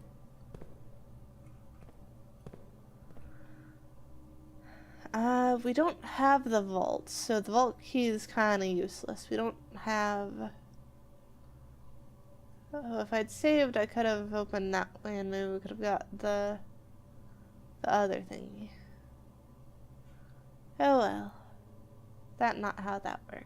Speaker 1: We don't have the vault, so the vault key is kind of useless. We don't have... Oh, if I'd saved, I could have opened that way and maybe we could have got the other thingy. Oh well. That's not how that worked.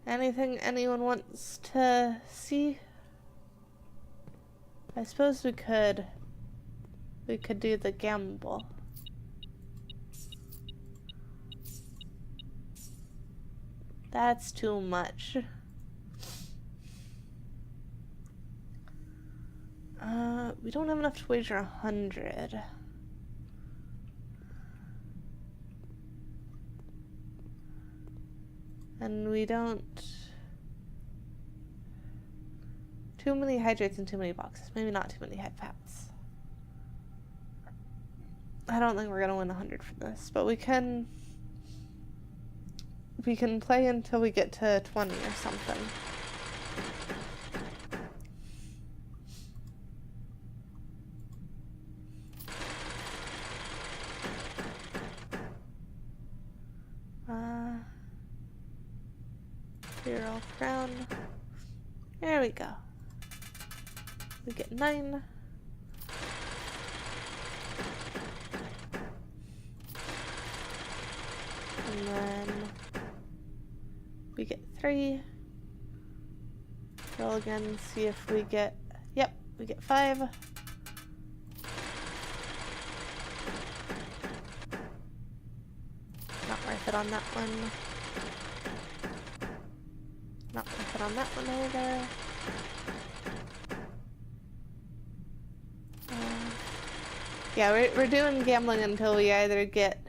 Speaker 1: Anything anyone wants to see? I suppose we could do the gamble. That's too much. We don't have enough to wager 100. And we don't... Too many hydrates and too many boxes. Maybe not too many head fats. I don't think we're gonna win 100 for this, but we can play until we get to 20 or something. Hero crown. There we go. We get 9. And then we get 3. Roll again, see if we get, yep, we get 5. Not worth it on that one. Not worth it on that one either. Yeah, we're doing gambling until we either get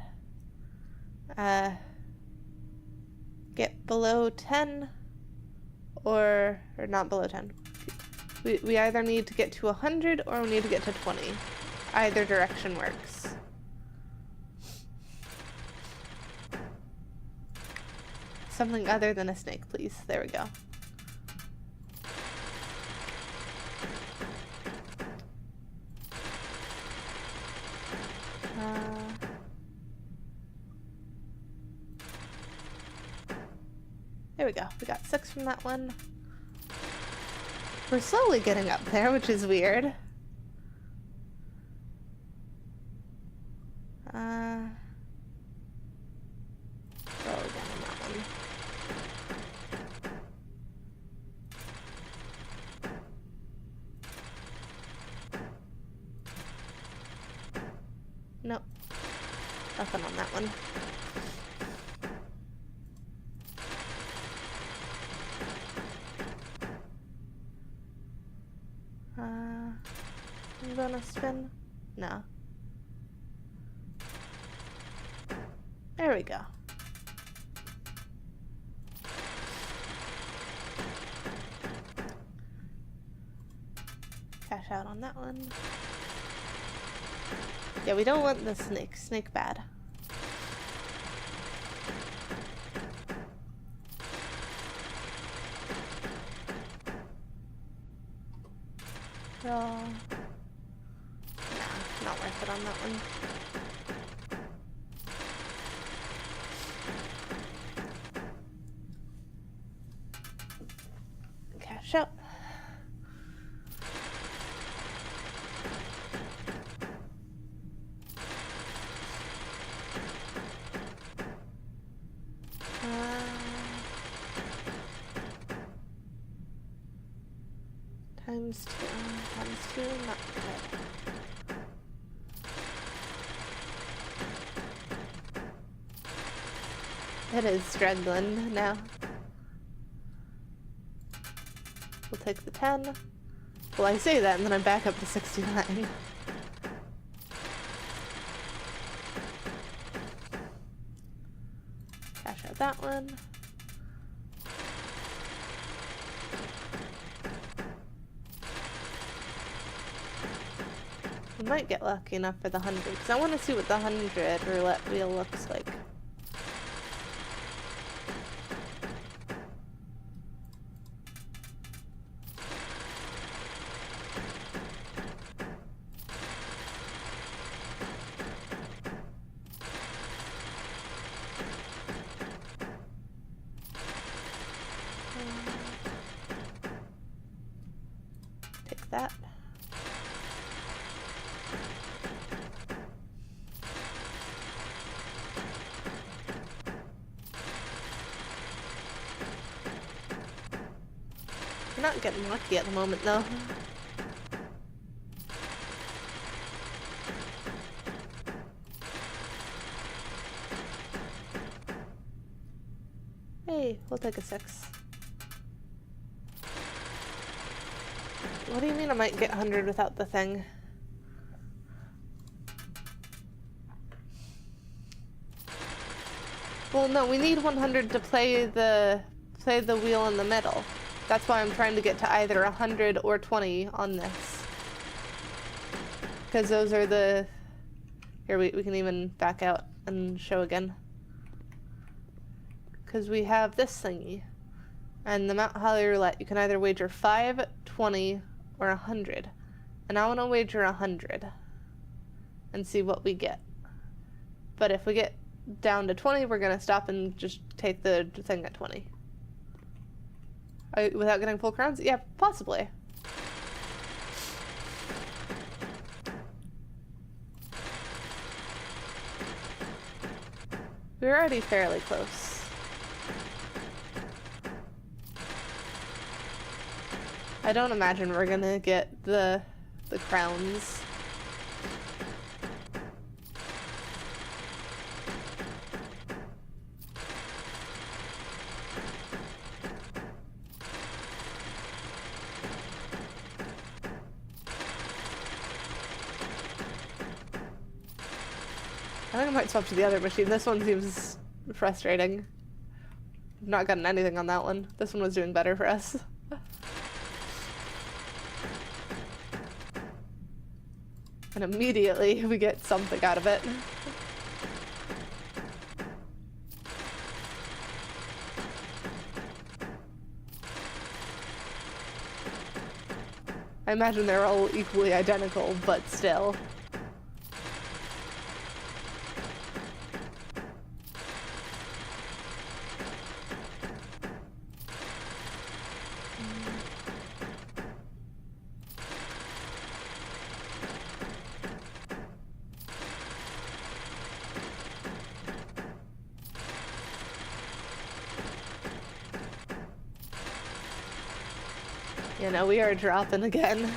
Speaker 1: below 10 or not below 10. We either need to get to 100 or we need to get to 20. Either direction works. Something other than a snake, please. There we go. There we go. We got 6 from that one. We're slowly getting up there, which is weird. Roll again on that one. Nope. Nothing on that one. Bonus spin? No. There we go. Cash out on that one. Yeah, we don't want the snake. Snake bad. Roll. Not worth it on that one. Cash out. Times 2, not good. It is struggling now. We'll take the 10. Well, I say that and then I'm back up to 69. Cash out that one. We might get lucky enough for the 100, because I want to see what the 100 roulette wheel looks like. Take that. We're not getting lucky at the moment, though. Hey, we'll take a 6. What do you mean I might get 100 without the thing? Well, no, we need 100 to play the wheel in the middle. That's why I'm trying to get to either 100 or 20 on this. Because those are the... Here, we can even back out and show again. Because we have this thingy. And the Mount Holly Roulette, you can either wager 5, 20, or 100. And I want to wager 100. And see what we get. But if we get down to 20, we're going to stop and just take the thing at 20. Without getting full crowns? Yeah, possibly. We're already fairly close. I don't imagine we're gonna get the crowns. I think I might swap to the other machine. This one seems frustrating. Not gotten anything on that one. This one was doing better for us. And immediately we get something out of it. I imagine they're all equally identical, but still. You know, we are dropping again.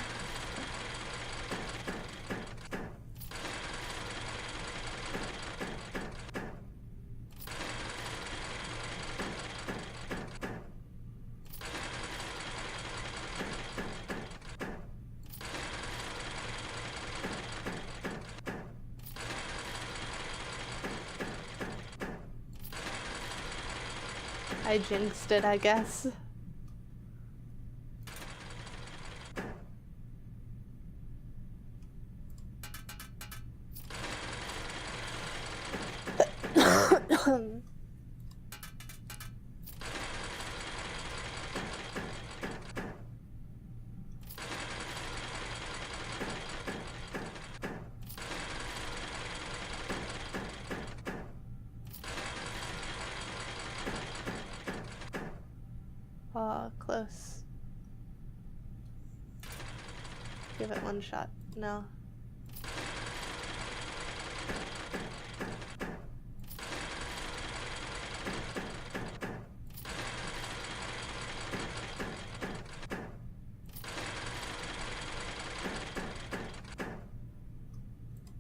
Speaker 1: I jinxed it, I guess. Oh, close. Give it one shot. No.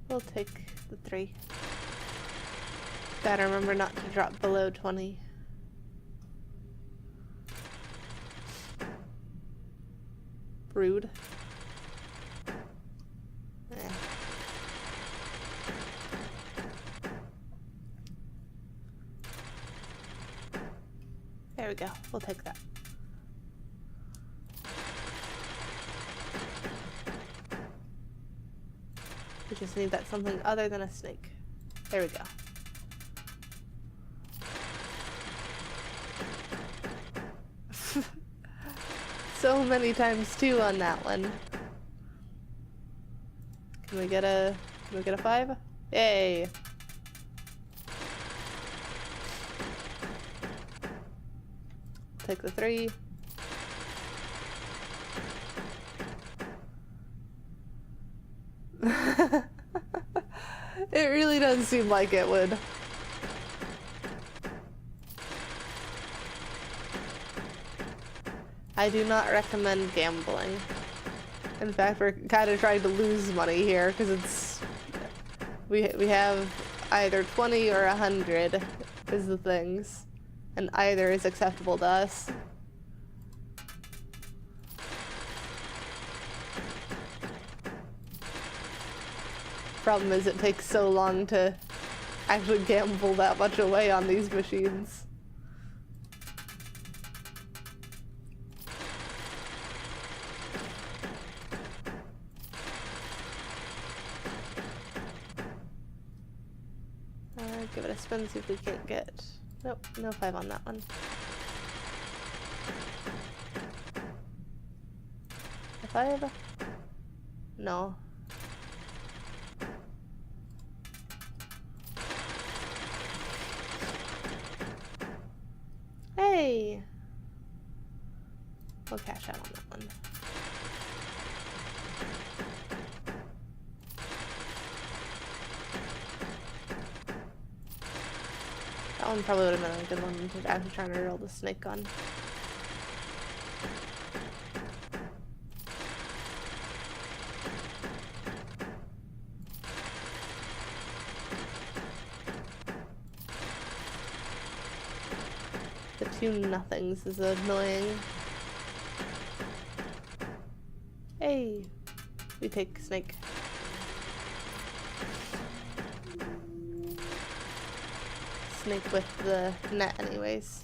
Speaker 1: We'll take the 3. Gotta remember not to drop below 20. Rude. Eh. There we go. We'll take that. We just need that something other than a snake. There we go. So many times 2 on that one. Can we get a 5? Yay! Take the 3. It really doesn't seem like it would. I do not recommend gambling. In fact, we're kind of trying to lose money here because it's we have either 20 or 100 is the things, and either is acceptable to us. Problem is, it takes so long to actually gamble that much away on these machines. Give it a spin, see if we can't get... Nope, no 5 on that one. A 5? No. Hey! We'll cash out on that one. That one probably would have been a good one to actually try to roll the snake on. The two nothings is annoying. Hey, we take snake. Snake with the net anyways.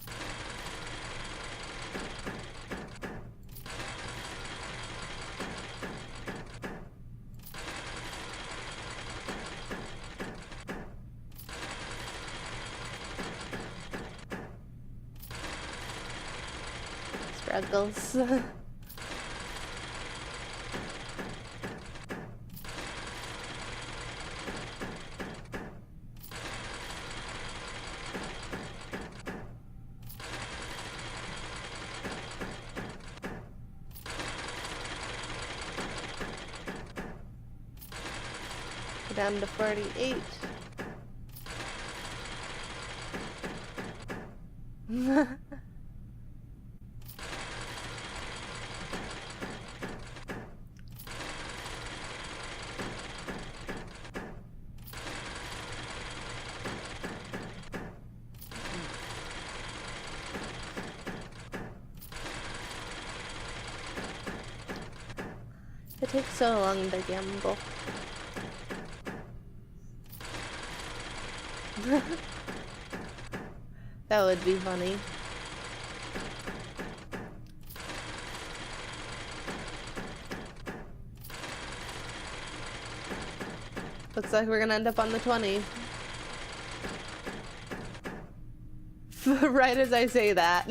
Speaker 1: Struggles. Down to 48. It takes so long to gamble. That would be funny. Looks like we're gonna end up on the 20. Right as I say that.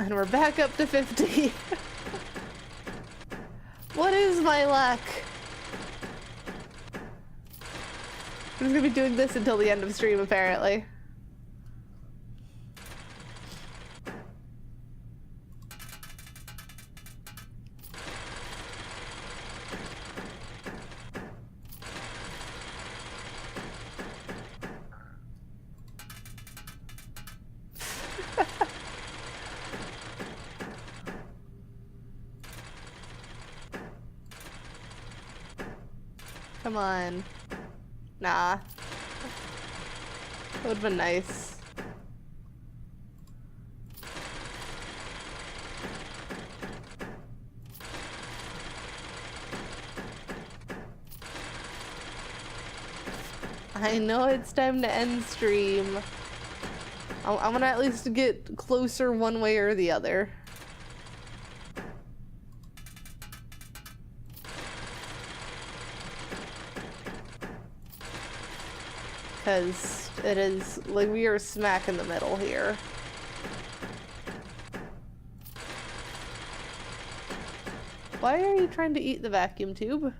Speaker 1: And we're back up to 50. What is my luck? I'm just gonna be doing this until the end of stream, apparently. Come on. Nah. That would've been nice. I know it's time to end stream. I wanna at least get closer one way or the other. Because it is, like, we are smack in the middle here. Why are you trying to eat the vacuum tube?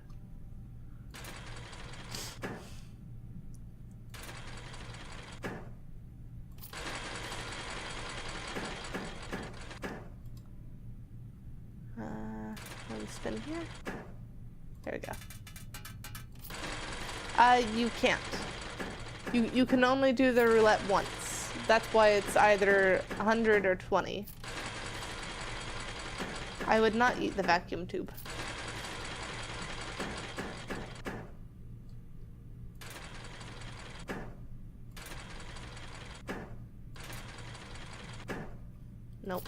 Speaker 1: One spin here. There we go. You can't. You can only do the roulette once. That's why it's either 100 or 20. I would not eat the vacuum tube. Nope.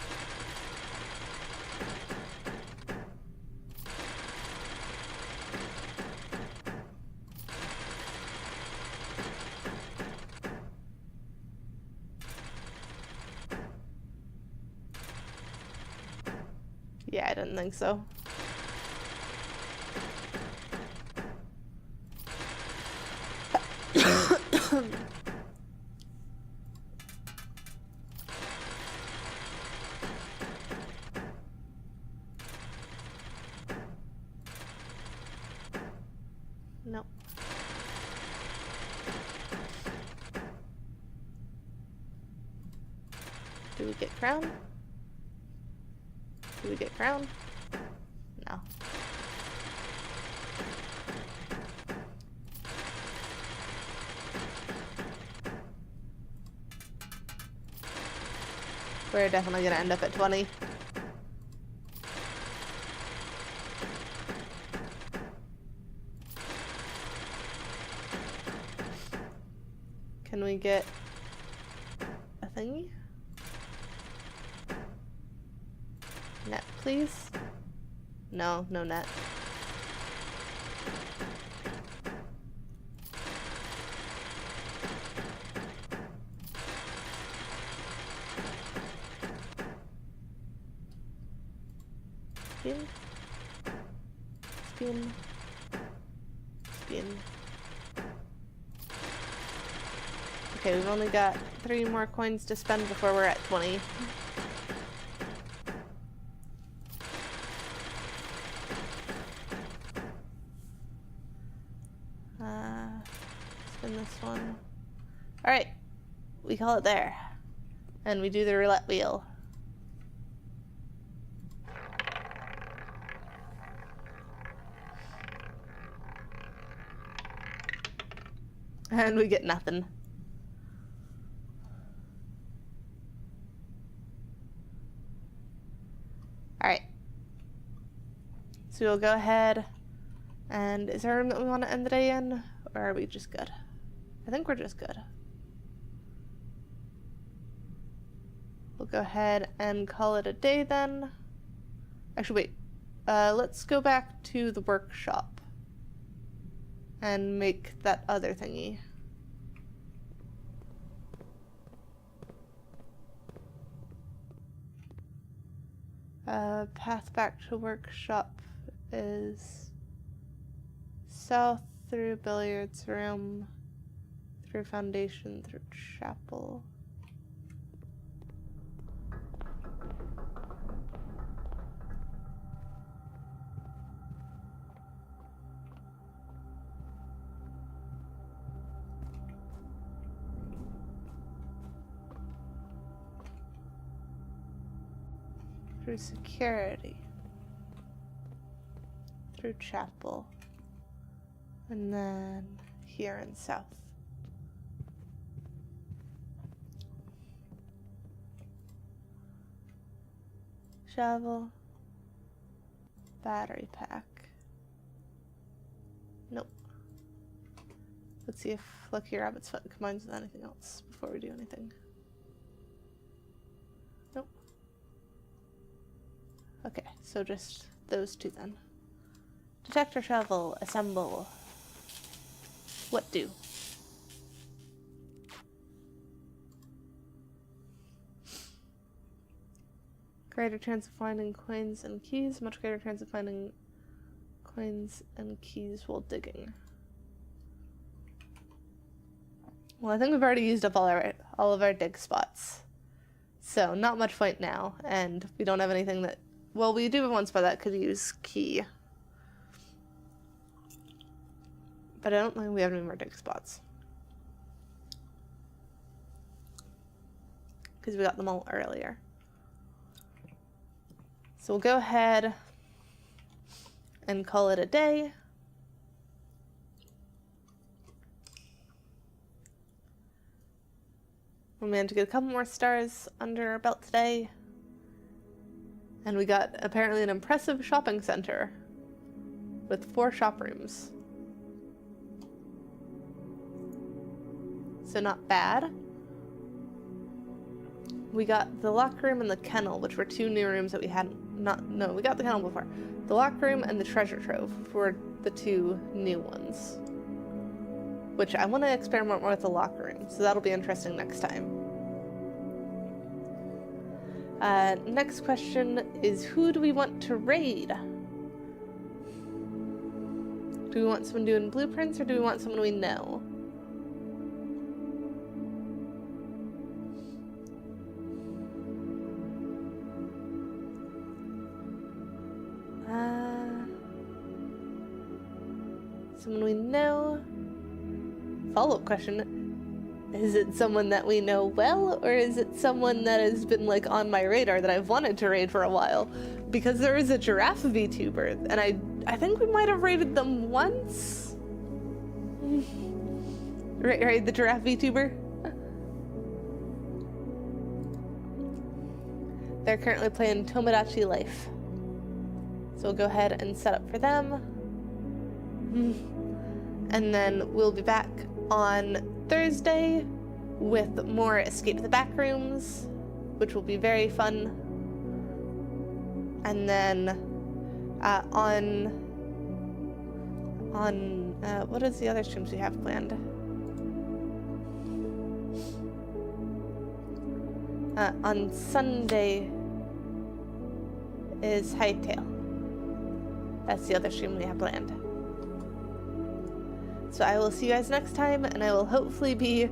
Speaker 1: Yeah, I didn't think so. Nope. Do we get crown? Do we get crown? No. We're definitely gonna end up at 20. Can we get a thingy? Net, please? No, no net. Spin. Spin. Spin. Okay, we've only got 3 more coins to spend before we're at 20. Spin this one. Alright, we call it there. And we do the roulette wheel. And we get nothing. Alright. So we'll go ahead. And is there a room that we want to end the day in? Or are we just good? I think we're just good. We'll go ahead and call it a day then. Actually, wait. Let's go back to the workshop. And make that other thingy. Path back to workshop is south through billiards room, through foundation, through chapel. Through security, through chapel, and then here in south. Shovel, battery pack. Nope. Let's see if Lucky Rabbit's Foot combines with anything else before we do anything. Nope. Okay, so just those 2 then. Detector shovel, assemble. What do? Greater chance of finding coins and keys, much greater chance of finding coins and keys while digging. Well, I think we've already used up all of our dig spots. So, not much point now, and we don't have anything that... Well, we do have one spot that could use key. But I don't think we have any more dig spots. Because we got them all earlier. So we'll go ahead and call it a day. We managed to get a couple more stars under our belt today. And we got apparently an impressive shopping center with 4 shop rooms. So not bad. We got the locker room and the kennel, which were 2 new rooms that we hadn't... No, we got the kennel before. The locker room and the treasure trove were the 2 new ones. Which I want to experiment more with the locker room, so that'll be interesting next time. Next question is, who do we want to raid? Do we want someone doing blueprints, or do we want someone we know? Someone we know? Follow-up question. Is it someone that we know well, or is it someone that has been like on my radar that I've wanted to raid for a while? Because there is a giraffe VTuber, and I think we might have raided them once. Raid the giraffe VTuber? They're currently playing Tomodachi Life. So we'll go ahead and set up for them. And then we'll be back on Thursday with more Escape the Backrooms, which will be very fun. And then what is the other streams we have planned? On Sunday is Hightail. That's the other stream we have planned. So I will see you guys next time, and I will hopefully be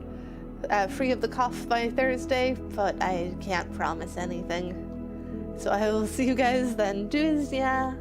Speaker 1: free of the cough by Thursday, but I can't promise anything. So I will see you guys then. Tschüss, yeah.